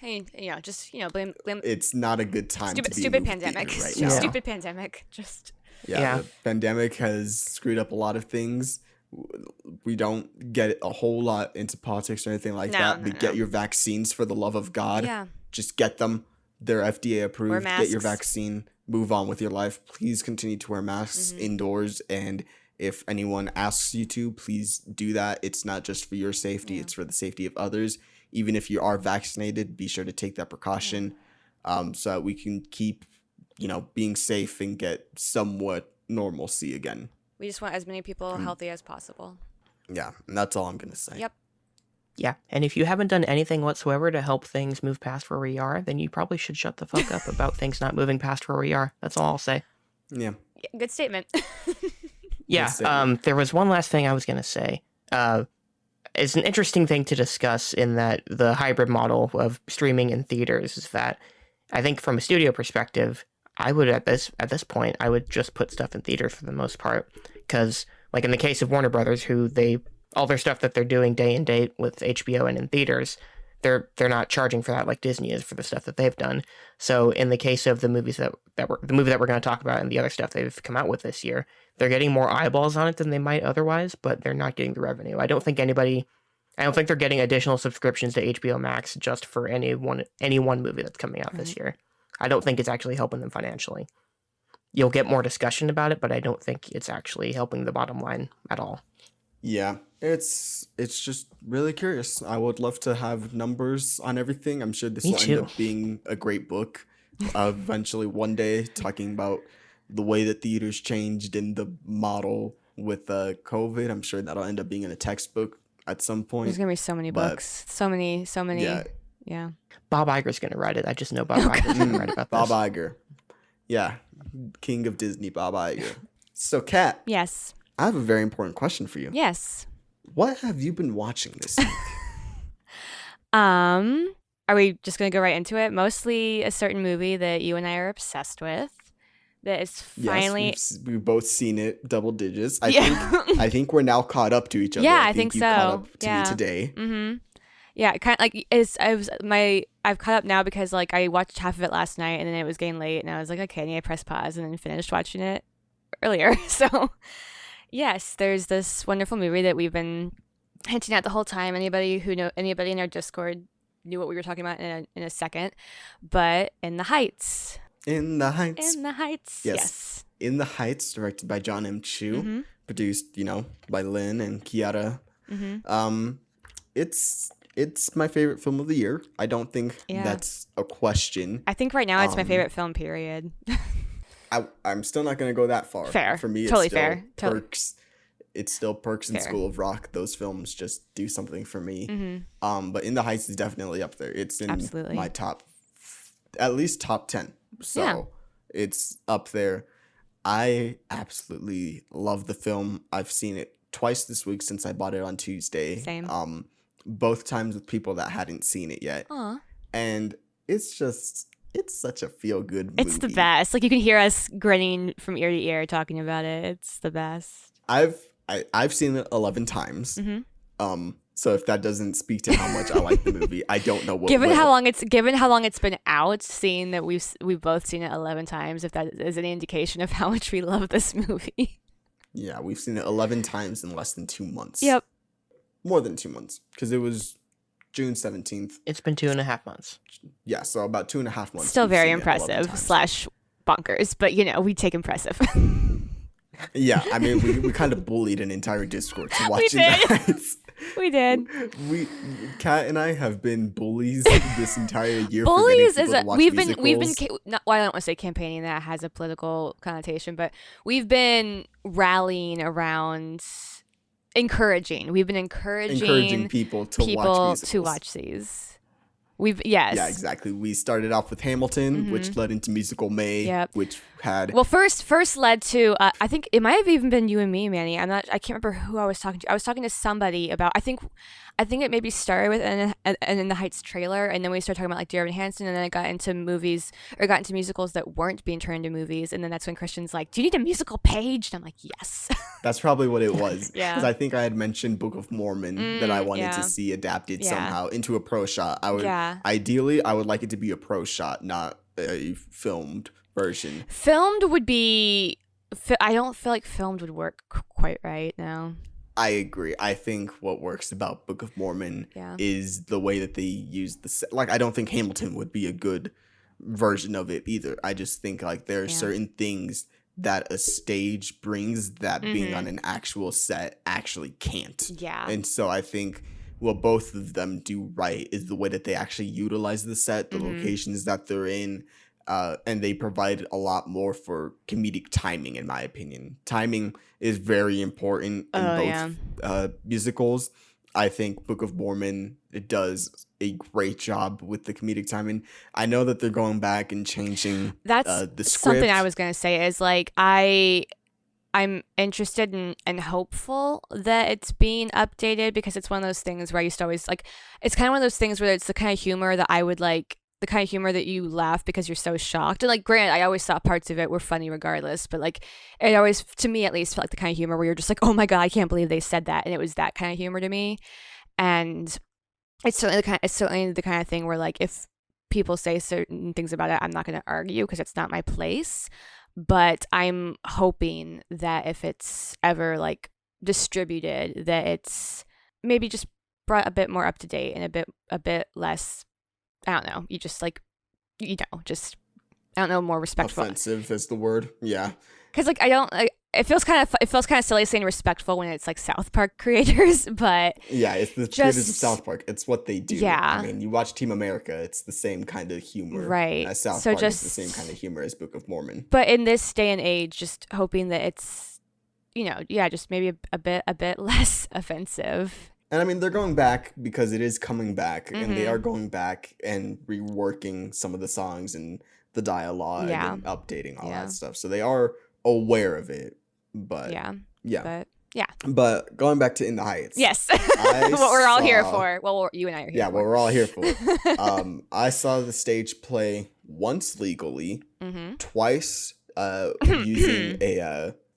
blame. It's not a good time. Stupid pandemic. Right now. Stupid pandemic. Just. Yeah, the pandemic has screwed up a lot of things. We don't get a whole lot into politics or anything like that. But get your vaccines, for the love of God. Yeah. Just get them. They're FDA approved. Wear masks. Get your vaccine. Move on with your life. Please continue to wear masks indoors. And if anyone asks you to, please do that. It's not just for your safety. It's for the safety of others. Even if you are vaccinated, be sure to take that precaution so that we can keep, being safe and get somewhat normalcy again. We just want as many people healthy as possible. Yeah, and that's all I'm going to say. Yep. Yeah, and if you haven't done anything whatsoever to help things move past where we are, then you probably should shut the fuck up about things not moving past where we are. That's all I'll say. Yeah. Good statement. There was one last thing I was going to say. It's an interesting thing to discuss in that the hybrid model of streaming in theaters is that I think from a studio perspective, I would at this point, I would just put stuff in theaters for the most part. Because like in the case of Warner Brothers, all their stuff that they're doing day and date with HBO and in theaters, they're not charging for that like Disney is for the stuff that they've done. So in the case of the movies the movie that we're going to talk about and the other stuff they've come out with this year, they're getting more eyeballs on it than they might otherwise, but they're not getting the revenue. I don't think they're getting additional subscriptions to HBO Max just for any one movie that's coming out this year. I don't think it's actually helping them financially. You'll get more discussion about it, but I don't think it's actually helping the bottom line at all. Yeah, it's just really curious. I would love to have numbers on everything. I'm sure this Me will end too. up being a great book. Eventually, one day, talking about the way that theaters changed in the model with COVID. I'm sure that'll end up being in a textbook at some There's point. gonna be so many But books, so yeah, many. Yeah. Bob Iger's going to write it. I just know Bob Oh, Iger's going to write God. about Bob this. Iger. Yeah, King of Disney, Bob Iger. So, Kat, Yes. I have a very important question for you. Yes. What have you been watching this week? Are we just gonna go right into it? Mostly a certain movie that you and I are obsessed with. That is finally. Yes, we've both seen it, double digits. Yeah. I think we're now caught up to each other. Yeah, I think you caught so. up to Yeah. me today. Mm-hmm. Yeah, kind of like I've caught up now because like I watched half of it last night and then it was getting late and I was like, okay, I need to press pause and then finished watching it earlier. So yes, there's this wonderful movie that we've been hinting at the whole time. Anybody in our Discord knew what we were talking about in a second, but In the Heights. In the Heights. In the Heights. Yes. Yes. In the Heights, directed by John M. Chu, Mm-hmm. produced, by Lynn and Kiara. Mm-hmm. It's my favorite film of the year. I don't think Yeah. that's a question. I think right now it's my Um, favorite film. Period. I'm still not gonna go that far. Fair. For me, Totally it's still fair. Perks. It's still Perks and Fair. School of Rock. Those films just do something for me. Mm-hmm. But In the Heights is definitely up there. It's in Absolutely. my at least top 10. So Yeah. it's up there. I absolutely love the film. I've seen it twice this week since I bought it on Tuesday. Same. Both times with people that hadn't seen it yet. Aw. And it's such a feel-good movie. It's the best. Like you can hear us grinning from ear to ear talking about it. It's the best. I've seen it 11 times. Mm-hmm. So if that doesn't speak to how much I like the movie, I don't know what Given will. how long it's been out, seeing that we've both seen it 11 times, if that is any indication of how much we love this movie. Yeah, we've seen it 11 times in less than 2 months. Yep. More than 2 months, because it was June 17th. It's been 2.5 months. Yeah, so about 2.5 months. Still we've very seen it 11 impressive times. / bonkers, but we take impressive. Yeah, I mean, we kind of bullied an entire Discord to watch did. Heights. We did. Kat and I have been bullies this entire year. Bullies for is getting people to watch we've been musicals. well, I don't want to say campaigning, that has a political connotation, but we've been rallying around encouraging. We've been encouraging people to watch these. Yes. Yeah, exactly. We started off with Hamilton, which led into Musical May, Yep. which had Well, first led to I think it might have even been you and me, Manny. I can't remember who I was talking to. I was talking to somebody about I think it maybe started with an In the Heights trailer, and then we started talking about like Dear Evan Hansen, and then it got into musicals that weren't being turned into movies, and then that's when Christian's like, "Do you need a musical page?" And I'm like, "Yes." that's probably what it was. Yeah. Because I think I had mentioned Book of Mormon that I wanted yeah. to see adapted Yeah. somehow into a pro shot. Ideally, I would like it to be a pro shot, not a filmed version. Filmed would be. I don't feel like filmed would work quite right now. I agree. I think what works about Book of Mormon Yeah. is the way that they use the set. Like, I don't think Hamilton would be a good version of it either. I just think like there are certain things that a stage brings that being on an actual set actually can't. Yeah. And so I think what both of them do right is the way that they actually utilize the set, the locations that they're in, and they provide a lot more for comedic timing, in my opinion. Timing is very important in both musicals. I think Book of Mormon, it does a great job with the comedic timing. I know that they're going back and changing That's the script. something I was going to say is like I'm interested and hopeful that it's being updated, because it's one of those things where I used to always like, it's kind of one of those things where it's the kind of humor that I would like, the kind of humor that you laugh because you're so shocked. And like, granted, I always thought parts of it were funny regardless, but like, it always, to me at least, felt like the kind of humor where you're just like, oh my God, I can't believe they said that. And it was that kind of humor to me. And it's certainly the kind of thing where like, if people say certain things about it, I'm not going to argue because it's not my place. But I'm hoping that if it's ever like distributed, that it's maybe just brought a bit more up to date and a bit less, I don't know, just I don't know, more respectful. Offensive is the word. Yeah. Because like it feels kind of silly saying respectful when it's like South Park creators, but Yeah, it's the creators of South Park. It's what they do. Yeah. I mean, you watch Team America, it's the same kind of humor. Right. As South So Park, just- it's the same kind of humor as Book of Mormon. But in this day and age, just hoping that it's, just maybe a bit less offensive. And I mean, they're going back because it is coming back, and they Mhm. are going back and reworking some of the songs and the dialogue Yeah. and updating all Yeah. that stuff. So they are aware of it. But Yeah. yeah. But But going back to In the Heights. yes, what we're all here for. Well, you and I are here. Yeah, for. what we're all here for. I saw the stage play once legally, Mm-hmm. twice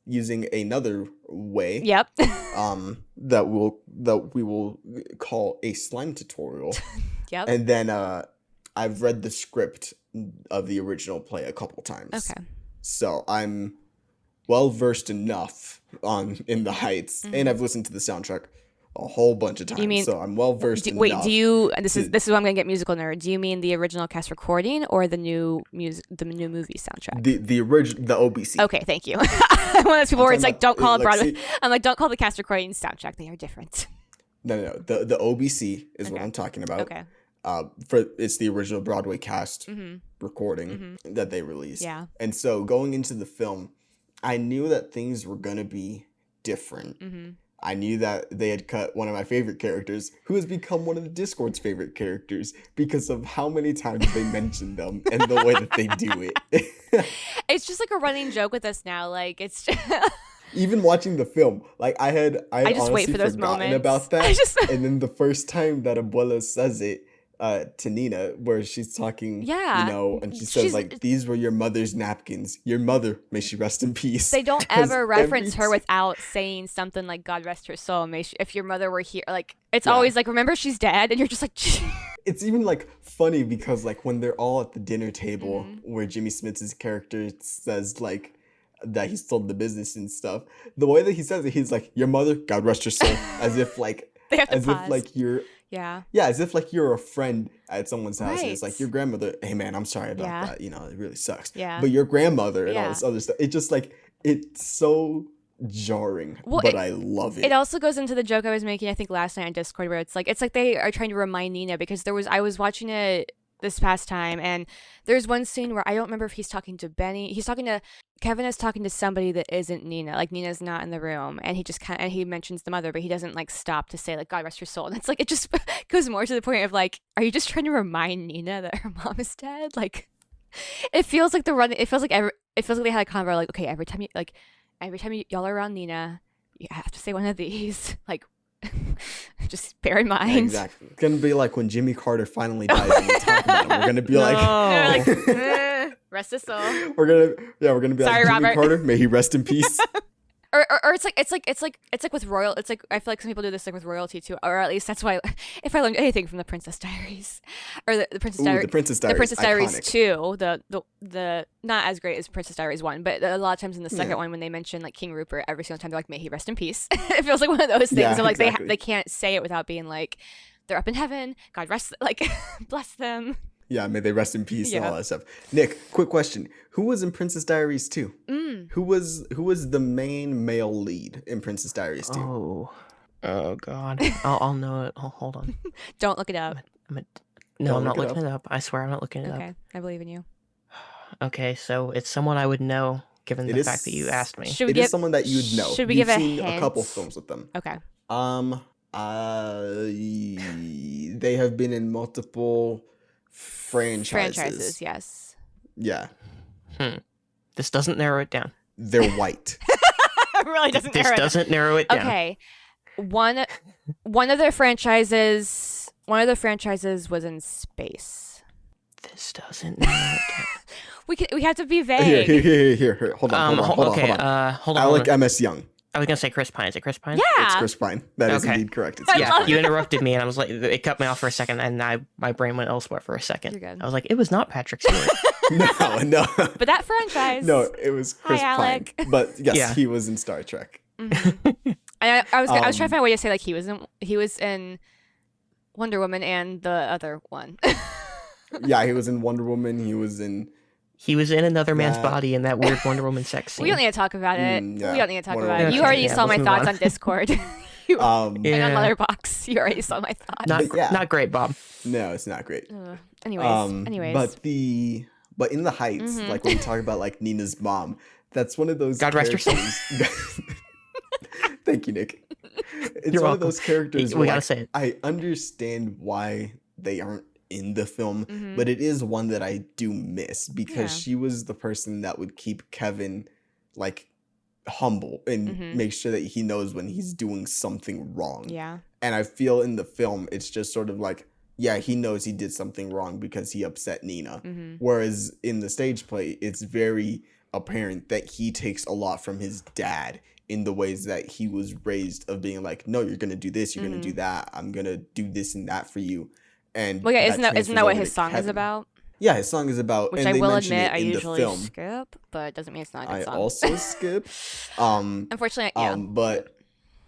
using another way. Yep. That we will call a slime tutorial. Yep. And then I've read the script of the original play a couple times. Okay. So I'm well versed enough on In the Heights, and I've listened to the soundtrack a whole bunch of times. You mean- so I'm well versed enough. Wait, do you? This is to- this is where I'm gonna get musical nerd. Do you mean the original cast recording or the new movie soundtrack? the original, the OBC. Okay, thank you. I'm one of those people where it's like, don't call it like, Broadway. see- I'm like, don't call the cast recording soundtrack. They are different. No. The OBC is what Okay. I'm talking about. Okay. It's the original Broadway cast Mm-hmm. recording that they released. Yeah. And so going into the film, I knew that things were gonna be different. Mm-hmm. I knew that they had cut one of my favorite characters, who has become one of the Discord's favorite characters because of how many times they mention them and the way that they do it. It's just like a running joke with us now. Like it's. Even watching the film, like I had just wait honestly for those forgotten moments. about that. I just- And then the first time that Abuela says it to Nina, where she's talking, Yeah. and she says like, "These were your mother's napkins. Your mother, may she rest in peace." They don't 'Cause ever reference every her without saying something like "God rest her soul." If your mother were here, like it's Yeah. always like, "Remember, she's dead," and you're just like, It's even like funny because like when they're all at the dinner table Mm-hmm. where Jimmy Smith's character says like that he sold the business and stuff, the way that he says it, he's like, "Your mother, God rest her soul," as if like they have to as pause. if like you're Yeah. as if like you're a friend at someone's house and it's Right. like your grandmother, "Hey man, I'm sorry about Yeah. that, it really sucks." Yeah. But your grandmother and all Yeah. this other stuff, it just like it's so jarring, Well, but I love it. It also goes into the joke I was making, I think, last night on Discord, where it's like they are trying to remind Nina because I was watching it this past time, and there's one scene where I don't remember if he's talking to Benny. Kevin is talking to somebody that isn't Nina. Like Nina's not in the room, and he mentions the mother, but he doesn't like stop to say like God rest her soul. And it's like it just goes more to the point of like, are you just trying to remind Nina that her mom is dead? Like, it feels like it feels like they had a convo like, okay, every time y'all are around Nina, you have to say one of these. Like, just bear in mind. Yeah, exactly. It's gonna be like when Jimmy Carter finally dies and we talk about him. We're gonna be like, They're like, rest his soul. we're gonna be Sorry, like, Jimmy Robert. Carter, may he rest in peace. Or it's like with royal. It's like I feel like some people do this like with royalty too, or at least that's why if I learned anything from the Princess Diaries, or the Princess Ooh, Diaries, the Princess Diaries, the Princess Diaries iconic. 2, the not as great as Princess Diaries 1, but a lot of times in the second Yeah. one when they mention like King Rupert, every single time they're like, may he rest in peace. It feels like one of those things Yeah, of like exactly. they can't say it without being like, they're up in heaven, God rest, like bless them. Yeah, may they rest in peace and Yeah. all that stuff. Nick, quick question: who was in Princess Diaries 2? Who was the main male lead in Princess Diaries 2? Oh God. I'll know it. Oh, hold on. Don't look it up. I'm Don't not look it looking it up. I swear I'm not looking it Okay, I believe in you. up. Okay, so it's someone I would know given It the is- fact that you asked me. Should we It is give? someone that you'd know. Should we You've give a seen a couple hint? films with them. Okay. They have been in multiple franchises. Yes. Yeah, This doesn't narrow it down. they're white. It really doesn't. This narrow it down. doesn't narrow it down. Okay. One of their franchises was in space. This doesn't narrow it down. We have to be vague. Here. Hold on. Okay. Hold on. Hold on. Alec MS Young. I was gonna say Chris Pine. Is it Chris Pine? Yeah. It's Chris Pine. That is Okay. indeed correct. It's I Chris Yeah, love Pine. you interrupted me, and I was like, it cut me off for a second, and my brain went elsewhere for a second. You're good. I was like, it was not Patrick Stewart. No. But that franchise. No, it was Chris Hi, Pine. Alec. But yes, Yeah. he was in Star Trek. And I was trying to find a way to say like he was in Wonder Woman and the other one. Yeah, he was in Wonder Woman. He was in He was in another man's That- body in that weird Wonder Woman sex scene. We don't need to talk about it. Yeah. We don't need to talk Wonder about it. Woman. You already Yeah, saw my let's move thoughts on. on Discord. And on Yeah. Letterboxd. You already saw my thoughts. Not yeah. not great, Bob. No, it's not great. Anyways. But in the Heights, Mhm. like when we talk about like Nina's mom, that's one of those God rest her soul. characters. Thank you, Nick. It's You're one welcome. of those characters We where gotta like, say it. I understand why they aren't in the film, Mhm. but it is one that I do miss because Yeah. she was the person that would keep Kevin like humble and Mhm. make sure that he knows when he's doing something wrong. Yeah. And I feel in the film, it's just sort of like, yeah, he knows he did something wrong because he upset Nina. Mhm. Whereas in the stage play, it's very apparent that he takes a lot from his dad in the ways that he was raised of being like, no, you're going to do this, you're going to do that. I'm going to do this and that for you. And Well, yeah, isn't that transfers what over his to song is Kevin. about? Yeah, his song is about, Which and I they will mention admit it I in the usually film. skip, but it doesn't mean it's not a good I song. also skip. Unfortunately, yeah. But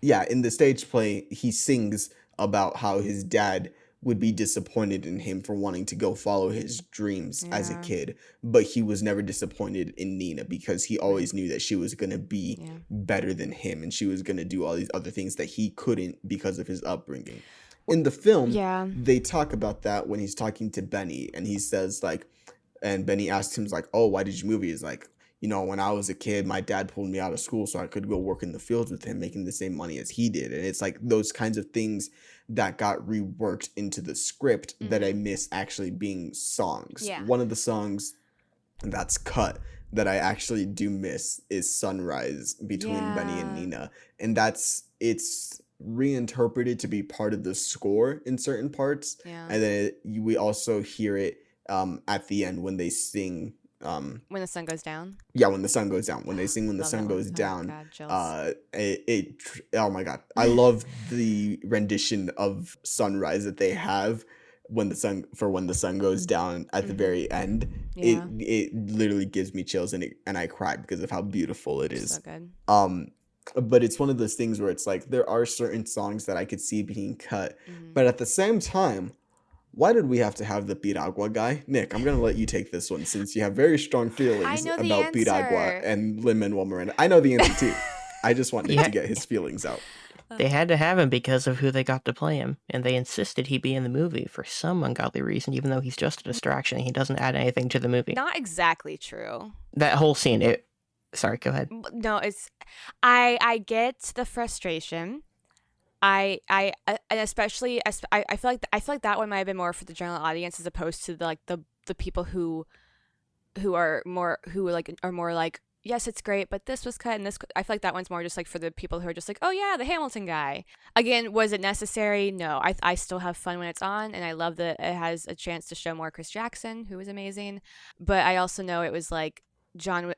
yeah, in the stage play, he sings about how his dad would be disappointed in him for wanting to go follow his dreams as a Yeah. kid, but he was never disappointed in Nina because he always knew that she was going to be Yeah. better than him and she was going to do all these other things that he couldn't because of his upbringing. In the film, Yeah. they talk about that when he's talking to Benny and he says like, and Benny asks him like, oh, why did you move? He's like, you know, when I was a kid, my dad pulled me out of school so I could go work in the fields with him, making the same money as he did. And it's like those kinds of things that got reworked into the script that I miss actually being songs. Yeah. One of the songs that's cut that I actually do miss is Sunrise between Benny and Yeah. Nina. And it's reinterpreted to be part of the score in certain parts. Yeah. And then we also hear it at the end when they sing When the sun goes down. when the sun goes down, when they sing when the Love sun that one. goes Oh, down, God, jealous. oh my god, I love the rendition of Sunrise that they have when the sun goes down at the very end. Yeah. It literally gives me chills and I cry because of how beautiful it is. So good. But it's one of those things where it's like there are certain songs that I could see being cut, Mhm. but at the same time, why did we have to have the Piragua guy? Nick, I'm going to let you take this one since you have very strong feelings know the about Piragua answer. and Lin-Manuel Miranda. I know the answer too. I just want Nick Yeah. to get his feelings out. They had to have him because of who they got to play him, and they insisted he be in the movie for some ungodly reason, even though he's just a distraction. He doesn't add anything to the movie. Not exactly true. That whole scene, sorry, go ahead. No, it's I get the frustration. And especially I feel like that one might have been more for the general audience as opposed to the people who are more like, yes, it's great, but this was cut and this. I feel like that one's more just like for the people who are just like, oh yeah, the Hamilton guy. Again, was it necessary? No. I still have fun when it's on, and I love that it has a chance to show more Chris Jackson, who is amazing. But I also know it was like John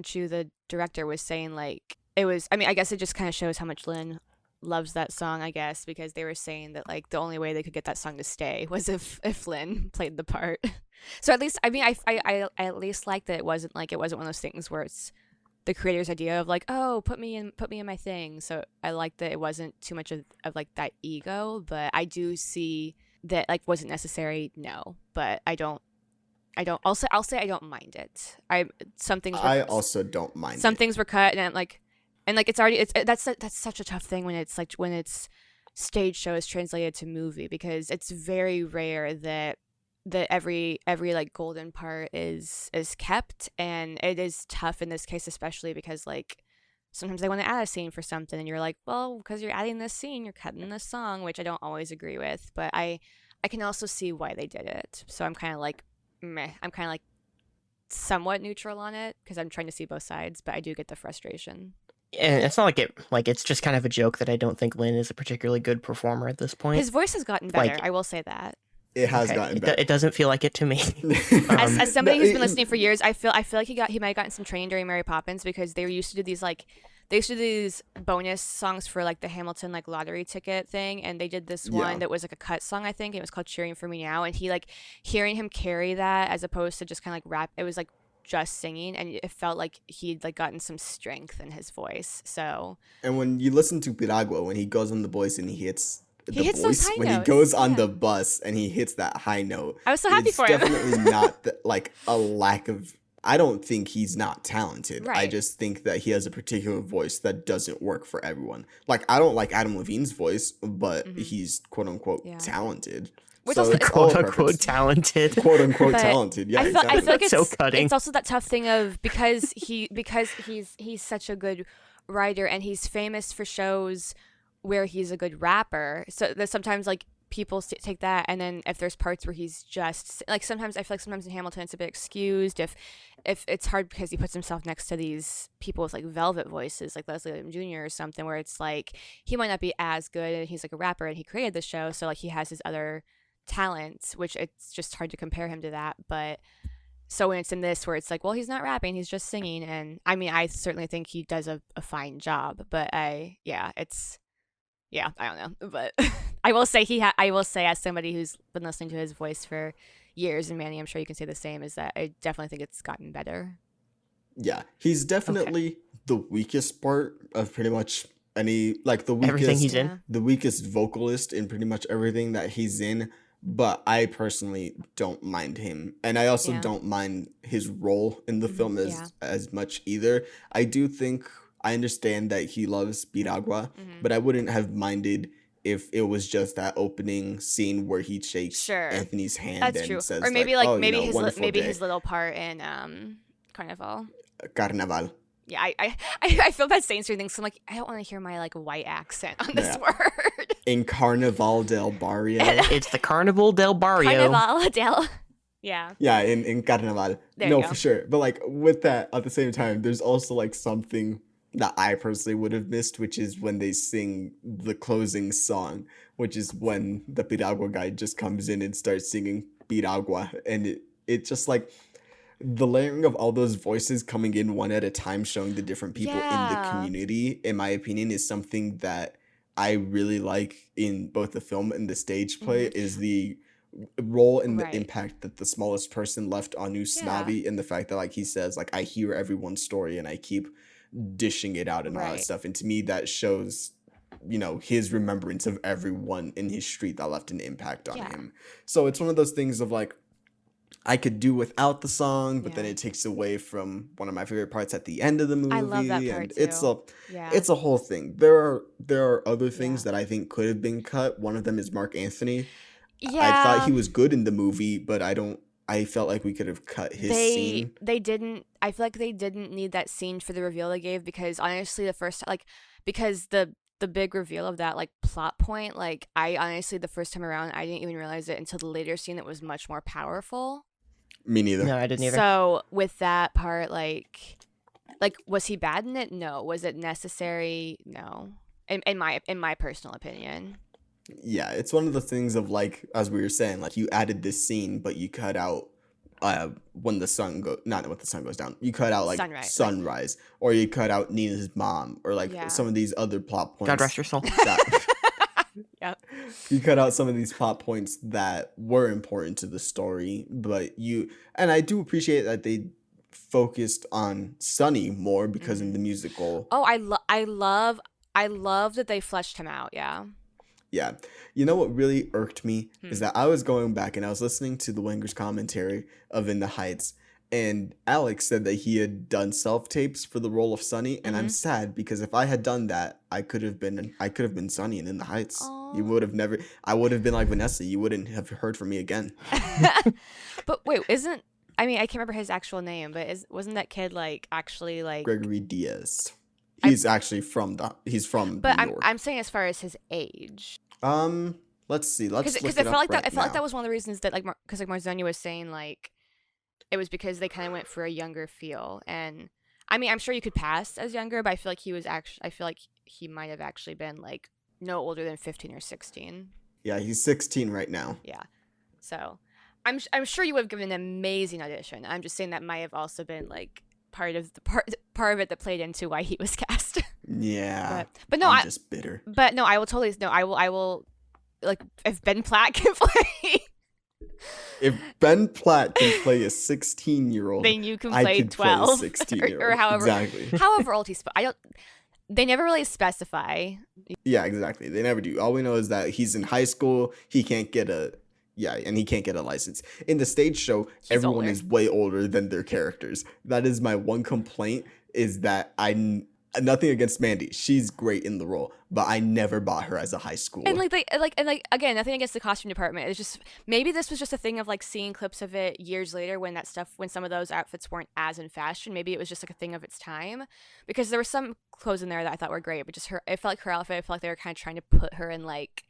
Chu, the director, was saying like it was. I mean, I guess it just kind of shows how much Lin loves that song, I guess, because they were saying that like the only way they could get that song to stay was if Lin played the part. So at least, I mean, I at least like that it wasn't one of those things where it's the creator's idea of like, oh, put me in my thing. So I like that it wasn't too much of like that ego, but I do see that like wasn't necessary. No, but I'll say I don't mind it. I also don't mind some it. things were cut, and I'm like, it's already that's such a tough thing when it's stage show is translated to movie, because it's very rare that every like golden part is kept, and it is tough in this case, especially because like sometimes they want to add a scene for something and you're like, well, because you're adding this scene, you're cutting this song, which I don't always agree with, but I can also see why they did it. So I'm kind of like meh. I'm kind of like somewhat neutral on it because I'm trying to see both sides, but I do get the frustration. And it's not it's just kind of a joke that I don't think Lin is a particularly good performer at this point. His voice has gotten better, Like- I will say that. It has Okay, gotten better. It doesn't feel like it to me. As somebody who's been it- listening for years, I feel like he might have gotten some training during Mary Poppins, because they used to do these bonus songs for like the Hamilton like lottery ticket thing, and they did this one Yeah. that was like a cut song, I think, and it was called Cheering for Me Now, and he like hearing him carry that as opposed to just kind of like rap, it was like just singing, and it felt like he'd like gotten some strength in his voice. So And when you listen to Piragua, when he goes on the voice and he hits the hits those voice, high when he notes, goes on yeah. the bus and he hits that high note, I was so happy it's for him. definitely not like a lack of I don't think he's not talented. I Right. just think that he has a particular voice that doesn't work for everyone. Like, I don't like Adam Levine's voice, but Mhm. he's quote unquote Yeah. talented. Which So also- it's all Quote a unquote preference. talented. Quote unquote But talented. Yeah, I feel exactly. like That's so cutting. it's also that tough thing of because he's such a good writer and he's famous for shows where he's a good rapper. So there's sometimes like people take that, and then if there's parts where he's just like, sometimes I feel like sometimes in Hamilton it's a bit excused if it's hard because he puts himself next to these people with like velvet voices like Leslie Odom Jr. or something, where it's like he might not be as good and he's like a rapper and he created the show, so like he has his other talents, which it's just hard to compare him to that. But so when it's in this where it's like, well, he's not rapping, he's just singing, and I mean, I certainly think he does a fine job, but I don't know, but I will say I will say, as somebody who's been listening to his voice for years, and Manny, I'm sure you can say the same, is that I definitely think it's gotten better. Yeah, he's definitely the weakest part of pretty much any, like, the weakest, Everything he's in. Yeah. the weakest vocalist in pretty much everything that he's in. But I personally don't mind him, and I also Yeah. don't mind his role in the Mhm, film yeah. as much either. I do think I understand that he loves Piragua, Mhm. but I wouldn't have minded if it was just that opening scene where he shakes Sure. Anthony's hand That's and true. says, Or maybe like, like "Oh, maybe you know, his wonderful maybe day, his little part in Carnival. Carnaval." Yeah, I feel bad saying certain things. So I'm like, I don't want to hear my like white accent on this Yeah. word. In Carnaval del Barrio. It's the Carnival del Barrio. Carnival del. Yeah. Yeah, in Carnaval. There No, you go. for sure. But like with that, at the same time, there's also like something that I personally would have missed, which is when they sing the closing song, which is when the Piragua guy just comes in and starts singing Piragua. And it just like the layering of all those voices coming in one at a time, showing the different people in the Yeah. community, in my opinion, is something that I really like in both the film and the stage play, is the role and Right. the impact that the smallest person left on Usnavi, and the fact that like he says like I hear everyone's story and I keep dishing it out and all that Right. stuff. And to me that shows, you know, his remembrance of everyone in his street that left an impact on Yeah. him. So it's one of those things of like I could do without the song, but then Yeah. it takes away from one of my favorite parts at the end of the movie. I love that part and it's too. a Yeah. it's a whole thing. There are other things Yeah. that I think could have been cut. One of them is Mark Anthony. Yeah. I thought he was good in the movie, but I felt like we could have cut his scene. They didn't. I feel like they didn't need that scene for the reveal they gave, because honestly, the first like because the big reveal of that like plot point, like I honestly the first time around I didn't even realize it until the later scene that was much more powerful. Me neither. No, I didn't either. So with that part, like was he bad in it? No. Was it necessary? No. In my personal opinion. Yeah, it's one of the things of like, as we were saying, like you added this scene, but you cut out when the sun not when the sun goes down. You cut out like sunrise, or you cut out Nina's mom, or like Yeah. some of these other plot points. God rest your soul. that- Yep. You cut out some of these plot points that were important to the story, but and I do appreciate that they focused on Sunny more, because in the musical, Oh, I love that they fleshed him out. Yeah. yeah. You know what really irked me is that I was going back and I was listening to the Wingers commentary of In the Heights, and Alex said that he had done self-tapes for the role of Sunny, and I'm sad because if I had done that, I could have been Sunny in the Heights. Aw. You would have never I would have been like Vanessa. You wouldn't have heard from me again. But wait, I mean, I can't remember his actual name, but wasn't that kid like actually like? Gregory Diaz. He's actually from But New York. I'm saying as far as his age, Let's see. Let's look because it I felt up like right I felt like now. that was one of the reasons that like because like Marzoni was saying like it was because they kind of went for a younger feel, and I mean I'm sure you could pass as younger, but I feel like I feel like he might have actually been like no older than 15 or 16. Yeah, he's 16 right now. Yeah, so I'm sure you would have given an amazing audition. I'm just saying that might have also been like part of it that played into why he was cast. Yeah. But no, I'm just bitter. But no, I will totally no. I will like if Ben Platt can play, If Ben Platt can play a 16-year-old, then you can I play could 12 play a 16-year-old. or however Exactly. however old he's. I don't. They never really specify. Yeah, exactly. They never do. All we know is that he's in high school. He can't get a Yeah, and he can't get a license. In the stage show, everyone older. is way older than their characters. That is my one complaint, is that nothing against Mandy. She's great in the role, but I never bought her as a high schooler. And again, nothing against the costume department. It's just maybe this was just a thing of like seeing clips of it years later when some of those outfits weren't as in fashion. Maybe it was just like a thing of its time, because there were some clothes in there that I thought were great, but just her. It felt like her outfit. I felt like they were kind of trying to put her in like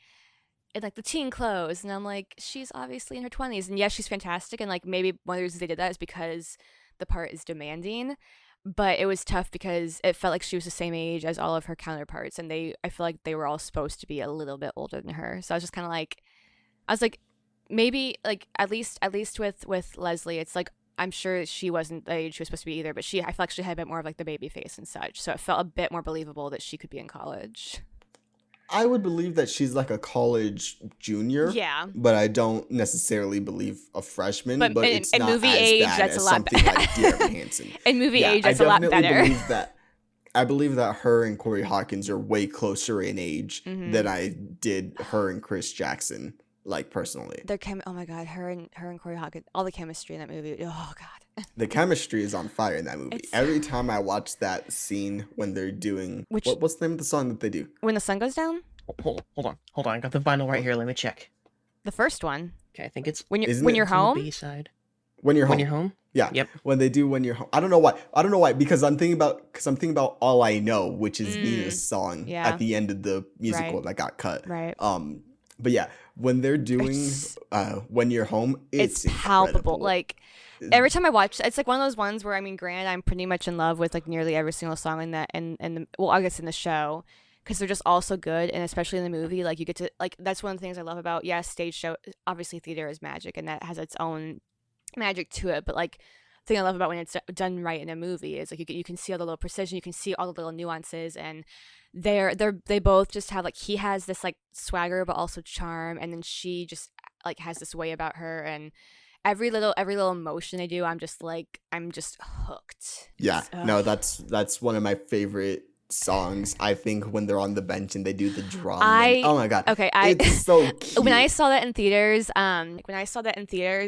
the teen clothes, and I'm like, she's obviously in her 20s, and yes, she's fantastic, and like maybe one of the reasons they did that is because the part is demanding, but it was tough because it felt like she was the same age as all of her counterparts, and I feel like they were all supposed to be a little bit older than her. So I was just kind of like, maybe like at least with Leslie, it's like I'm sure she wasn't the age she was supposed to be either, but I feel like she had a bit more of like the baby face and such, so it felt a bit more believable that she could be in college. I would believe that she's like a college junior. Yeah. But I don't necessarily believe a freshman. But it's in not movie as age, bad that's as a lot something better. like Dear Evan Hansen. In movie age, that's a lot better. I believe that her and Corey Hawkins are way closer in age than I did her and Chris Jackson, like personally. Oh my god, her and Corey Hawkins, all the chemistry in that movie. Oh god. The chemistry is on fire in that movie. Every time I watch that scene when they're doing what's the name of the song that they do? When the Sun Goes Down? Hold on. I got the vinyl right here. Let me check. The first one. Okay, I think it's when you're home. B-side. When you're home. When you're home. Yeah. Yep. When they do When You're Home. I don't know why. Because I'm thinking about All I Know, which is Nina's song at the end of the musical that got cut. Right. But yeah, when they're doing When You're Home, it's palpable. incredible. Like every time I watch, it's like one of those ones where granted, I'm pretty much in love with like nearly every single song in that, I guess in the show, because they're just all so good, and especially in the movie, like you get to like that's one of the things I love about stage show. Obviously, theater is magic, and that has its own magic to it. But like the thing I love about when it's done right in a movie is like you can see all the little precision, you can see all the little nuances, and they both just have like he has this like swagger but also charm, and then she just like has this way about her, and every little emotion they do, I'm just hooked. Yeah, no, that's one of my favorite songs. I think when they're on the bench and they do the drum. Oh my god. Okay, it's so cute. When I saw that in theaters,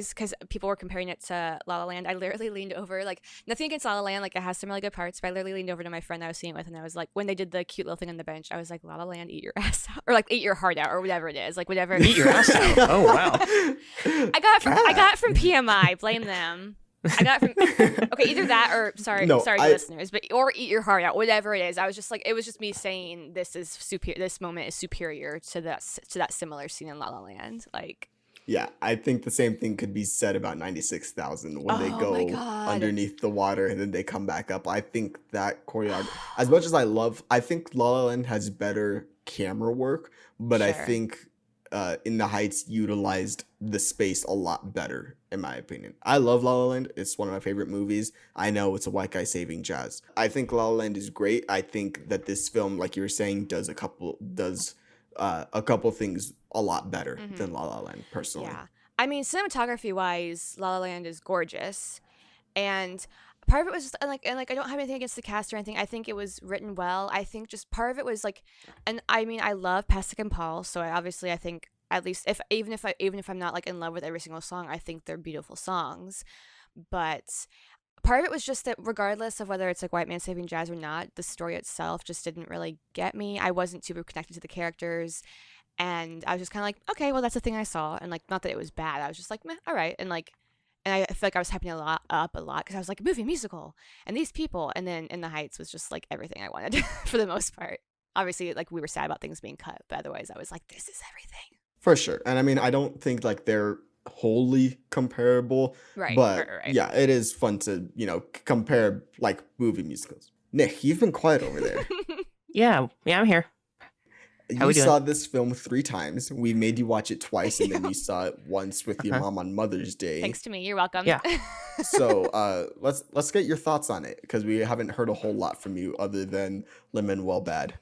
because people were comparing it to La La Land, I literally leaned over, like nothing against La La Land, like it has some really good parts, but I literally leaned over to my friend I was seeing it with, and I was like, when they did the cute little thing on the bench, I was like, La La Land, eat your ass out, or like eat your heart out, or whatever it is, like whatever. Eat your ass out. Oh wow. I got it from PMI. Blame them. I got it from okay, either that or sorry listeners, but or eat your heart out, whatever it is. I was just like, it was just me saying this moment is superior to that similar scene in La La Land. Like, yeah, I think the same thing could be said about 96,000 when they go underneath the water and then they come back up. I think that choreography, as much as I think La La Land has better camera work, but I think In the Heights utilized the space a lot better, in my opinion. I love La La Land. It's one of my favorite movies. I know it's a white guy saving jazz. I think La La Land is great. I think that this film, like you were saying, does a couple things a lot better than La La Land, personally. Yeah. I mean, cinematography wise, La La Land is gorgeous, and part of it was just and I don't have anything against the cast or anything. I think it was written well. I think just part of it was like, and I mean, I love Pasek and Paul, so I think at least even if I'm not like in love with every single song, I think they're beautiful songs. But part of it was just that regardless of whether it's like White Man Saving Jazz or not, the story itself just didn't really get me. I wasn't super connected to the characters, and I was just kind of like, okay, well that's the thing I saw, and like not that it was bad. I was just like, meh, all right, and I feel like I was hyping up a lot because I was like, movie musical and these people, and then In the Heights was just like everything I wanted for the most part. Obviously, like we were sad about things being cut, but otherwise I was like, this is everything. For sure. And I mean, I don't think like they're wholly comparable, but yeah, it is fun to, compare like movie musicals. Nick, you've been quiet over there. Yeah, I'm here. You saw this film 3 times. We made you watch it twice, and then you saw it once with your mom on Mother's Day. Thanks to me. You're welcome. Yeah. So let's get your thoughts on it, because we haven't heard a whole lot from you other than Lin-Manuel Bad.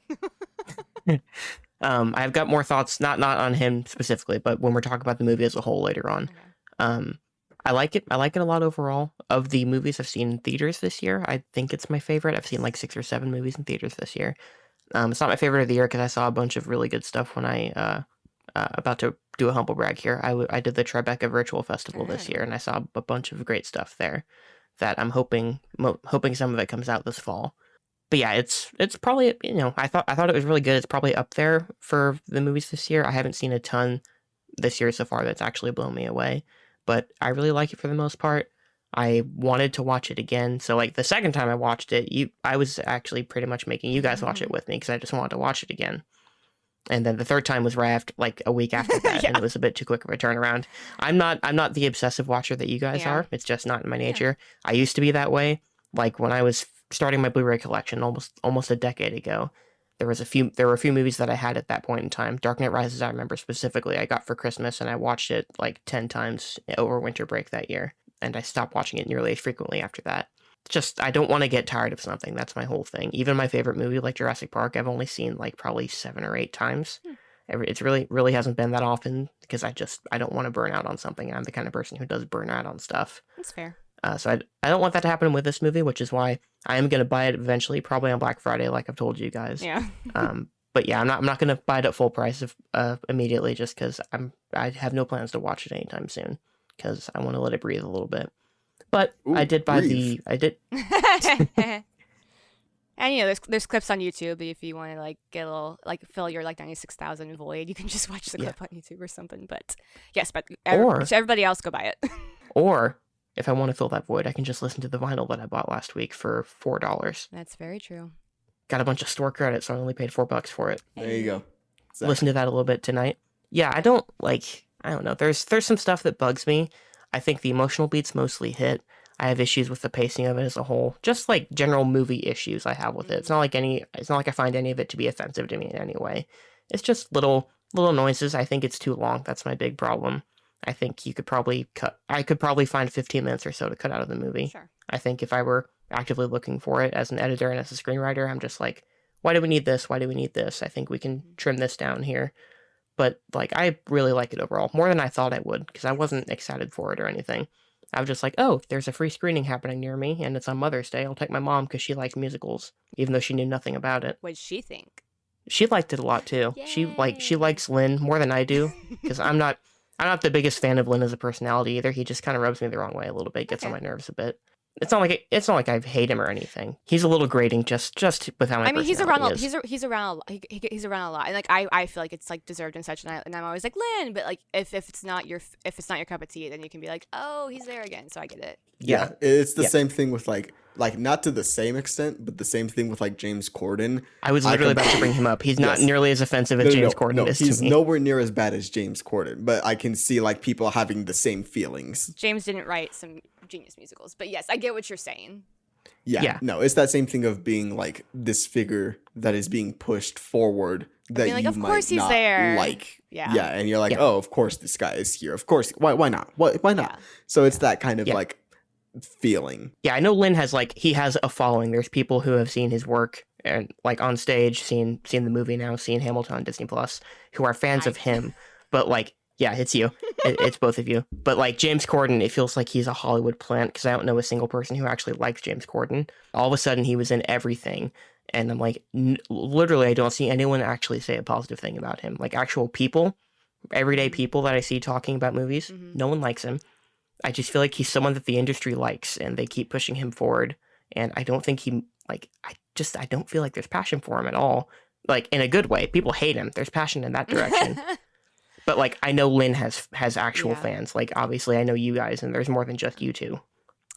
I've got more thoughts, not on him specifically, but when we're talking about the movie as a whole later on. Okay. I like it. I like it a lot overall. Of the movies I've seen in theaters this year, I think it's my favorite. I've seen like 6 or 7 movies in theaters this year. It's not my favorite of the year because I saw a bunch of really good stuff when I about to do a humble brag here. I did the Tribeca Virtual Festival this year, Oh. and I saw a bunch of great stuff there that I'm hoping some of it comes out this fall. But yeah, it's probably, I thought it was really good. It's probably up there for the movies this year. I haven't seen a ton this year so far that's actually blown me away, but I really like it for the most part. I wanted to watch it again, so like the second time I watched it, I was actually pretty much making you guys watch it with me because I just wanted to watch it again. And then the third time was right after, like a week after that, Yeah. and it was a bit too quick of a turnaround. I'm not the obsessive watcher that you guys Yeah. are. It's just not in my nature. I used to be that way. Like when I was starting my Blu-ray collection almost a decade ago, there were a few movies that I had at that point in time. Dark Knight Rises, I remember specifically, I got for Christmas, and I watched it like 10 times over winter break that year, and I stopped watching it nearly as frequently after that. Just, I don't want to get tired of something. That's my whole thing. Even my favorite movie, like Jurassic Park, I've only seen like probably 7 or 8 times. It's really hasn't been that often because I don't want to burn out on something. I'm the kind of person who does burn out on stuff. That's fair. So I don't want that to happen with this movie, which is why I am going to buy it eventually, probably on Black Friday, like I've told you guys. Yeah. But yeah, I'm not going to buy it at full price immediately, just because I have no plans to watch it anytime soon, because I want to let it breathe a little bit. But Ooh, I did buy breathe. And there's clips on YouTube if you want to like get a little like fill your like 96,000 void. You can just watch the clip on YouTube or something. But yes, but everybody else go buy it. Or if I want to fill that void, I can just listen to the vinyl that I bought last week for $4. That's very true. Got a bunch of store credits, so I only paid $4 for it. There you go. Exactly. Listen to that a little bit tonight. Yeah, I don't know. There's some stuff that bugs me. I think the emotional beats mostly hit. I have issues with the pacing of it as a whole. Just like general movie issues I have with it. It's not like I find any of it to be offensive to me in any way. It's just little noises. I think it's too long. That's my big problem. I think I could probably find 15 minutes or so to cut out of the movie. Sure. I think if I were actively looking for it as an editor and as a screenwriter, I'm just like, why do we need this? Why do we need this? I think we can trim this down here. But like, I really like it overall, more than I thought I would, because I wasn't excited for it or anything. I was just like, oh, there's a free screening happening near me, and it's on Mother's Day. I'll take my mom because she likes musicals, even though she knew nothing about it. What'd she think? She liked it a lot too. Yay. She likes Lin more than I do, because I'm not the biggest fan of Lin as a personality either. He just kind of rubs me the wrong way a little bit, gets on my nerves a bit. It's not like I hate him or anything. He's a little grating just with how my personality he's around. is. He's around. He's around a lot, and like I feel like it's like deserved and such. And I'm always like Lynn, but like if it's not your cup of tea, then you can be like, oh, he's there again. So I get it. Yeah, it's the same thing with like not to the same extent, but the same thing with like James Corden. I was literally about to bring him up. He's not nearly as offensive as James Corden is to me. He's nowhere near as bad as James Corden, but I can see like people having the same feelings. James didn't write some genius musicals, but yes, I get what you're saying. Yeah. No, it's that same thing of being like this figure that is being pushed forward that like, you of might course he's not there. like. Yeah. And you're like, oh, of course this guy is here. Of course, why not? Why not? Yeah. So it's that kind of like feeling. Yeah, I know Lin has he has a following. There's people who have seen his work and like on stage, seen the movie now, seen Hamilton on Disney Plus, who are fans of him. But like, yeah, it's you. It's both of you. But like James Corden, it feels like he's a Hollywood plant because I don't know a single person who actually likes James Corden. All of a sudden, he was in everything. And I'm like, literally, I don't see anyone actually say a positive thing about him. Like actual people, everyday people that I see talking about movies, no one likes him. I just feel like he's someone that the industry likes and they keep pushing him forward. And I don't think I don't feel like there's passion for him at all. Like in a good way. People hate him. There's passion in that direction. But like, I know Lin has actual fans. Like obviously I know you guys and there's more than just you two.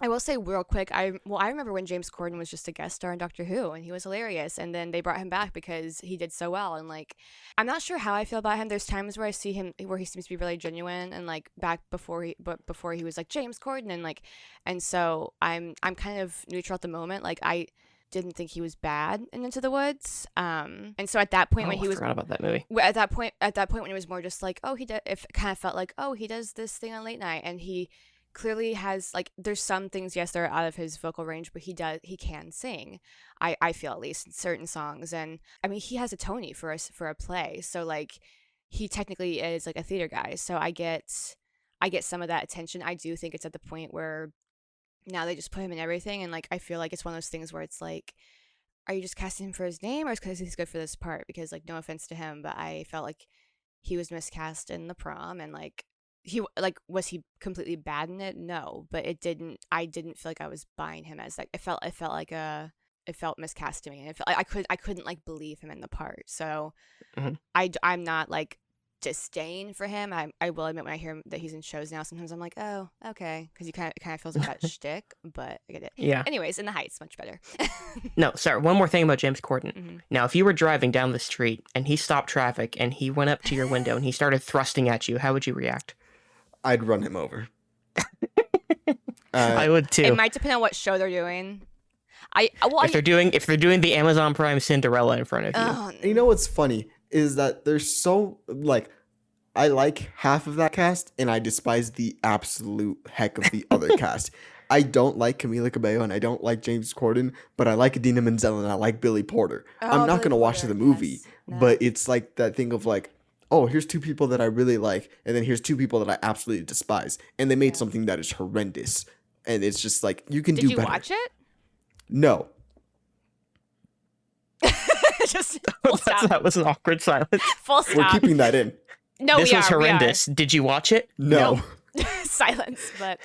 I will say real quick, I remember when James Corden was just a guest star in Doctor Who, and he was hilarious, and then they brought him back because he did so well, and like, I'm not sure how I feel about him. There's times where I see him where he seems to be really genuine, and like back before he was like James Corden, and like, and so I'm kind of neutral at the moment. Like I didn't think he was bad in Into the Woods, and so at that point when he was, I forgot about that movie. At that point when it was more just like, oh, it kind of felt like, oh, he does this thing on late night, and he clearly has like, there's some things, yes, they're out of his vocal range, but he can sing. I feel, at least in certain songs, and I mean he has a Tony for a play, so like he technically is like a theater guy. So I get some of that attention. I do think it's at the point where now they just put him in everything, and like I feel like it's one of those things where it's like, are you just casting him for his name or because he's good for this part? Because like, no offense to him, but I felt like he was miscast in the prom, and like was he completely bad in it? No, but I didn't feel like I was buying him as like it felt miscast to me, and it felt like I couldn't like believe him in the part. So Mhm. I'm not like disdain for him. I will admit when I hear him that he's in shows now, sometimes I'm like, oh, okay, because he kind of feels like that shtick, but I get it. Yeah. Anyways, In the Heights, much better. No, sorry. One more thing about James Corden. Mhm. Now, if you were driving down the street and he stopped traffic and he went up to your window and he started thrusting at you, how would you react? I'd run him over. I would too. It might depend on what show they're doing. If they're doing the Amazon Prime Cinderella in front of you. Oh, You know what's funny is that there's so like I like half of that cast and I despise the absolute heck of the other cast. I don't like Camila Cabello and I don't like James Corden, but I like Idina Menzel and I like Billy Porter. I'm not Billy gonna watch Porter, the movie, yes. No. but it's like that thing of like, oh, here's two people that I really like, and then here's two people that I absolutely despise, and they made something that is horrendous, and it's just like you can Did do you better. watch it? No, Just full stop. That was an awkward silence. Full we're stop. keeping that in. No, This we was are. horrendous. Did you watch it? No. Silence, but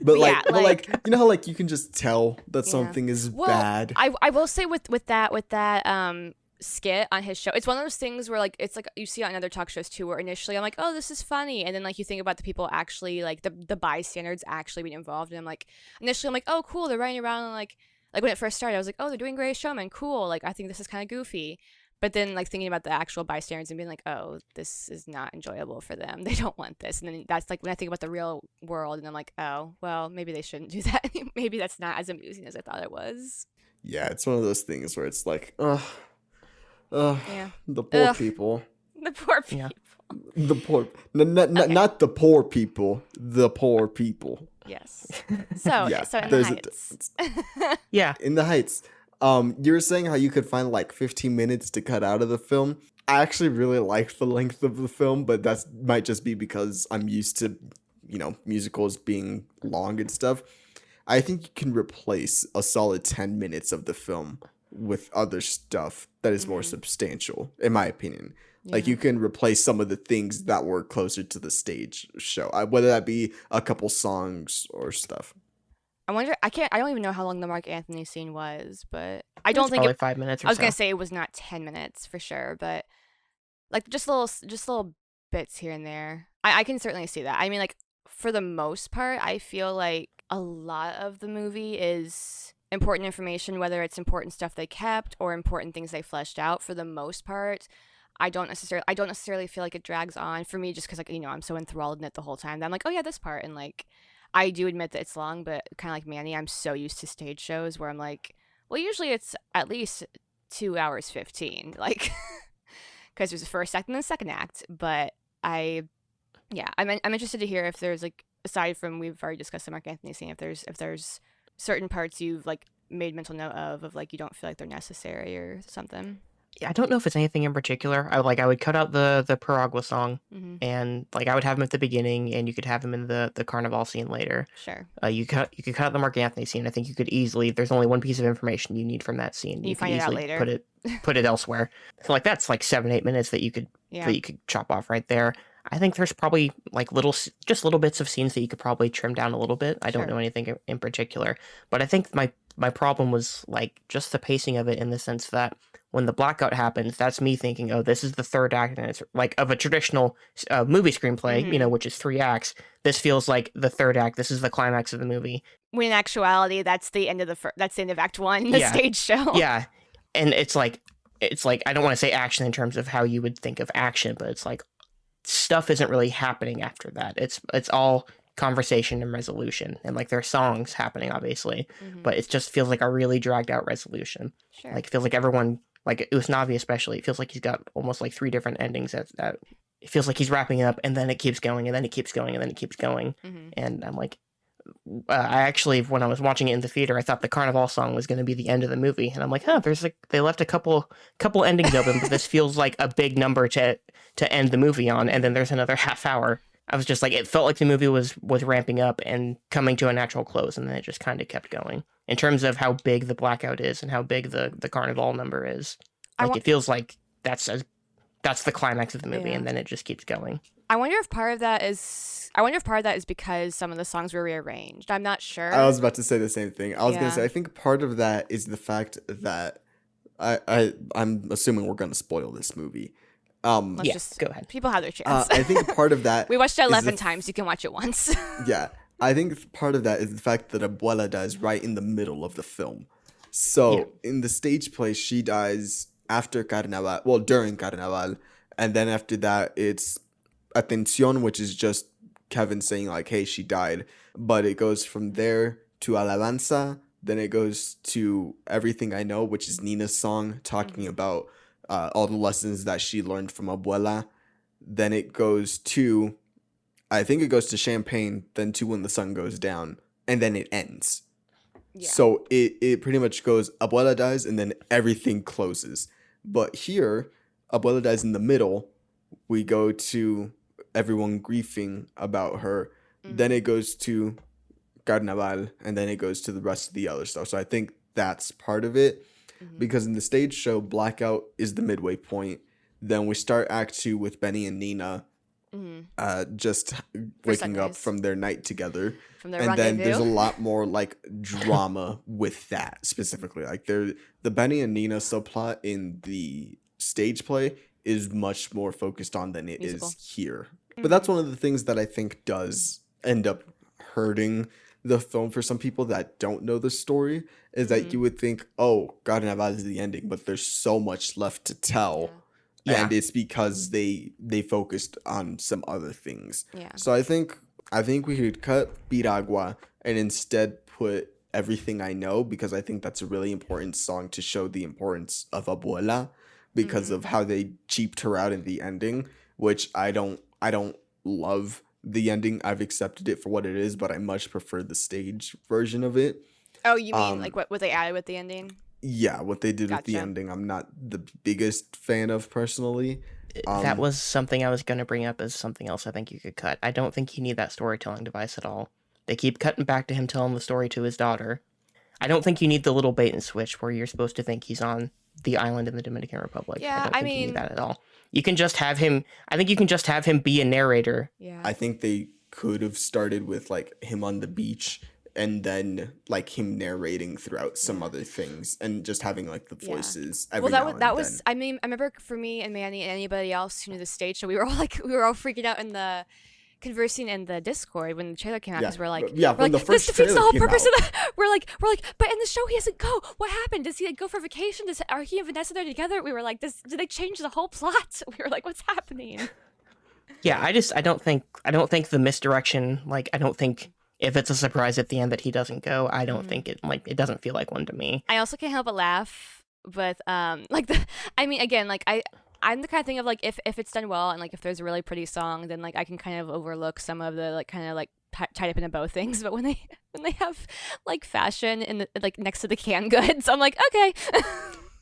But yeah, like you know how like you can just tell that Yeah. something is well, bad. I will say with that skit on his show, it's one of those things where like it's like you see it on other talk shows too, where initially I'm like, oh, this is funny, and then like you think about the people actually like the bystanders actually being involved, and I'm like initially I'm like, oh, cool, they're running around and like when it first started, I was like, oh, they're doing Greatest Showman, cool, like I think this is kind of goofy. But then, like, thinking about the actual bystanders and being like, oh, this is not enjoyable for them. They don't want this. And then that's, like, when I think about the real world, and I'm like, oh, well, maybe they shouldn't do that. Maybe that's not as amusing as I thought it was. Yeah, it's one of those things where it's like, Yeah. the poor Ugh. people. The poor people. Yeah. The poor, not the poor people, the poor people. Yes. So, Yeah, so In the there's a Heights. Yeah. In the Heights, you were saying how you could find like 15 minutes to cut out of the film. I actually really like the length of the film, but that might just be because I'm used to, musicals being long and stuff. I think you can replace a solid 10 minutes of the film with other stuff that is more substantial, in my opinion. Like you can replace some of the things that were closer to the stage show, whether that be a couple songs or stuff. I wonder, I don't even know how long the Mark Anthony scene was, but I don't think Probably 5 minutes or I was so. going to say it was not 10 minutes for sure, but like just little bits here and there. I can certainly see that. I mean, like for the most part, I feel like a lot of the movie is important information, whether it's important stuff they kept or important things they fleshed out. For the most part, I don't necessarily feel like it drags on for me, just because like I'm so enthralled in it the whole time that I'm like, oh yeah, this part, and like I do admit that it's long, but kind of like Manny, I'm so used to stage shows where I'm like, well, usually it's at least 2 hours 15, like because there's a first act and then a second act. But I'm interested to hear if there's like, aside from we've already discussed the Mark Anthony scene, if there's certain parts you've like made mental note of like you don't feel like they're necessary or something. Yeah, I don't know if it's anything in particular. I would cut out the Piragua song, Mm-hmm. and like I would have him at the beginning, and you could have him in the Carnival scene later. Sure. You could cut out the Mark Anthony scene. I think you could easily. There's only one piece of information you need from that scene. You could find it out easily later. Put it elsewhere. So like that's like 7-8 minutes that you could chop off right there. I think there's probably like just little bits of scenes that you could probably trim down a little bit. I don't know anything in particular, but I think my problem was like just the pacing of it, in the sense that when the blackout happens, that's me thinking, oh, this is the third act, and it's like of a traditional movie screenplay, which is 3 acts. This feels like the third act. This is the climax of the movie. When in actuality, that's the end of that's the end of Act 1, the stage show. Yeah, and it's like I don't want to say action in terms of how you would think of action, but it's like stuff isn't really happening after that. It's all conversation and resolution, and like there are songs happening, obviously, but it just feels like a really dragged out resolution. Sure. Like it feels like everyone, like Usnavi especially, it feels like he's got almost like 3 different endings. That it feels like he's wrapping up, and then it keeps going, and then it keeps going, and then it keeps going. And I'm like, I actually, when I was watching it in the theater, I thought the Carnival song was going to be the end of the movie, and I'm like, there's like they left a couple endings open, but this feels like a big number to end the movie on, and then there's another half hour. I was just like, it felt like the movie was ramping up and coming to a natural close, and then it just kind of kept going. In terms of how big the blackout is and how big the Carnival number is, like it feels like that's as that's the climax of the movie, Yeah. and then it just keeps going. I wonder if part of that is because some of the songs were rearranged. I'm not sure. I was about to say the same thing. I was gonna Yeah. say I think part of that is the fact that I'm assuming we're gonna spoil this movie. Let's Yeah, just go ahead. People have their chance. I think part of that we watched it is 11 times. You can watch it once. Yeah, I think part of that is the fact that Abuela dies right in the middle of the film. So in the stage play, she dies after Carnaval, well, during Carnaval, and then after that, it's Atención, which is just Kevin saying like, "Hey, she died," but it goes from there to Alabanza. Then it goes to Everything I Know, which is Nina's song talking about all the lessons that she learned from Abuela. Then it goes to, I think it goes to Champagne, then to When the Sun Goes Down, and then it ends. Yeah. So it pretty much goes, Abuela dies, and then everything closes. But here, Abuela dies in the middle. We go to everyone grieving about her. Then it goes to Carnaval, and then it goes to the rest of the other stuff. So I think that's part of it. Because in the stage show, Blackout is the midway point. Then we start Act 2 with Benny and Nina just waking up sunrise. from their night together. From their And then rendezvous. there's a lot more like drama with that specifically. Like the Benny and Nina subplot in the stage play is much more focused on than it Musical. is here. But that's one of the things that I think does end up hurting the film for some people that don't know the story, is that you would think, oh, Carnaval is the ending, but there's so much left to tell. Yeah. And it's because they focused on some other things. Yeah. So I think we could cut Piragua and instead put Everything I Know, because I think that's a really important song to show the importance of Abuela because of how they cheaped her out in the ending, which I don't love the ending. I've accepted it for what it is, but I much prefer the stage version of it. Oh, you mean like what they added with the ending? Yeah, what they did with the Gotcha. ending, I'm not the biggest fan of personally. That was something I was going to bring up as something else I think you could cut. I don't think you need that storytelling device at all. They keep cutting back to him telling the story to his daughter. I don't think you need the little bait and switch where you're supposed to think he's on the island in the Dominican Republic. Yeah, I don't I think you mean- need that at all. You can just have him. I think you can just have him be a narrator. Yeah. I think they could have started with like him on the beach and then like him narrating throughout some other things and just having like the voices every now and that then. was I mean, I remember for me and Manny and anybody else who knew the stage show, we were all freaking out in the conversing in the Discord when the trailer came out, because we're like, when the first this defeats the trailer whole came purpose out. of the. We're like, but in the show he doesn't go. What happened? Does he like go for vacation? Are he and Vanessa there together? We were like, did they change the whole plot? We were like, what's happening? Yeah, I don't think the misdirection, like, I don't think if it's a surprise at the end that he doesn't go, I don't think it doesn't feel like one to me. I also can't help but laugh with I'm the kind of thing of like, if it's done well and like if there's a really pretty song, then like I can kind of overlook some of the like kind of like tied up in a bow things. But when they have like fashion in the like next to the canned goods, I'm like, okay.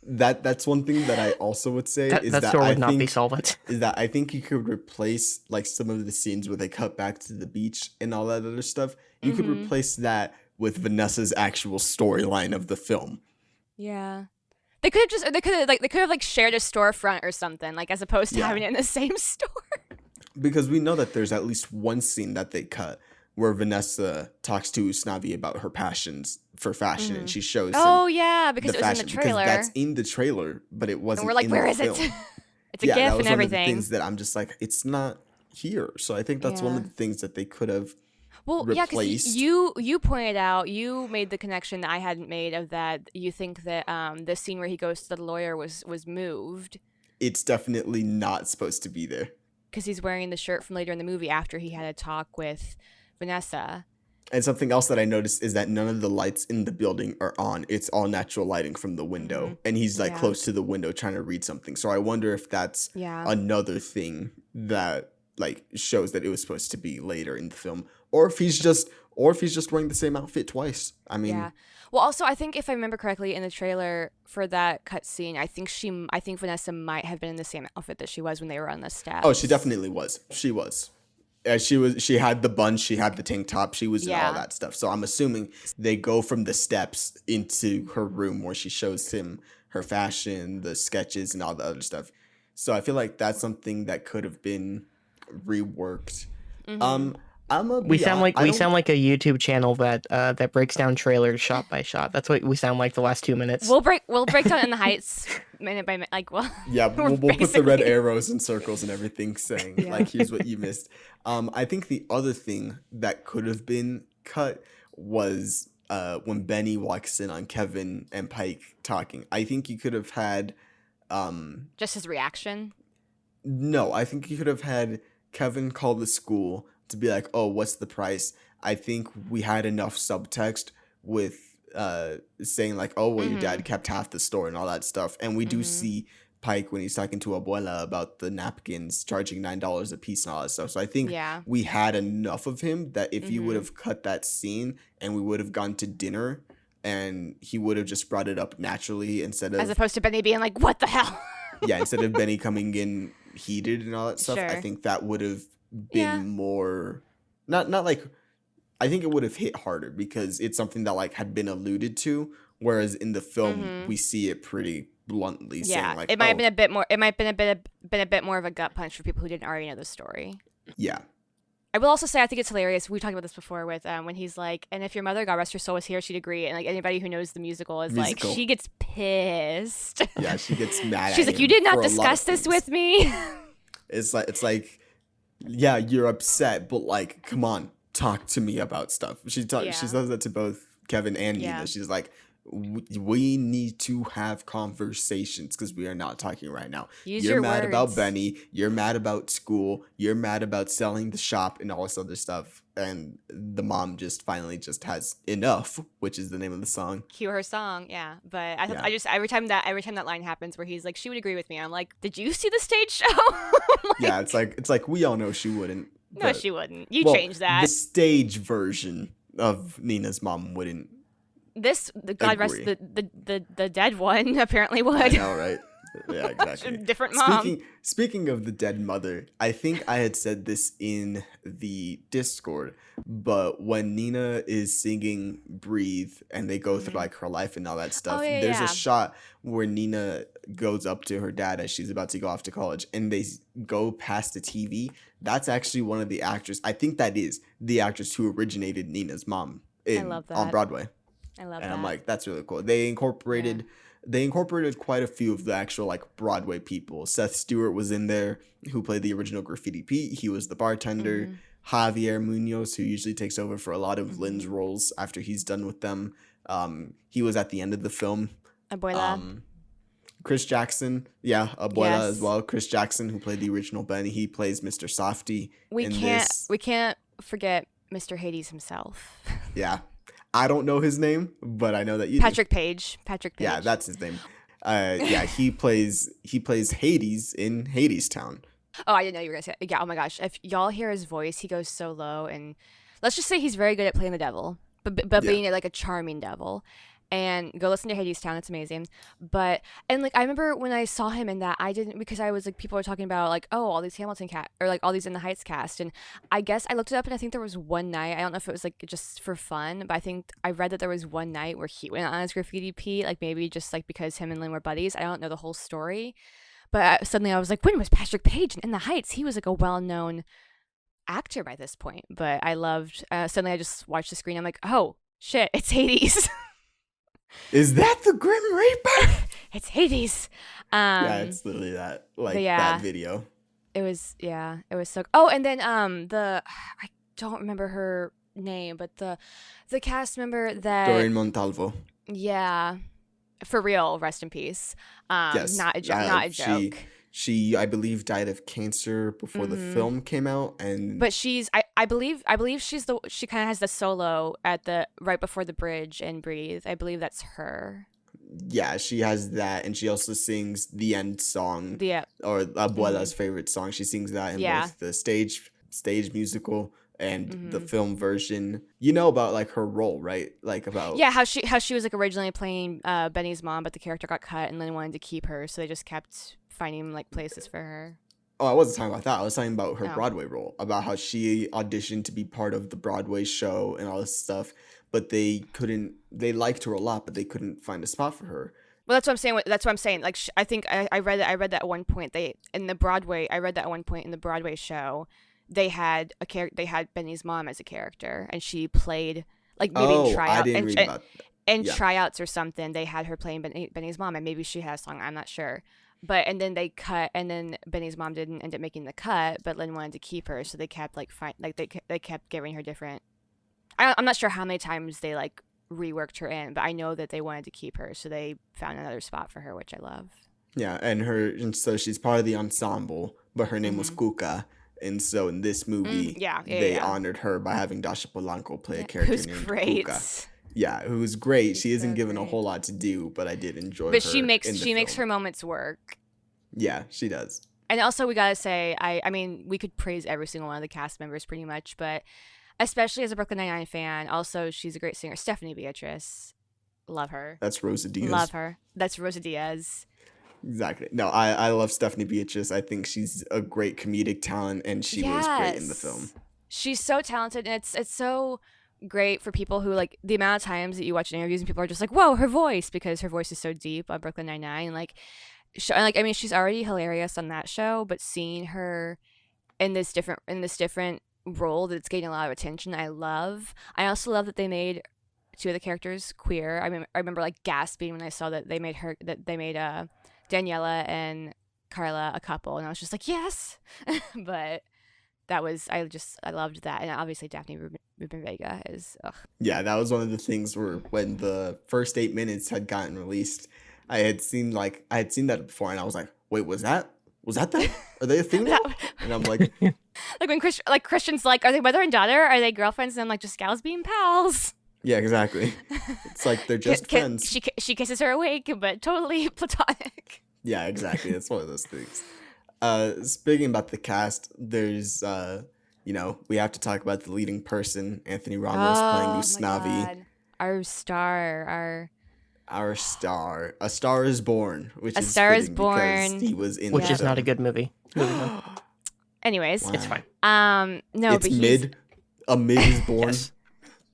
That's one thing that I also would say is that that store I would not be think solvent. is that I think you could replace like some of the scenes where they cut back to the beach and all that other stuff. You could replace that with Vanessa's actual storyline of the film. Yeah. They could have shared a storefront or something, like, as opposed to having it in the same store. Because we know that there's at least one scene that they cut where Vanessa talks to Usnavi about her passions for fashion, and she shows Oh him yeah, because the it was fashion, in the trailer. because that's in the trailer, but it wasn't. And we're like, in where the is it? film. It's a Yeah, GIF that was and one of the everything. things that I'm just like, it's not here. So I think that's one Yeah. of the things that they could have. Well, yeah, because replaced. you pointed out, you made the connection that I hadn't made of that. You think that the scene where he goes to the lawyer was moved It's definitely not supposed to be there. because he's wearing the shirt from later in the movie after he had a talk with Vanessa. And something else that I noticed is that none of the lights in the building are on. It's all natural lighting from the window. And he's like Yeah. close to the window trying to read something. So I wonder if that's Yeah. another thing that like shows that it was supposed to be later in the film. Or if he's just wearing the same outfit twice. I mean, Yeah. Well, also, I think if I remember correctly, in the trailer for that cutscene, I think Vanessa might have been in the same outfit that she was when they were on the steps. oh, she definitely was. She was. She had the bun, she had the tank top, she was in all Yeah. that stuff. So I'm assuming they go from the steps into her room where she shows him her fashion, the sketches, and all the other stuff. So I feel like that's something that could have been reworked. Mm-hmm. I'm gonna We be sound honest. like we sound like a YouTube channel that breaks down trailers shot by shot. That's what we sound like the last 2 minutes. We'll break down In the Heights minute by minute. Like, well, Yeah, we're we'll put the red basically- arrows and circles and everything saying Yeah. like here's what you missed. I think the other thing that could have been cut was when Benny walks in on Kevin and Pike talking. I think you could have had just his reaction. no, I think you could have had Kevin call the school to be like, "Oh, what's the price?" I think we had enough subtext with saying like, "Oh, well, your dad kept half the store and all that stuff," and we do see Pike when he's talking to Abuela about the napkins charging $9 a piece and all that stuff. So I think Yeah. we had enough of him that if you would have cut that scene and we would have gone to dinner and he would have just brought it up naturally instead of As opposed to Benny being like, "What the hell?" yeah, instead of Benny coming in heated and all that stuff, I Sure. think that would have been Yeah. more not like I think it would have hit harder because it's something that like had been alluded to, whereas in the film we see it pretty bluntly Yeah, saying like, it might have "Oh, been a bit more. It might have been a bit more of a gut punch for people who didn't already know the story. yeah, I will also say I think it's hilarious. We talked about this before with when he's like, "And if your mother, God rest her soul, was here, she'd agree." And like anybody who knows the musical is Musical. like, she gets pissed. yeah," she gets mad. She's at like, "You him did not for a lot of discuss this things. with me." It's like, yeah, you're upset, but like, come on, talk to me about stuff. She Yeah. says that to both Kevin and Yeah. Nina. She's like, we need to have conversations because we are not talking right now. Use You're your mad about words. Benny. You're mad about school. You're mad about selling the shop and all this other stuff. And the mom just finally just has enough, which is the name of the song. Cue her song, yeah. But Yeah. I just every time that line happens where he's like, "She would agree with me," I'm like, "Did you see the stage show?" Like, Yeah, it's like we all know she wouldn't. no, but- she wouldn't. You well, changed that. The stage version of Nina's mom wouldn't. God rest agree. the dead one apparently I would. know, right? Yeah, exactly. Different mom. Speaking of the dead mother, I think I had said this in the Discord, but when Nina is singing "Breathe" and they go through like her life and all that stuff, Oh, yeah, there's yeah. a shot where Nina goes up to her dad as she's about to go off to college, and they go past the TV. That's actually one of the actors. I think that is the actress who originated Nina's mom love on that. Broadway. I love And that. I'm like, that's really cool. They incorporated quite a few of the actual like Broadway people. Seth Stewart was in there, who played the original Graffiti Pete. He was the bartender. Javier Munoz, who usually takes over for a lot of Lynn's roles after he's done with them. He was at the end of the film. Abuela. Chris Jackson, Abuela as Yes. well. Chris Jackson, who played the original Benny, he plays Mr. Softy we in can't this. we can't forget Mr. Hades himself. Yeah, I don't know his name, but I know that you do. Patrick Page. Yeah, that's his name. He plays Hades in Hades Town. Oh, I didn't know you were gonna say that. Yeah, oh my gosh. If y'all hear his voice, he goes so low, and let's just say he's very good at playing the devil, but Yeah. being like a charming devil. And go listen to Hades Town, it's amazing. And like I remember when I saw him in that, I didn't, because I was like, people were talking about like, oh, all these Hamilton cast or like all these In the Heights cast, and I guess I looked it up and I think there was one night, I don't know if it was like just for fun, but I think I read that there was one night where he went on his Graffiti Pete, like maybe just like because him and Lynn were buddies. I don't know the whole story, but suddenly I was like, when was Patrick Page in the Heights? He was like a well-known actor by this point. But I loved, suddenly I just watched the screen, I'm like, oh shit, it's Hades. Is that the Grim Reaper? It's Hades. Yeah, it's literally that. Like but yeah. that video. It was so. Oh, and then I don't remember her name, but the cast member that Doreen Montalvo. yeah, for real, rest in peace. Yes. Not a joke. She I believe died of cancer before the film came out, and But she's I believe she kind of has the solo at the right before the bridge in Breathe. I believe that's her. yeah, she has that, and she also sings the end song, Yeah. or Abuela's favorite song. She sings that in Yeah. both the stage musical and the film version. You know about like her role, right? Like about Yeah, how she was like originally playing Benny's mom, but the character got cut and then wanted to keep her, so they just kept finding like places for her. Oh, I wasn't talking about that. I was talking about her Oh. Broadway role, about how she auditioned to be part of the Broadway show and all this stuff, but they couldn't. They liked her a lot, but they couldn't find a spot for her. Well, that's what I'm saying. That's what I'm saying. Like, I think I read that. I read that at one point. I read that at one point in the Broadway show, they had a character. They had Benny's mom as a character, and she played like maybe in Oh, I tryout didn't read about that. and Yeah. tryouts or something. They had her playing Benny's mom, and maybe she had a song. I'm not sure. But and then they cut, and then Benny's mom didn't end up making the cut, but Lynn wanted to keep her, so they kept like they kept giving her different. I'm not sure how many times they like reworked her in, but I know that they wanted to keep her, so they found another spot for her, which I love. Yeah, and so she's part of the ensemble, but her name was Kuka. And so in this movie, they honored her by having Dasha Polanco play a character Who's named great. Kuka. Yeah, who was great. She's she isn't so given a great. whole lot to do, but I did enjoy her. But she makes film. her moments work. Yeah, she does. And also, we gotta say, I mean, we could praise every single one of the cast members pretty much, but especially as a Brooklyn Nine-Nine fan, also she's a great singer. Stephanie Beatrice, love her. That's Rosa Diaz. Love her. That's Rosa Diaz. Exactly. No, I love Stephanie Beatrice. I think she's a great comedic talent, and she was great in the film. She's so talented, and it's so great for people who like the amount of times that you watch interviews and people are just like, "Whoa, her voice!" because her voice is so deep on Brooklyn Nine-Nine. Like, I mean, she's already hilarious on that show, but seeing her in this different role that's getting a lot of attention, I love. I also love that they made two of the characters queer. I remember like gasping when I saw that they made Daniela and Carla a couple, and I was just like, yes. But I loved that, and obviously Daphne Rubin Vega is. Ugh. Yeah, that was one of the things where when the first 8 minutes had gotten released, I had seen that before, and I was like, wait, was that Are they a thing now? And I'm like, like when Christian's like, are they mother and daughter? Are they girlfriends? And I'm like, just gals being pals. yeah, exactly. It's like they're just friends. She kisses her awake, but totally platonic. Yeah, exactly. It's one of those things. Speaking about the cast, there's we have to talk about the leading person, Anthony Ramos playing Usnavi. Our star. A Star is Born, which A is Star is fitting Born. because he was in Which the is not a film. good movie. Moving on. Anyways, Wow. It's fine. no, It's but he's mid. A mid is born.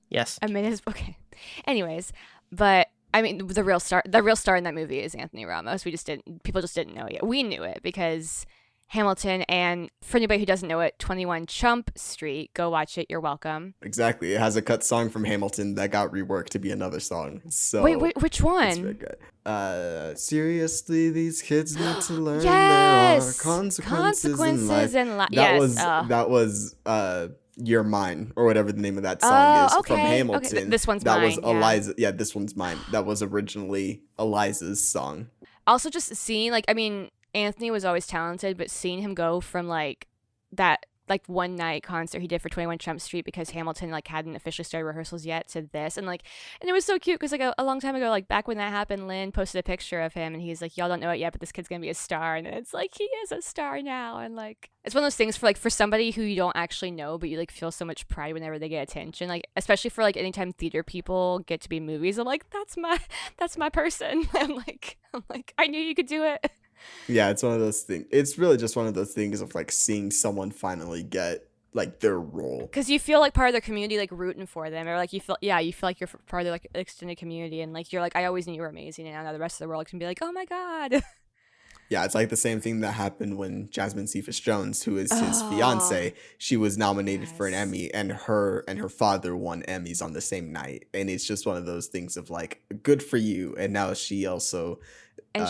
Yes. a minute. Okay. Anyways, but I mean, the real star in that movie is Anthony Ramos. People just didn't know it yet. We knew it because Hamilton, and for anybody who doesn't know it, 21 Chump Street. Go watch it. You're welcome. Exactly. It has a cut song from Hamilton that got reworked to be another song. So Wait, which it's very one? good. Seriously, these kids need to learn Yes! there are consequences in life. Yes. That was You're Mine, or whatever the name of that song Oh, is from okay. Hamilton. Okay, this one's that mine, was yeah. Eliza. Yeah, this one's mine. That was originally Eliza's song. Also, just seeing, like, I mean, Anthony was always talented, but seeing him go from like that like one night concert he did for 21 Chump Street because Hamilton like hadn't officially started rehearsals yet to this, and it was so cute because like a long time ago, like back when that happened, Lynn posted a picture of him and he's like, y'all don't know it yet, but this kid's gonna be a star, and it's like he is a star now, and like it's one of those things for somebody who you don't actually know but you like feel so much pride whenever they get attention, like especially for like anytime theater people get to be in movies. I'm like, that's my person. I'm like I knew you could do it. Yeah, it's one of those things. It's really just one of those things of like seeing someone finally get like their role. Because you feel like part of their community, like rooting for them, or like you feel like you're part of their like extended community, and like you're like, I always knew you were amazing, and now the rest of the world can be like, oh my god. Yeah, it's like the same thing that happened when Jasmine Cephas Jones, who is his fiance, she was nominated for an Emmy, and her father won Emmys on the same night, and it's just one of those things of like, good for you. And now she also, And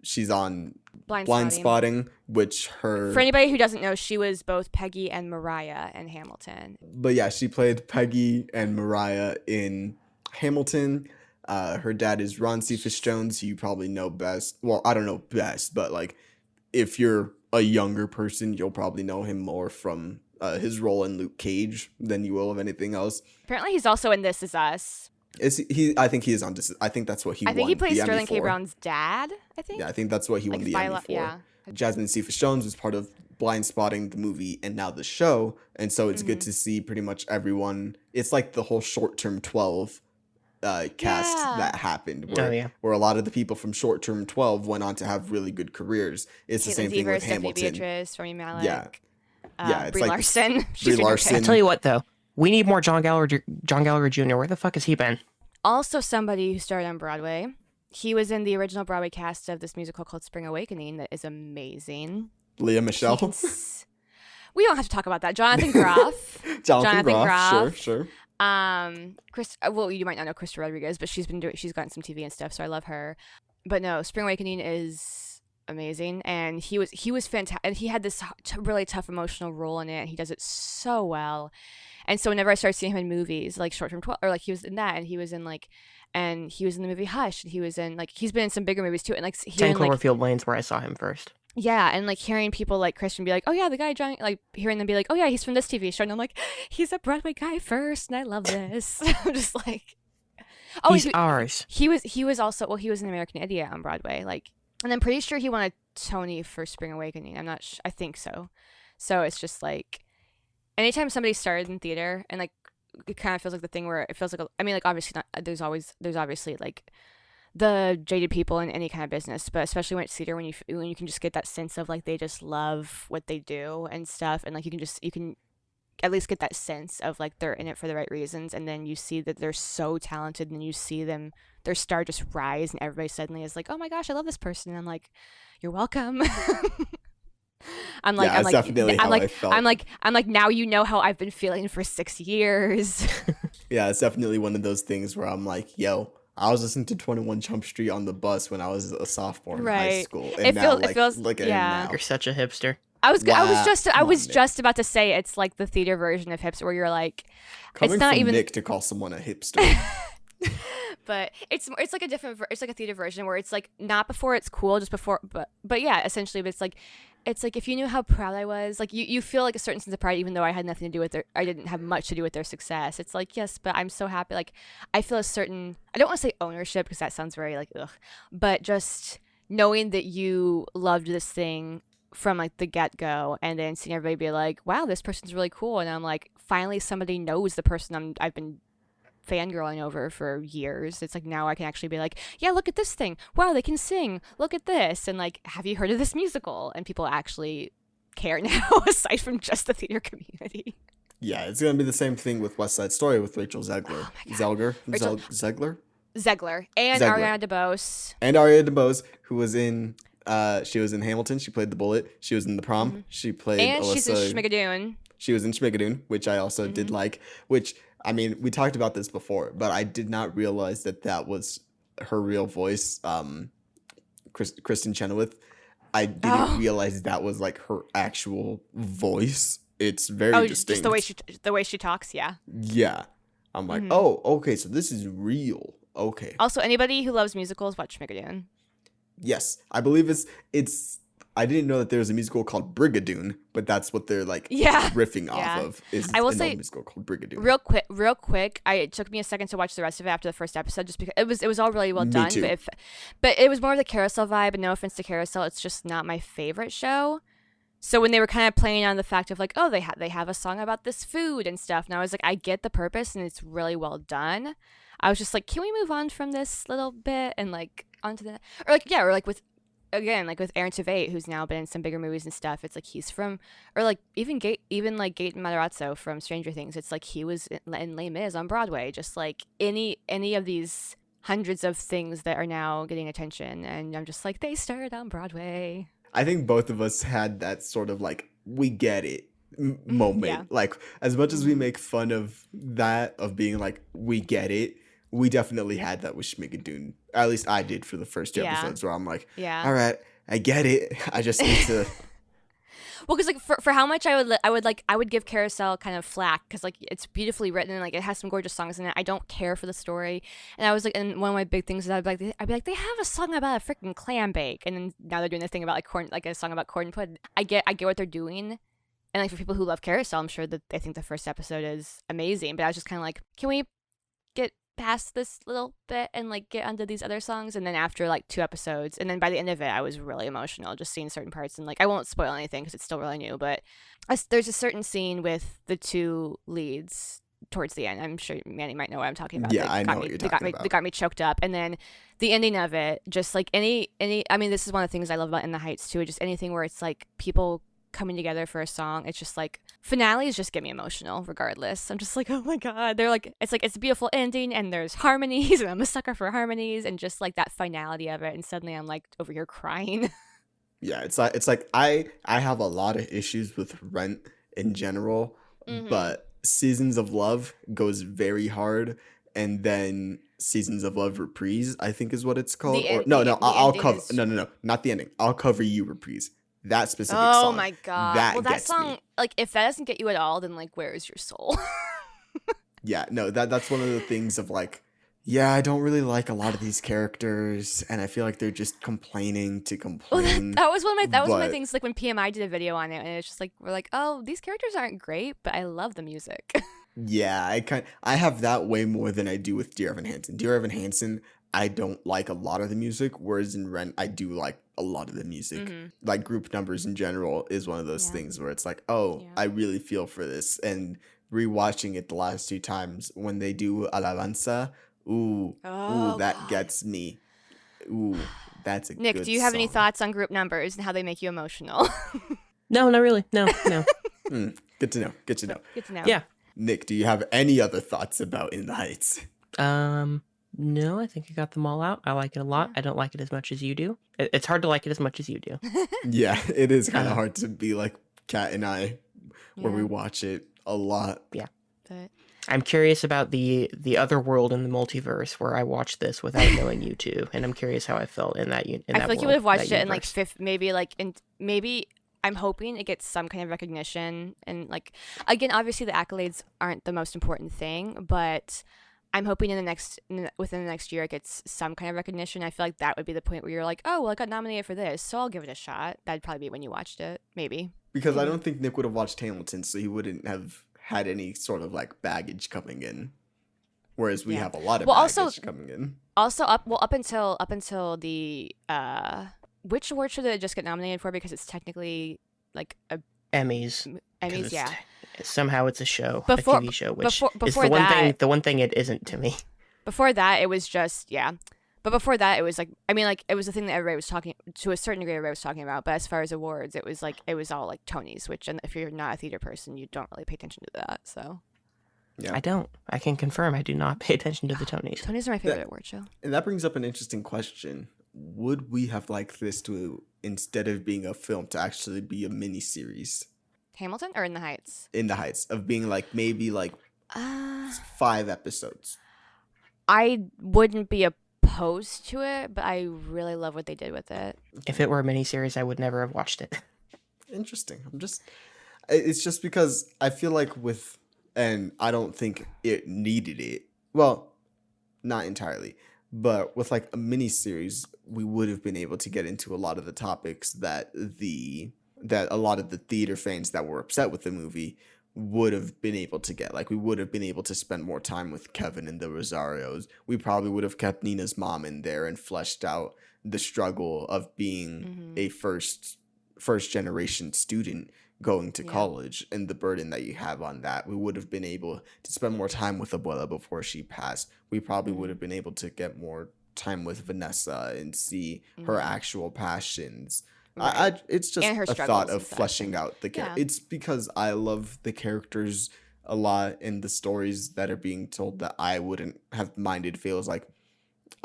she's on Blind Spotting, which her. For anybody who doesn't know, she was both Peggy and Mariah in Hamilton. But yeah, she played Peggy and Mariah in Hamilton. Her dad is Ron Cephas Jones, who you probably know best. Well, I don't know best, but like if you're a younger person, you'll probably know him more from his role in Luke Cage than you will of anything else. Apparently, he's also in This Is Us. I think he is on this. I think that's what he won. I think he plays the Emmy Sterling K. for. Brown's dad. I think. Yeah, I think that's what he won the Emmy for. Yeah. Jasmine Cephas Jones was part of Blind Spotting, the movie, and now the show, and so it's good to see pretty much everyone. It's like the whole Short Term 12 cast that happened, where a lot of the people from Short Term 12 went on to have really good careers. It's Caitlin the same thing with Stephanie Hamilton. Beatrice, Rami Malek. It's Brie like Larson. Brie Larson. I'll tell you what though, we need more John Gallagher Jr. Where the fuck has he been? Also, somebody who started on Broadway. he was in the original Broadway cast of this musical called Spring Awakening that is amazing. Leah Michelle. We don't have to talk about that. Jonathan Groff. Jonathan Groff. Sure. Chris. Well, you might not know Krista Rodriguez, but she's gotten some TV and stuff, so I love her. But no, Spring Awakening is amazing, and he was fantastic, and he had this really tough emotional role in it, and he does it so well. And so whenever I started seeing him in movies like Short Term 12, or like he was in that, and he was in the movie Hush, and he was in like he's been in some bigger movies too, and like 10 Cloverfield Lane's where I saw him first. Yeah, and like hearing people like Christian be like, oh yeah, the guy Johnny, like hearing them be like, oh yeah, he's from this TV show, and I'm like, he's a Broadway guy first, and I love this. I'm just like, oh, he's ours. He was also, well, he was an American Idiot on Broadway, like, and I'm pretty sure he won a Tony for Spring Awakening. I'm not I think so. So it's just like, anytime somebody started in theater, and like it kind of feels like the thing where it feels like, I mean, like obviously not, there's obviously like the jaded people in any kind of business, but especially when it's theater, when you can just get that sense of like they just love what they do and stuff, and like you can at least get that sense of like they're in it for the right reasons, and then you see that they're so talented, and you see their star just rise, and everybody suddenly is like, oh my gosh, I love this person, and I'm like, you're welcome. I'm like, I'm like, now you know how I've been feeling for 6 years. Yeah, it's definitely one of those things where I'm like, yo, I was listening to 21 Jump Street on the bus when I was a sophomore in high school, and it feels like now. You're such a hipster. I was just about to say it's like the theater version of hipster, where you're like, coming it's not from even Nick to call someone a hipster. But it's like a theater version where it's like not before it's cool, just before, but yeah, essentially, but it's like if you knew how proud I was, like you feel like a certain sense of pride, even though I had nothing to do with I didn't have much to do with their success. It's like, yes, but I'm so happy. Like I feel a certain, I don't want to say ownership because that sounds very like ugh, but just knowing that you loved this thing from like the get-go, and then seeing everybody be like, wow, this person's really cool, and I'm like, finally somebody knows the person I've been fangirling over for years. It's like now I can actually be like, yeah, look at this thing, wow, they can sing, look at this, and like, have you heard of this musical? And people actually care now, aside from just the theater community. Yeah, it's gonna be the same thing with West Side Story with Rachel Zegler. Zegler and Ariana DeBose, who was in she was in Hamilton. She played the Bullet. She was in The Prom. Mm-hmm. She played and Alyssa. She's in Schmigadoon. She was in Schmigadoon, which I also did like, which, I mean, we talked about this before, but I did not realize that was her real voice, Kristen Chenoweth. I didn't realize that was like her actual voice. It's very distinct. Just the way she talks, yeah. Yeah. I'm like, oh, okay, so this is real. Okay. Also, anybody who loves musicals, watch Schmigadoon. Yes, I believe it's I didn't know that there was a musical called Brigadoon, but that's what they're like riffing off of. Is I will say, a musical called Brigadoon. Real quick, it took me a second to watch the rest of it after the first episode, just because it was all really well done. Too. But it was more of the Carousel vibe, and no offense to Carousel, it's just not my favorite show. So when they were kind of playing on the fact of like, oh, they have a song about this food and stuff, and I was like, I get the purpose, and it's really well done. I was just like, can we move on from this little bit and like onto the, or like with, again, like with Aaron Tveit, who's now been in some bigger movies and stuff. It's like he's from, or like even Gaten Matarazzo from Stranger Things. It's like he was in Les Mis on Broadway. Just like any of these hundreds of things that are now getting attention, and I'm just like, they started on Broadway. I think both of us had that sort of like, we get it moment. Yeah. Like, as much as we make fun of that, of being like, we get it, we definitely had that with Schmigadoon. At least I did for the first two episodes, where I'm like, all right, I get it. I just need to. Well, because like for how much I would give Carousel kind of flack, because like it's beautifully written and like it has some gorgeous songs in it. I don't care for the story, and I was like, and one of my big things is I'd be like, they have a song about a freaking clam bake, and then now they're doing this thing about like corn, like a song about corn pudding. I get what they're doing, and like for people who love Carousel, I'm sure that they think the first episode is amazing. But I was just kind of like, can we get past this little bit and like get onto these other songs? And then after like 2 episodes, and then by the end of it I was really emotional just seeing certain parts, and like I won't spoil anything because it's still really new, but there's a certain scene with the 2 leads towards the end. I'm sure Manny might know what I'm talking about. Yeah, I know what you're talking about. They got me choked up, and then the ending of it, just like any I mean, this is one of the things I love about In the Heights too, just anything where it's like people coming together for a song. It's just like finales just get me emotional regardless. I'm just like, oh my god, they're like it's a beautiful ending and there's harmonies and I'm a sucker for harmonies and just like that finality of it, and suddenly I'm like over here crying. Yeah, it's like I have a lot of issues with Rent in general, but Seasons of Love goes very hard, and then Seasons of Love Reprise, I think is what it's called. The Or end, no, the, no, the I'll ending cover is. no, not the ending. I'll cover you Reprise. That specific Oh song. my god. That Well, that gets song, me. like, if that doesn't get you at all, then like, where is your soul? Yeah, no, that's one of the things of like, yeah, I don't really like a lot of these characters, and I feel like they're just complaining to Well, complain. that was one of my But things. Like when PMI did a video on it, and it's just like we're like, oh, these characters aren't great, but I love the music. yeah, I have that way more than I do with Dear Evan Hansen. Dear Evan Hansen, I don't like a lot of the music, whereas in Rent, I do like a lot of the music. Like group numbers in general is one of those Yeah. things where it's like, oh, Yeah. I really feel for this. And rewatching it the last 2 times when they do Alabanza, ooh, Oh that god. gets me. Ooh, that's a Nick, good do you have any song. thoughts on group numbers and how they make you emotional? No, not really. No. Good to know. Good to know. Good to know. Yeah. Nick, do you have any other thoughts about In the Heights? No, I think I got them all out. I like it a lot. I don't like it as much as you do. It's hard to like it as much as you do. Yeah, it is kind of hard to be like Kat and I, where we Yeah. watch it a lot. Yeah. But I'm curious about the other world in the multiverse where I watched this without knowing you two, and I'm curious how I felt in that. I feel like you would have watched it in like maybe I'm hoping it gets some kind of recognition, and like again, obviously the accolades aren't the most important thing, but I'm hoping within the next year it gets some kind of recognition. I feel like that would be the point where you're like, oh well, I got nominated for this, so I'll give it a shot. That'd probably be when you watched it, maybe. Because I don't think Nick would have watched Hamilton, so he wouldn't have had any sort of like baggage coming in. Whereas we Yeah. have a lot of Well, baggage also- coming in. Also, up until the which award should it just get nominated for, because it's technically like a Emmys. 'Cause Emmys, it's- yeah. Somehow it's a show, Before- a TV show, which before is the one that- the one thing it isn't to me. Before that, it was just But before that, it was like it was the thing that everybody was talking to a certain degree. Everybody was talking about. But as far as awards, it was all like Tonys, which, and if you're not a theater person, you don't really pay attention to that. So Yeah. I don't. I can confirm I do not pay attention to the Tonys. Tonys are my favorite award show. And that brings up an interesting question. Would we have liked this to, instead of being a film, to actually be a miniseries? Hamilton or In the Heights? In the Heights, of being like maybe like Uh, 5 episodes. I wouldn't be opposed to it, but I really love what they did with it. If it were a miniseries, I would never have watched it. Interesting. It's just because I feel like and I don't think it needed it. Well, not entirely, but with like a mini series, we would have been able to get into a lot of the topics that a lot of the theater fans that were upset with the movie would have been able to get. Like, we would have been able to spend more time with Kevin and the Rosarios. We probably would have kept Nina's mom in there and fleshed out the struggle of being a first generation student going to college and the burden that you have on that. We would have been able to spend more time with Abuela before she passed. We probably would have been able to get more time with Vanessa and see her actual passions. Right. It's just And her a thought struggles of and such, fleshing and- out the character. yeah. It's because I love the characters a lot, and the stories that are being told that I wouldn't have minded if it was like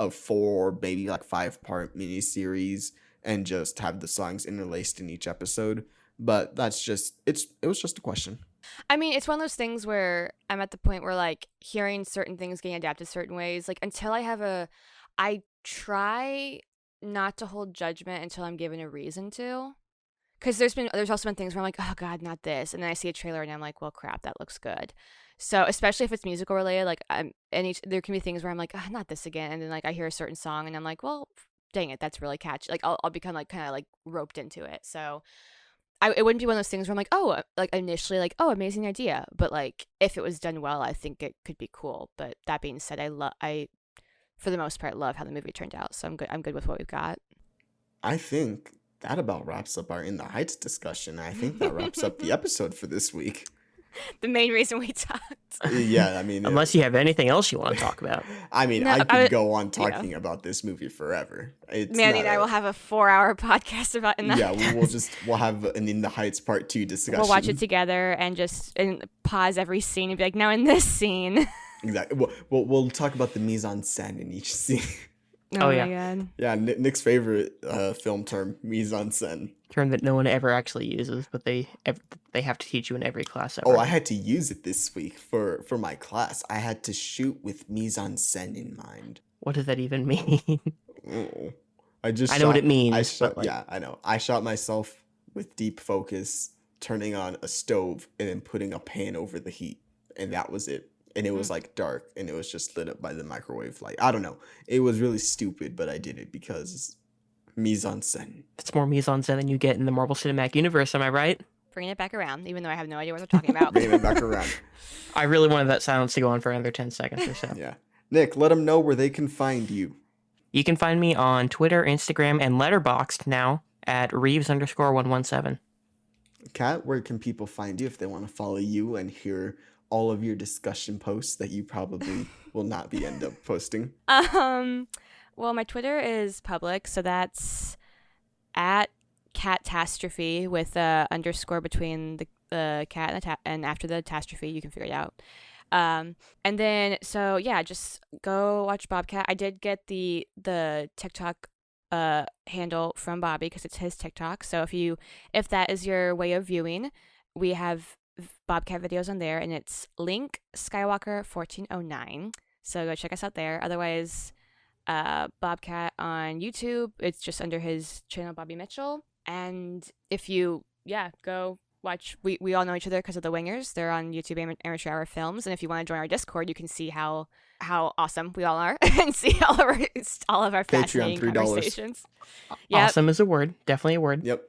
a 4, maybe like 5-part miniseries and just have the songs interlaced in each episode. But that's just it was just a question. I mean, it's one of those things where I'm at the point where like hearing certain things getting adapted certain ways, like until I try not to hold judgment until I'm given a reason to. Because there's also been things where I'm like, oh god, not this, and then I see a trailer and I'm like, well, crap, that looks good. So especially if it's musical related, like there can be things where I'm like, not this again, and then like I hear a certain song and I'm like, well, dang it, that's really catchy. Like I'll become like kind of like roped into it. So it wouldn't be one of those things where I'm like, oh, like initially like, oh, amazing idea, but like if it was done well, I think it could be cool. But that being said, I for the most part love how the movie turned out, so I'm good with what we've got. I think that about wraps up our In the Heights discussion. I think that wraps up the episode for this week. the main reason we talked. Yeah, I mean, Unless you have anything else you want to talk about. I mean, No, I I- could go on talking about this movie forever. It's Manny not and I will have a 4-hour podcast about In the yeah, Heights. we'll have an In the Heights Part 2 discussion. We'll watch it together and just pause every scene and be like, now in this scene. Exactly. We'll talk about the mise en scène in each scene. Oh, my yeah. God. Yeah, Nick's favorite film term, mise en scène. Term that no one ever actually uses, but they have to teach you in every class ever. Oh, I had to use it this week for my class. I had to shoot with mise en scène in mind. What does that even mean? Oh. I know what it means. But like, yeah, I know. I shot myself with deep focus, turning on a stove and then putting a pan over the heat, and that was it. And it was like dark, and it was just lit up by the microwave light. I don't know. It was really stupid, but I did it because mise en scène. it's more mise en scène than you get in the Marvel Cinematic Universe, am I right? Bringing it back around, even though I have no idea what they're talking about. Bringing it back around. I really wanted that silence to go on for another 10 seconds or so. Yeah. Nick, let them know where they can find you. You can find me on Twitter, Instagram, and Letterboxd now at Reeves_117. Kat, where can people find you if they want to follow you and hear all of your discussion posts that you probably will not be end up posting? Well, my Twitter is public, so that's at catastrophe with a underscore between the cat and after the catastrophe. You can figure it out. And then, so yeah, just go watch Bobkat. I did get the TikTok handle from Bobby because it's his TikTok. So if that is your way of viewing, we have Bobkat videos on there, and it's Link Skywalker 1409. So go check us out there. Otherwise, Bobkat on YouTube, it's just under his channel, Bobby Mitchell. And if you go watch, we all know each other because of the Wingers. They're on YouTube, Amateur Hour Films. And if you want to join our Discord, you can see how awesome we all are and see all of our fascinating $3. conversations. Yep. Awesome is a word. Definitely a word. Yep.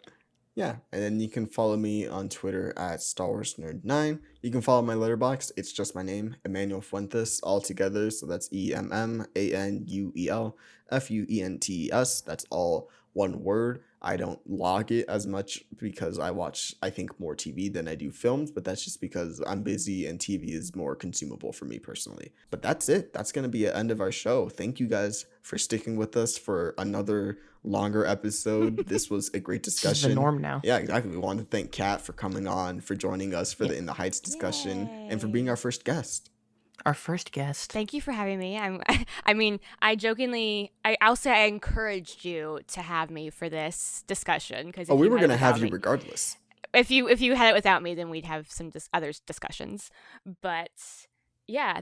Yeah, and then you can follow me on Twitter at StarWarsNerd9. You can follow my letterbox. It's just my name, Emmanuel Fuentes, all together. So that's EMMANUELFUENTES. That's all one word. I don't log it as much because I watch, I think, more TV than I do films, but that's just because I'm busy and TV is more consumable for me personally. But that's it. That's going to be the end of our show. Thank you guys for sticking with us for another longer episode. This was a great discussion. This is the norm now. Yeah, exactly. We want to thank Kat for coming on, for joining us for the In the Heights discussion, and for being our first guest. Our first guest. Thank you for having me. I'll say I encouraged you to have me for this discussion because we were going to have you regardless. If you had it without me, then we'd have some other discussions. But yeah,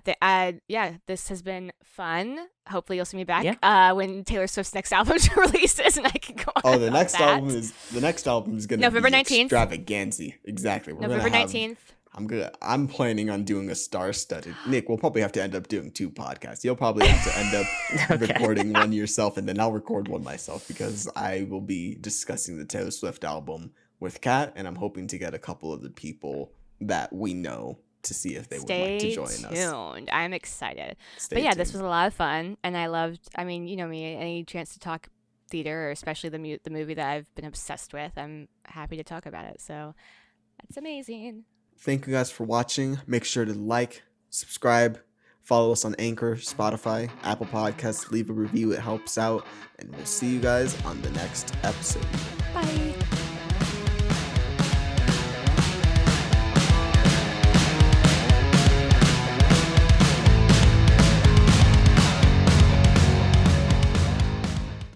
this has been fun. Hopefully you'll see me back when Taylor Swift's next album releases, and I can go on. Oh, the next album is going to November be 19th. Extravaganza. Exactly. November 19th. I'm planning on doing a star-studded. Nick, we'll probably have to end up doing 2 podcasts. You'll probably have to end up recording one yourself, and then I'll record one myself because I will be discussing the Taylor Swift album with Kat, and I'm hoping to get a couple of the people that we know to see if they would like to join us. Stay tuned. I'm excited. Stay tuned. This was a lot of fun, and I loved. I mean, you know me. Any chance to talk theater, or especially the movie that I've been obsessed with, I'm happy to talk about it. So that's amazing. Thank you guys for watching. Make sure to like, subscribe, follow us on Anchor, Spotify, Apple Podcasts. Leave a review. It helps out. And we'll see you guys on the next episode. Bye.